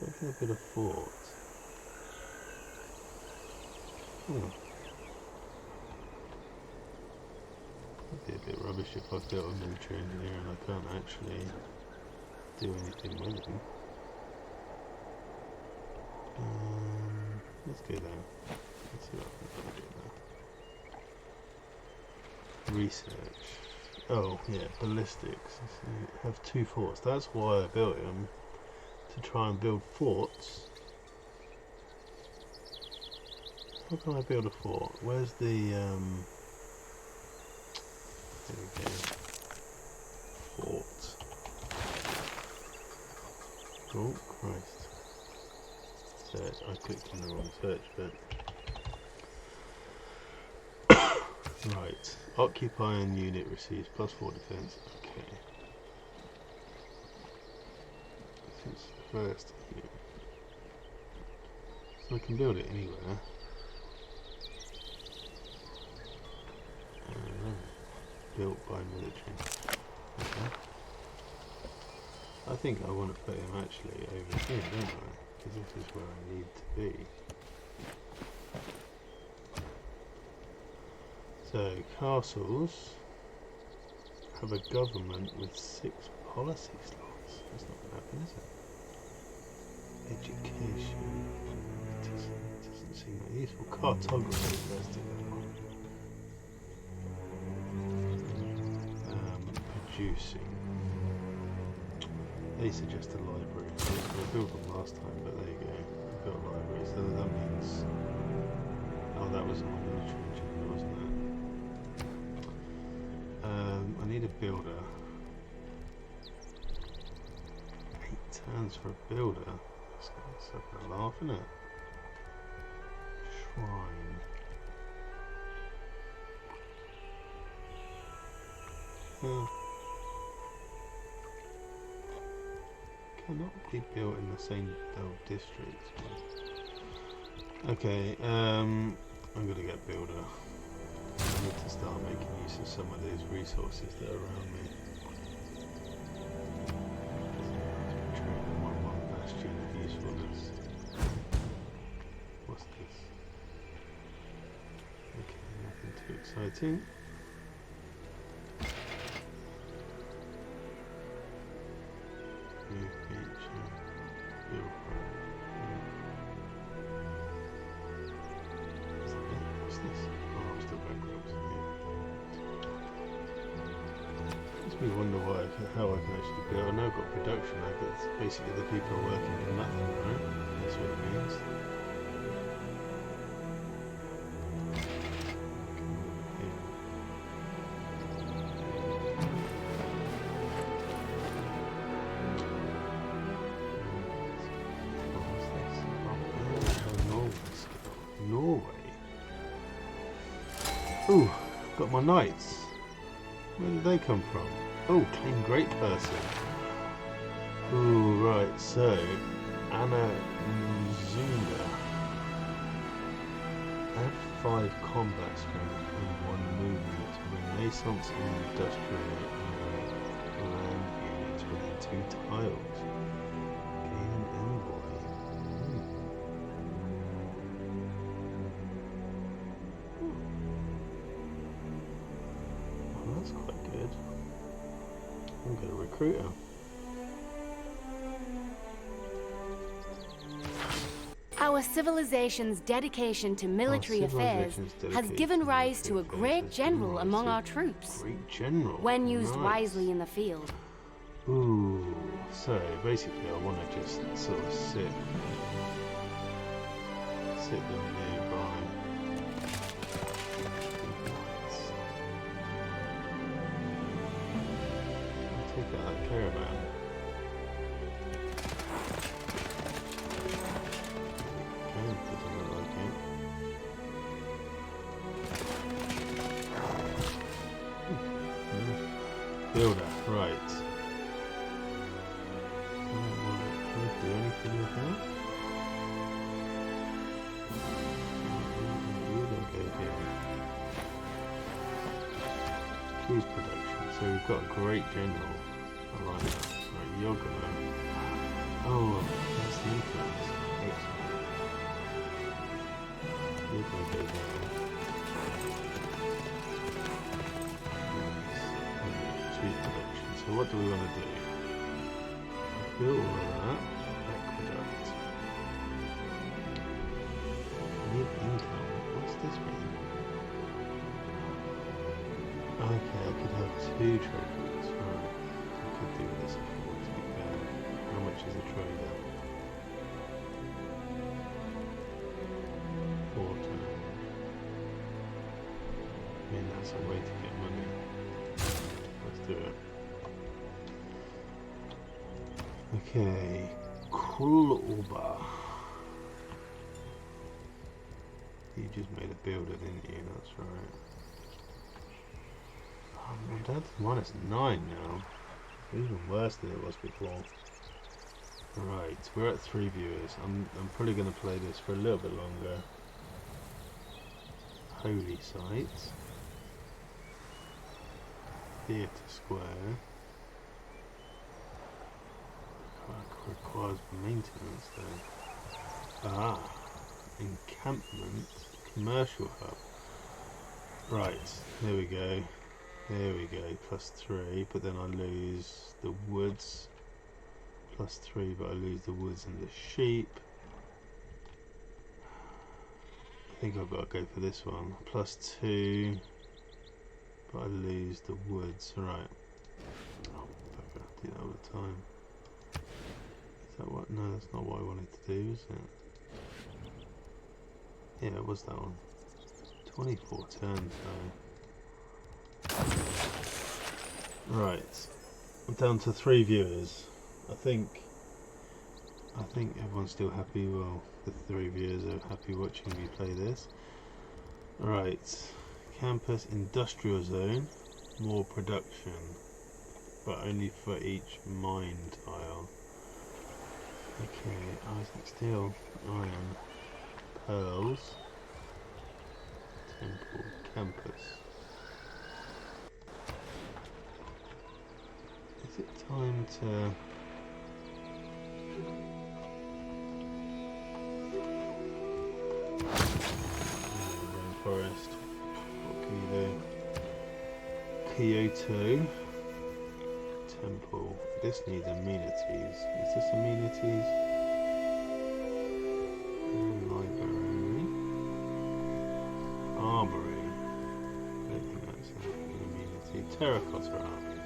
How can I build a fort? It'd be a bit rubbish if I built a military engineer and I can't actually do anything with him. Let's go there. Let's see what I can do there. Research. Oh, yeah, ballistics. I have 2 forts. That's why I built him. To try and build forts. How can I build a fort? Where's the, there we go. Fort. Oh, Christ. Search. I clicked on the wrong search bit. Right. Occupying unit receives +4 defense. Okay. Since the first unit. I can build it anywhere. Built by military. Okay. I think I want to put him actually over here, don't I? Because this is where I need to be. So, castles have a government with 6 policy slots. That's not going to happen, is it? Education. Doesn't seem that useful. Cartography, let's do that one. Producing. They suggest a library. I built them last time, but there you go. I've got a library, so that means... Oh, that was my military engineer, wasn't it? I need a builder. 8 turns for a builder. That's a laugh, isn't it? Shrine. Cannot be built in the same district. Okay, I'm gonna get builder. I need to start making use of some of these resources that are around me. Trade one bastion of usefulness. What's this? Okay, nothing too exciting. We wonder how I can actually build. I know I've got production, but basically the people are working for nothing, right? That's what it means. Norway. Ooh, got my knights. Where did they come from? Oh, claim great person. Ooh, right, so Anna Zunda. Add 5 combat strength and 1 movement to Renaissance and Industrial land units within 2 tiles. Gain an envoy. That's quite good. I'm going to recruit him. Our civilization's dedication to military affairs has given rise to a great general among our troops. Great general. When used wisely in the field. Ooh, so basically I want to just sort of sit them nearby. Take out that caravan. Okay, doesn't look like it. Builder, right. Can I do anything with that? You don't go here. Cheese production. So we've got a great general. I like that. Right, you're gonna... Oh, that's the influence. Excellent. You're gonna go there. Nice. Cheese production. So what do we want to do? Build all of that. Aqueduct. Need income. What's this mean? Okay, I could have 2 traders. Right. I could do this if I want to be fair. How much is a trader? 4 turn. I mean, that's a way to get money. Let's do it. Okay, Krulba. You just made a builder, didn't you? That's right. Oh man, that's -9 now. Even worse than it was before. Right, we're at 3 viewers. I'm probably going to play this for a little bit longer. Holy Site. Theatre Square. Requires maintenance though. Ah, encampment, commercial hub. Right, there we go. There we go, +3, but then I lose the woods. +3, but I lose the woods and the sheep. I think I've got to go for this one. +2, but I lose the woods. Right. Oh, bugger, I do that all the time. Is that what? No, that's not what I wanted to do, is it? Yeah, it was that one. 24 turns though. Right. I'm down to 3 viewers. I think everyone's still happy. Well, the 3 viewers are happy watching me play this. Right. Campus Industrial Zone. More production. But only for each mined aisle. Okay, Isaac Steel, Iron, Pearls, Temple, Campus. Is it time to... Rainforest, what can you do? Kyoto, Temple. This needs amenities. Is this amenities? Library. Armory. I don't think that's an amenity. Terracotta Army.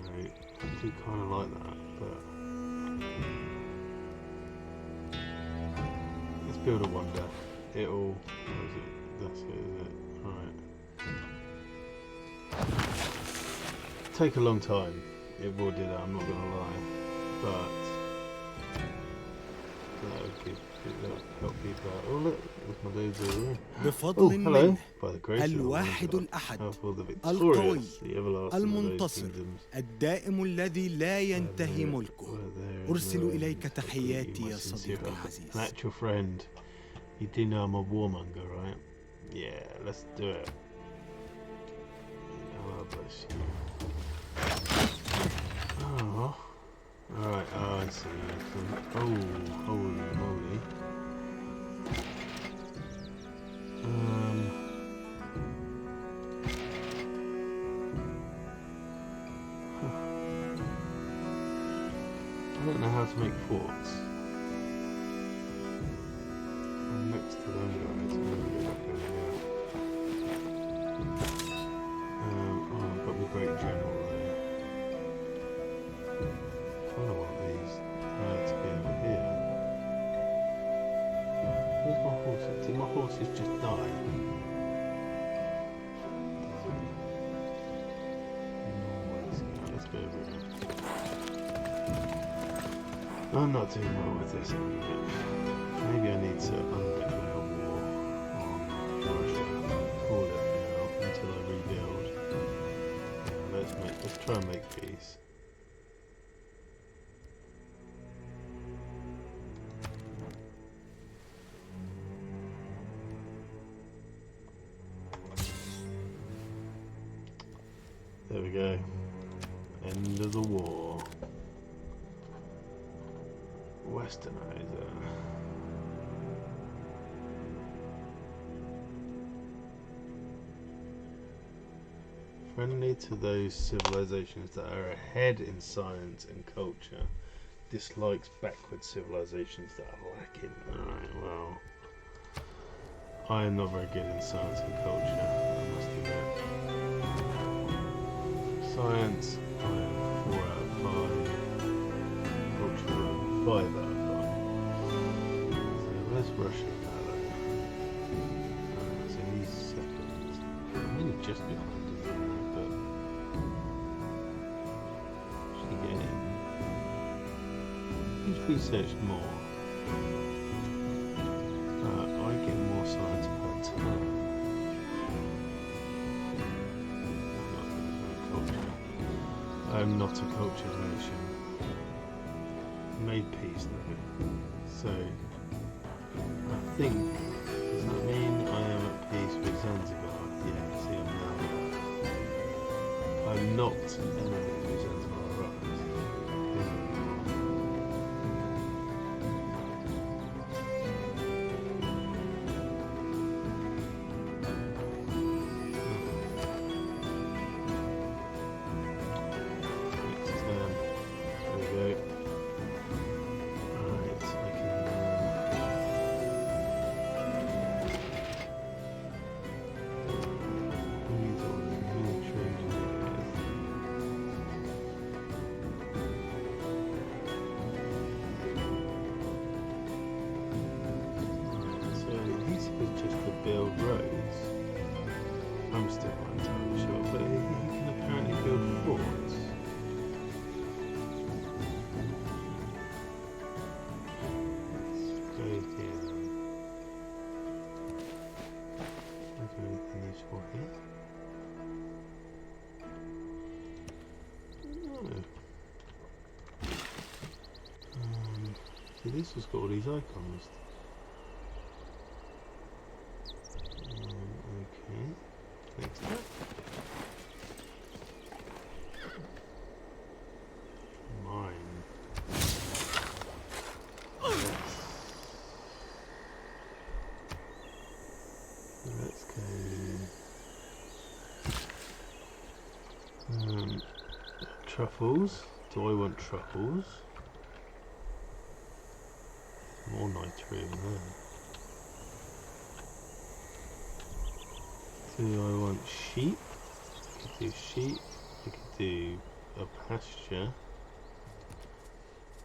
No, I do kind of like that, but let's build a wonder. It'll. What is it? That's it, is it? Right. Take a long time. It will do that, I'm not gonna lie, but that'll help people out. Oh look, there's my dudes over here. Oh hello, by the grace الواحد الأحد القوي المنتصر الدائم الذي لا ينتهي ملكه. أرسل إليك تحياتي يا صديقي العزيز. An actual friend. You do know I'm a warmonger, right? Yeah, let's do it. Oh, bless you. Oh, alright, oh, I see. Oh, holy moly. I don't know how to make forts. I'm next to them guys. I'm gonna go back over here. Oh, I've got the Great General there. I kind of want these to be over here. Where's my horses? Did my horses just die? Let's go over here. I'm not doing well with this at the minute. Maybe I need to undeclare war on Russia. Call it now until I rebuild. Yeah, let's try and make peace. There we go. End of the war. Westernizer. Friendly to those civilizations that are ahead in science and culture. Dislikes backward civilizations that are lacking. Alright, well. I am not very good in science and culture, I must admit. Science, I am 4 out of 5. Culture, 5 out of 5. So where's Russia fellow? So he's second. I'm only just behind him, but should get in. Who's researched more? I get more science per turn. Culture. I am not a cultured nation. Made peace though. So I think, does that mean I am at peace with Zanzibar? Yeah, see I'm now. I'm not enemies with Zanzibar, right? Build roads. I'm still not entirely sure, but he can apparently build forts. Let's go here then. Is there anything useful here? No. See, this has got all these icons. Okay, next up. Mine. Yes. Let's go. Truffles. Do I want truffles? More nitrium there. Do I want sheep? I could do sheep. I could do a pasture.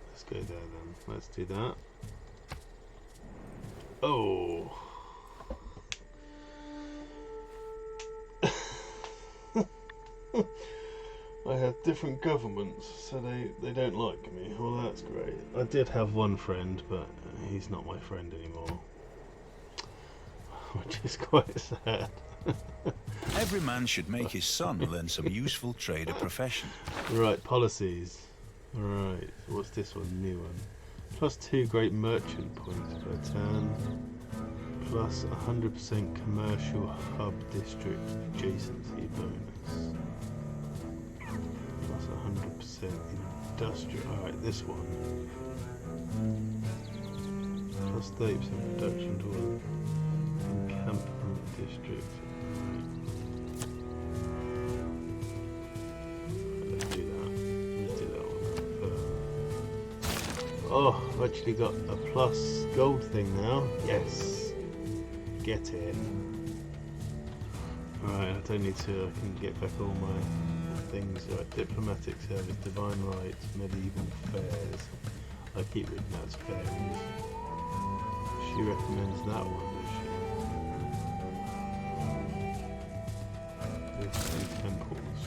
Let's go there then. Let's do that. Oh. I have different governments, so they don't like me. Well, that's great. I did have one friend, but he's not my friend anymore. Which is quite sad. Every man should make his son learn some useful trade or profession. Right, policies. Right, what's this one? New one. Plus 2 great merchant points per turn. Plus 100% commercial hub district adjacency bonus. Plus 100% industrial. Alright, this one. Plus 30% production to encampment district. Oh, I've actually got a plus gold thing now. Yes. Get it. Alright, I don't need to, I can get back all my things. Right, diplomatic service, divine rights, medieval fairs. I keep reading that's fairs. She recommends that one, does she? These temples.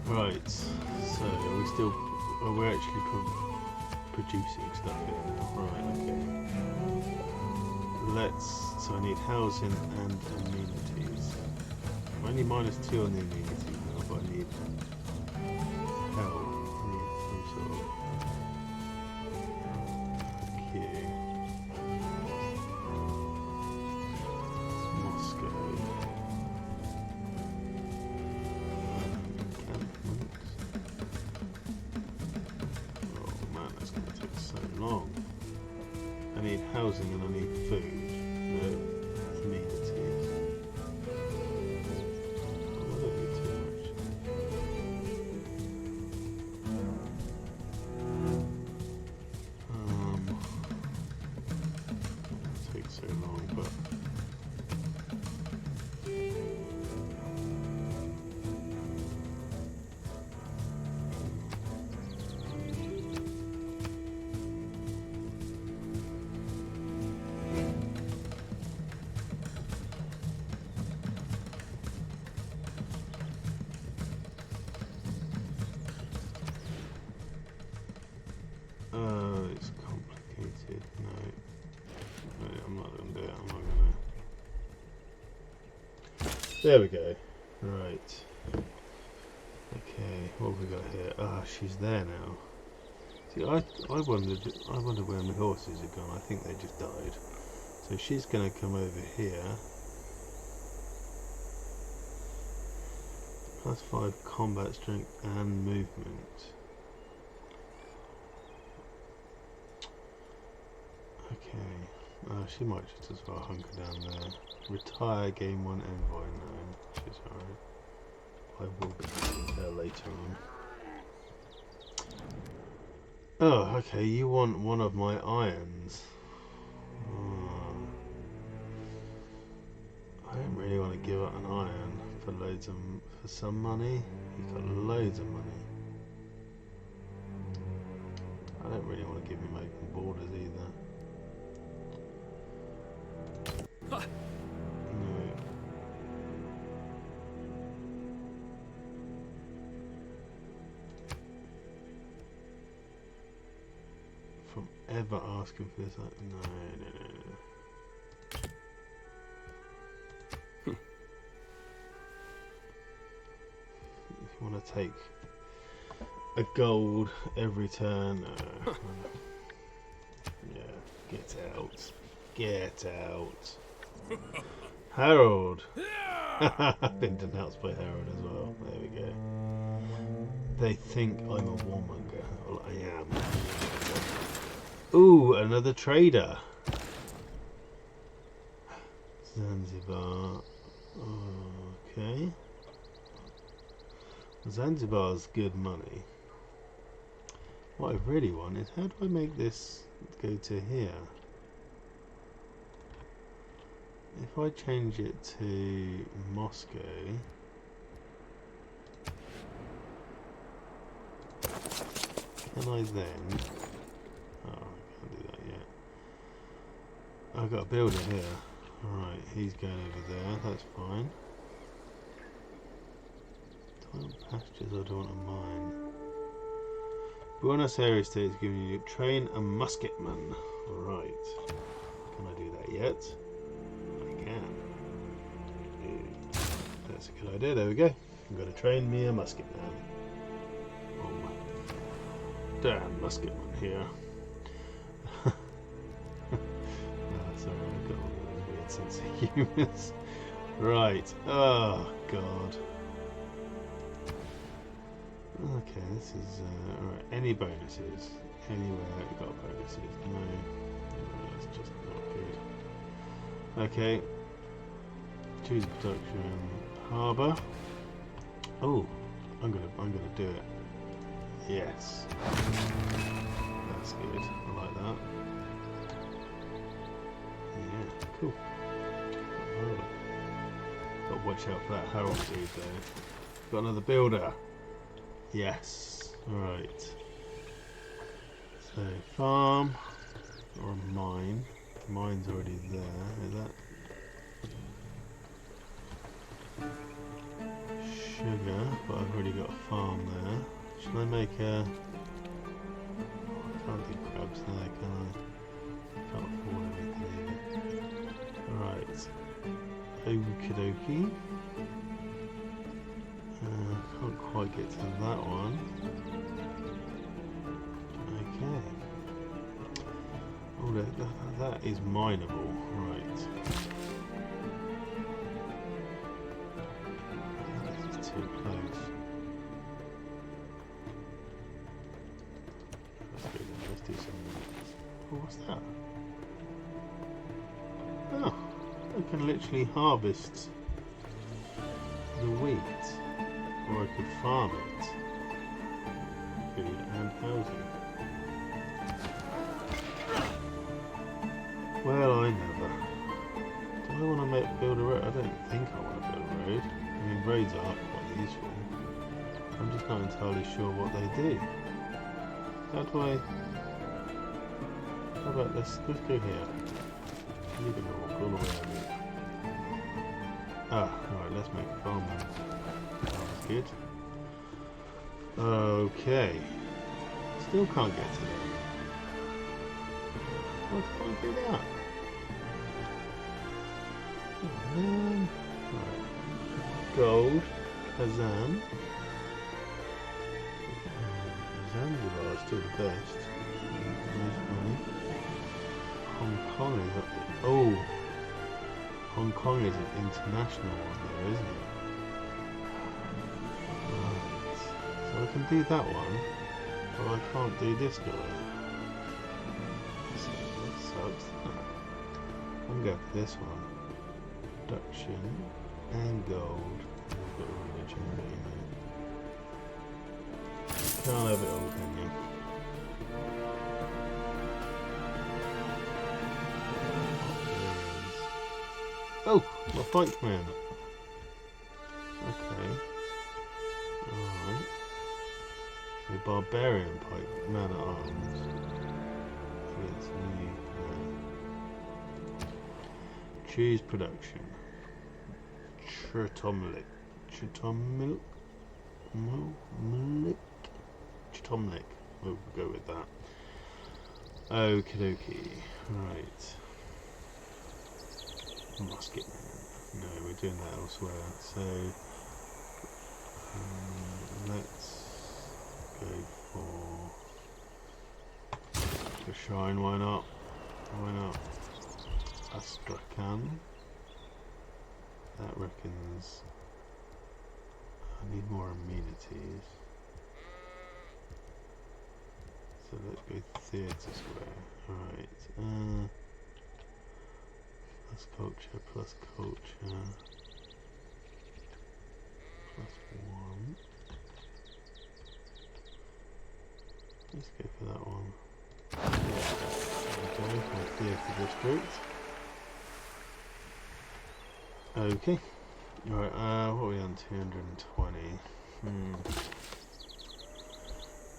Right, so are we still... Well, we're actually producing stuff here now. Right, okay. So I need housing and amenities. I'm only -2 on the amenities now, but I need help. I need some sort of queue. It's Moscow. Encampments. Oh man, that's going to take so long. I need housing and I need food. No amenities. Oh, I don't need too much. It takes so long, but it's complicated. No, I'm not going to do it. I'm not going to. There we go. Right. Okay, what have we got here? Ah, she's there now. See, I wondered where my horses had gone. I think they just died. So she's going to come over here. +5 combat strength and movement. Okay. She might just as well hunker down there. Retire, gain 1 envoy. No, she's alright. I will get there later on. Oh, okay, you want one of my irons. I don't really want to give up an iron for for some money. You've got loads of money. I don't really want to give him open borders either. No. From ever asking for this, no. If you want to take a gold every turn, yeah, get out. Get out. Harold! I've been denounced by Harold as well. There we go. They think I'm a warmonger. Well, I am. Ooh, another trader. Zanzibar. Okay. Zanzibar's good money. What I really want is, how do I make this go to here? If I change it to Moscow, can I then? Oh, I can't do that yet. I've got a builder here. Alright, he's going over there, that's fine. Do I want pastures or do I want a mine? Buenos Aires State is giving you train a musketman. Right. Can I do that yet? That's a good idea. There we go. I'm going to train me a musketman. Oh, damn musketman here. Sorry, I've got all those weird sense of humour. Right. Oh God. Okay, this is alright. Any bonuses? Anywhere we've got bonuses? No, that's just not good. Okay. Choose production. Harbour. Oh, I'm gonna do it. Yes. That's good. I like that. Yeah, cool. Harbour. Got to watch out for that Harold dude though. Got another builder. Yes. Alright. So farm or a mine. The mine's already there. Is that? Sugar, but I've already got a farm there. Shall I make a... I can't do crabs there, can I? Can't afford anything either. Right. Okie dokie. Can't quite get to that one. Okay. Oh, that is mineable. Right. Too close. Let's do some. Oh, what's that? Oh, I can literally harvest the wheat, or I could farm it. Food and housing. Well, I never. Do I want to build a road? I don't think I want to build a road. I mean, roads are quite useful. I'm just not entirely sure what they do. How do I... How about let's go here. You're going to walk all the way over. Ah, alright, let's make a farm then. That's good. Okay. Still can't get to them. Why can't I do that? Oh, man. Right. Gold. Kazan. Zanzibar is still the best. Most money. Hong Kong is up there. Oh! Hong Kong is an international one there, isn't it? Right. So I can do that one, but I can't do this guy. So that sucks. I'm going for this one. Production and gold. I've got religion, but you know. Can't have it all, can you? Oh, my fight command. Okay. Alright. The barbarian pipe man at arms. Against new man. Choose production. Chitomlik. Chitomlik? Chitomlik. We'll go with that. Okie dokie. Right. Musket man. No, we're doing that elsewhere. So let's go for the shine. Why not? Why not? Astrakhan. That reckons I need more amenities. So let's go theatre square. Alright. Plus culture, plus culture. Plus 1. Let's go for that one. Okay, for theatre district. Okay. Alright, what are we on? 220.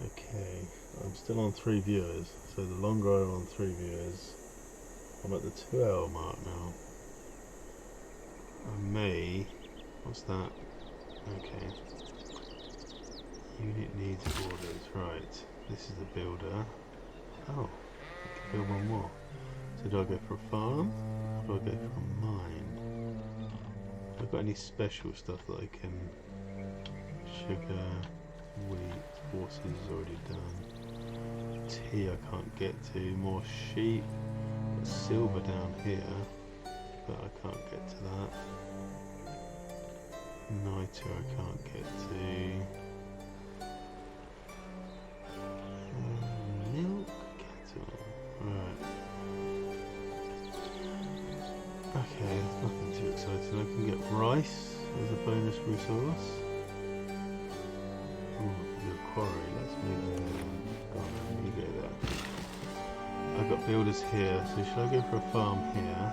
Okay, I'm still on 3 viewers, so the longer I'm on 3 viewers, I'm at the 2 hour mark now. I may... What's that? Okay. Unit needs orders, right. This is the builder. Oh, I can build one more. So do I go for a farm? Or do I go for a mine? Have I got any special stuff that I can... Sugar, wheat, horses is already done. Tea I can't get to. More sheep. Got silver down here, but I can't get to that. Niter I can't get to. Milk cattle. Right. Okay, nothing too exciting. I can get rice as a bonus resource. Ooh, the quarry. Let's move you go there. I've got builders here, so should I go for a farm here?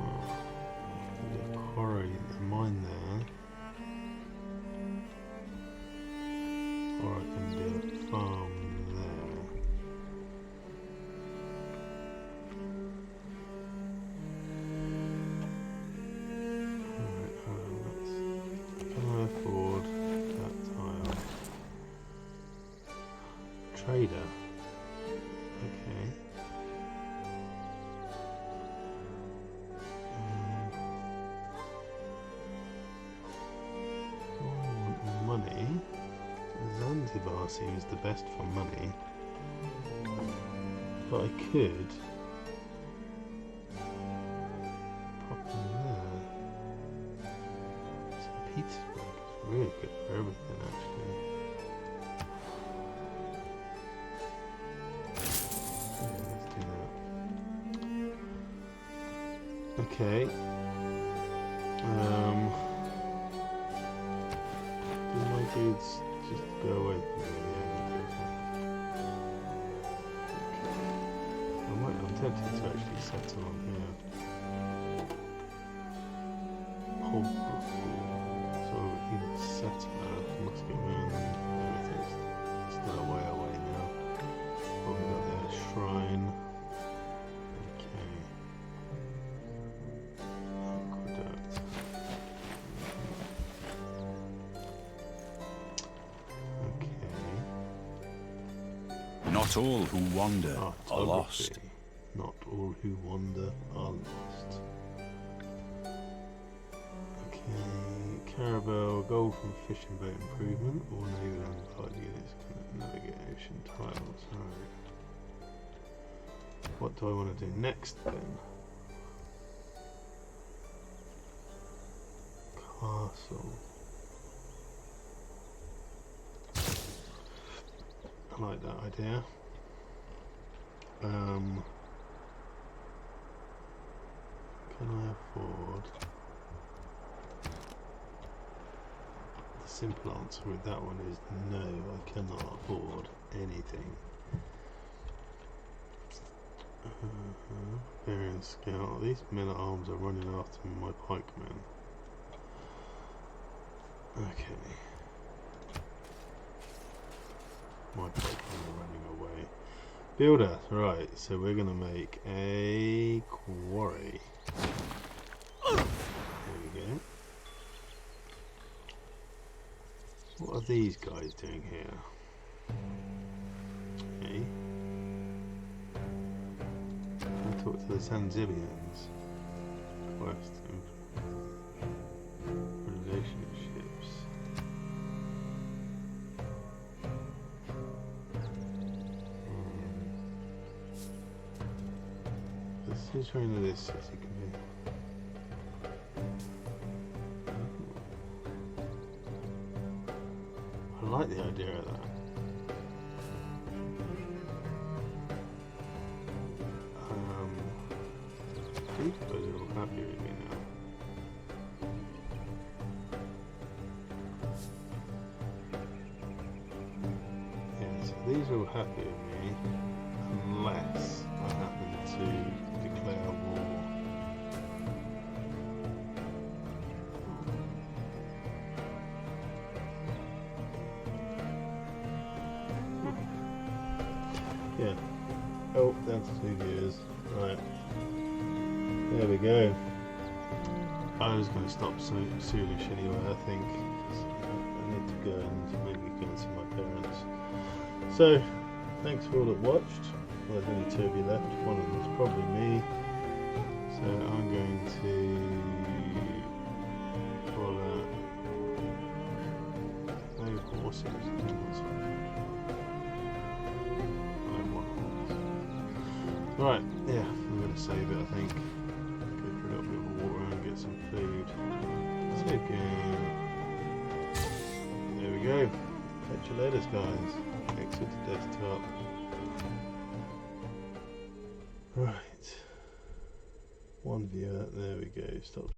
Oh, the quarry, the mine there. Or I can do a farm there. Afford that tile. Trader. Okay. Money. Zanzibar seems the best for money. But I could pop in there. St. Petersburg. Really good for everything, actually. Yeah, let's do that. Okay. Do my dudes just go away from me? Yeah, I'm tempted to actually settle on here. So either settler, Muscatman, everything's still a way away now. What we got there? Shrine. Okay. Aqueduct. Okay. Not all who wander are lost. Not all who wander are lost. Okay, Carabel, gold from fishing boat improvement, all naval and guard units, navigation tiles, alright. What do I want to do next then? Castle. I like that idea. Can I afford? The simple answer with that one is no, I cannot afford anything. Barbarian Scout. These men at arms are running after my pikemen. Okay. My pikemen are running away. Builder, right, so we're going to make a quarry. There we go. What are these guys doing here? Okay. I'll talk to the Sanzillians. Quest relationships. Let's see of this city can be. I like the idea of that. These guys are all happy with me now. Yeah, so these are all happy with me unless I happen to declare war. Yeah. Oh, that's 2 viewers. Right. There we go. I was going to stop soonish anyway, I think. I need to go and maybe go and see my parents. So, thanks for all that watched. Well, there's only 2 of you left. One of them is probably me. So I'm going to call no horses. Right, yeah, I'm going to save it, I think. Go for a little bit of water and get some food. Save game. There we go. Catch you later, guys. Exit to desktop. Right. 1 viewer, there we go. Stop.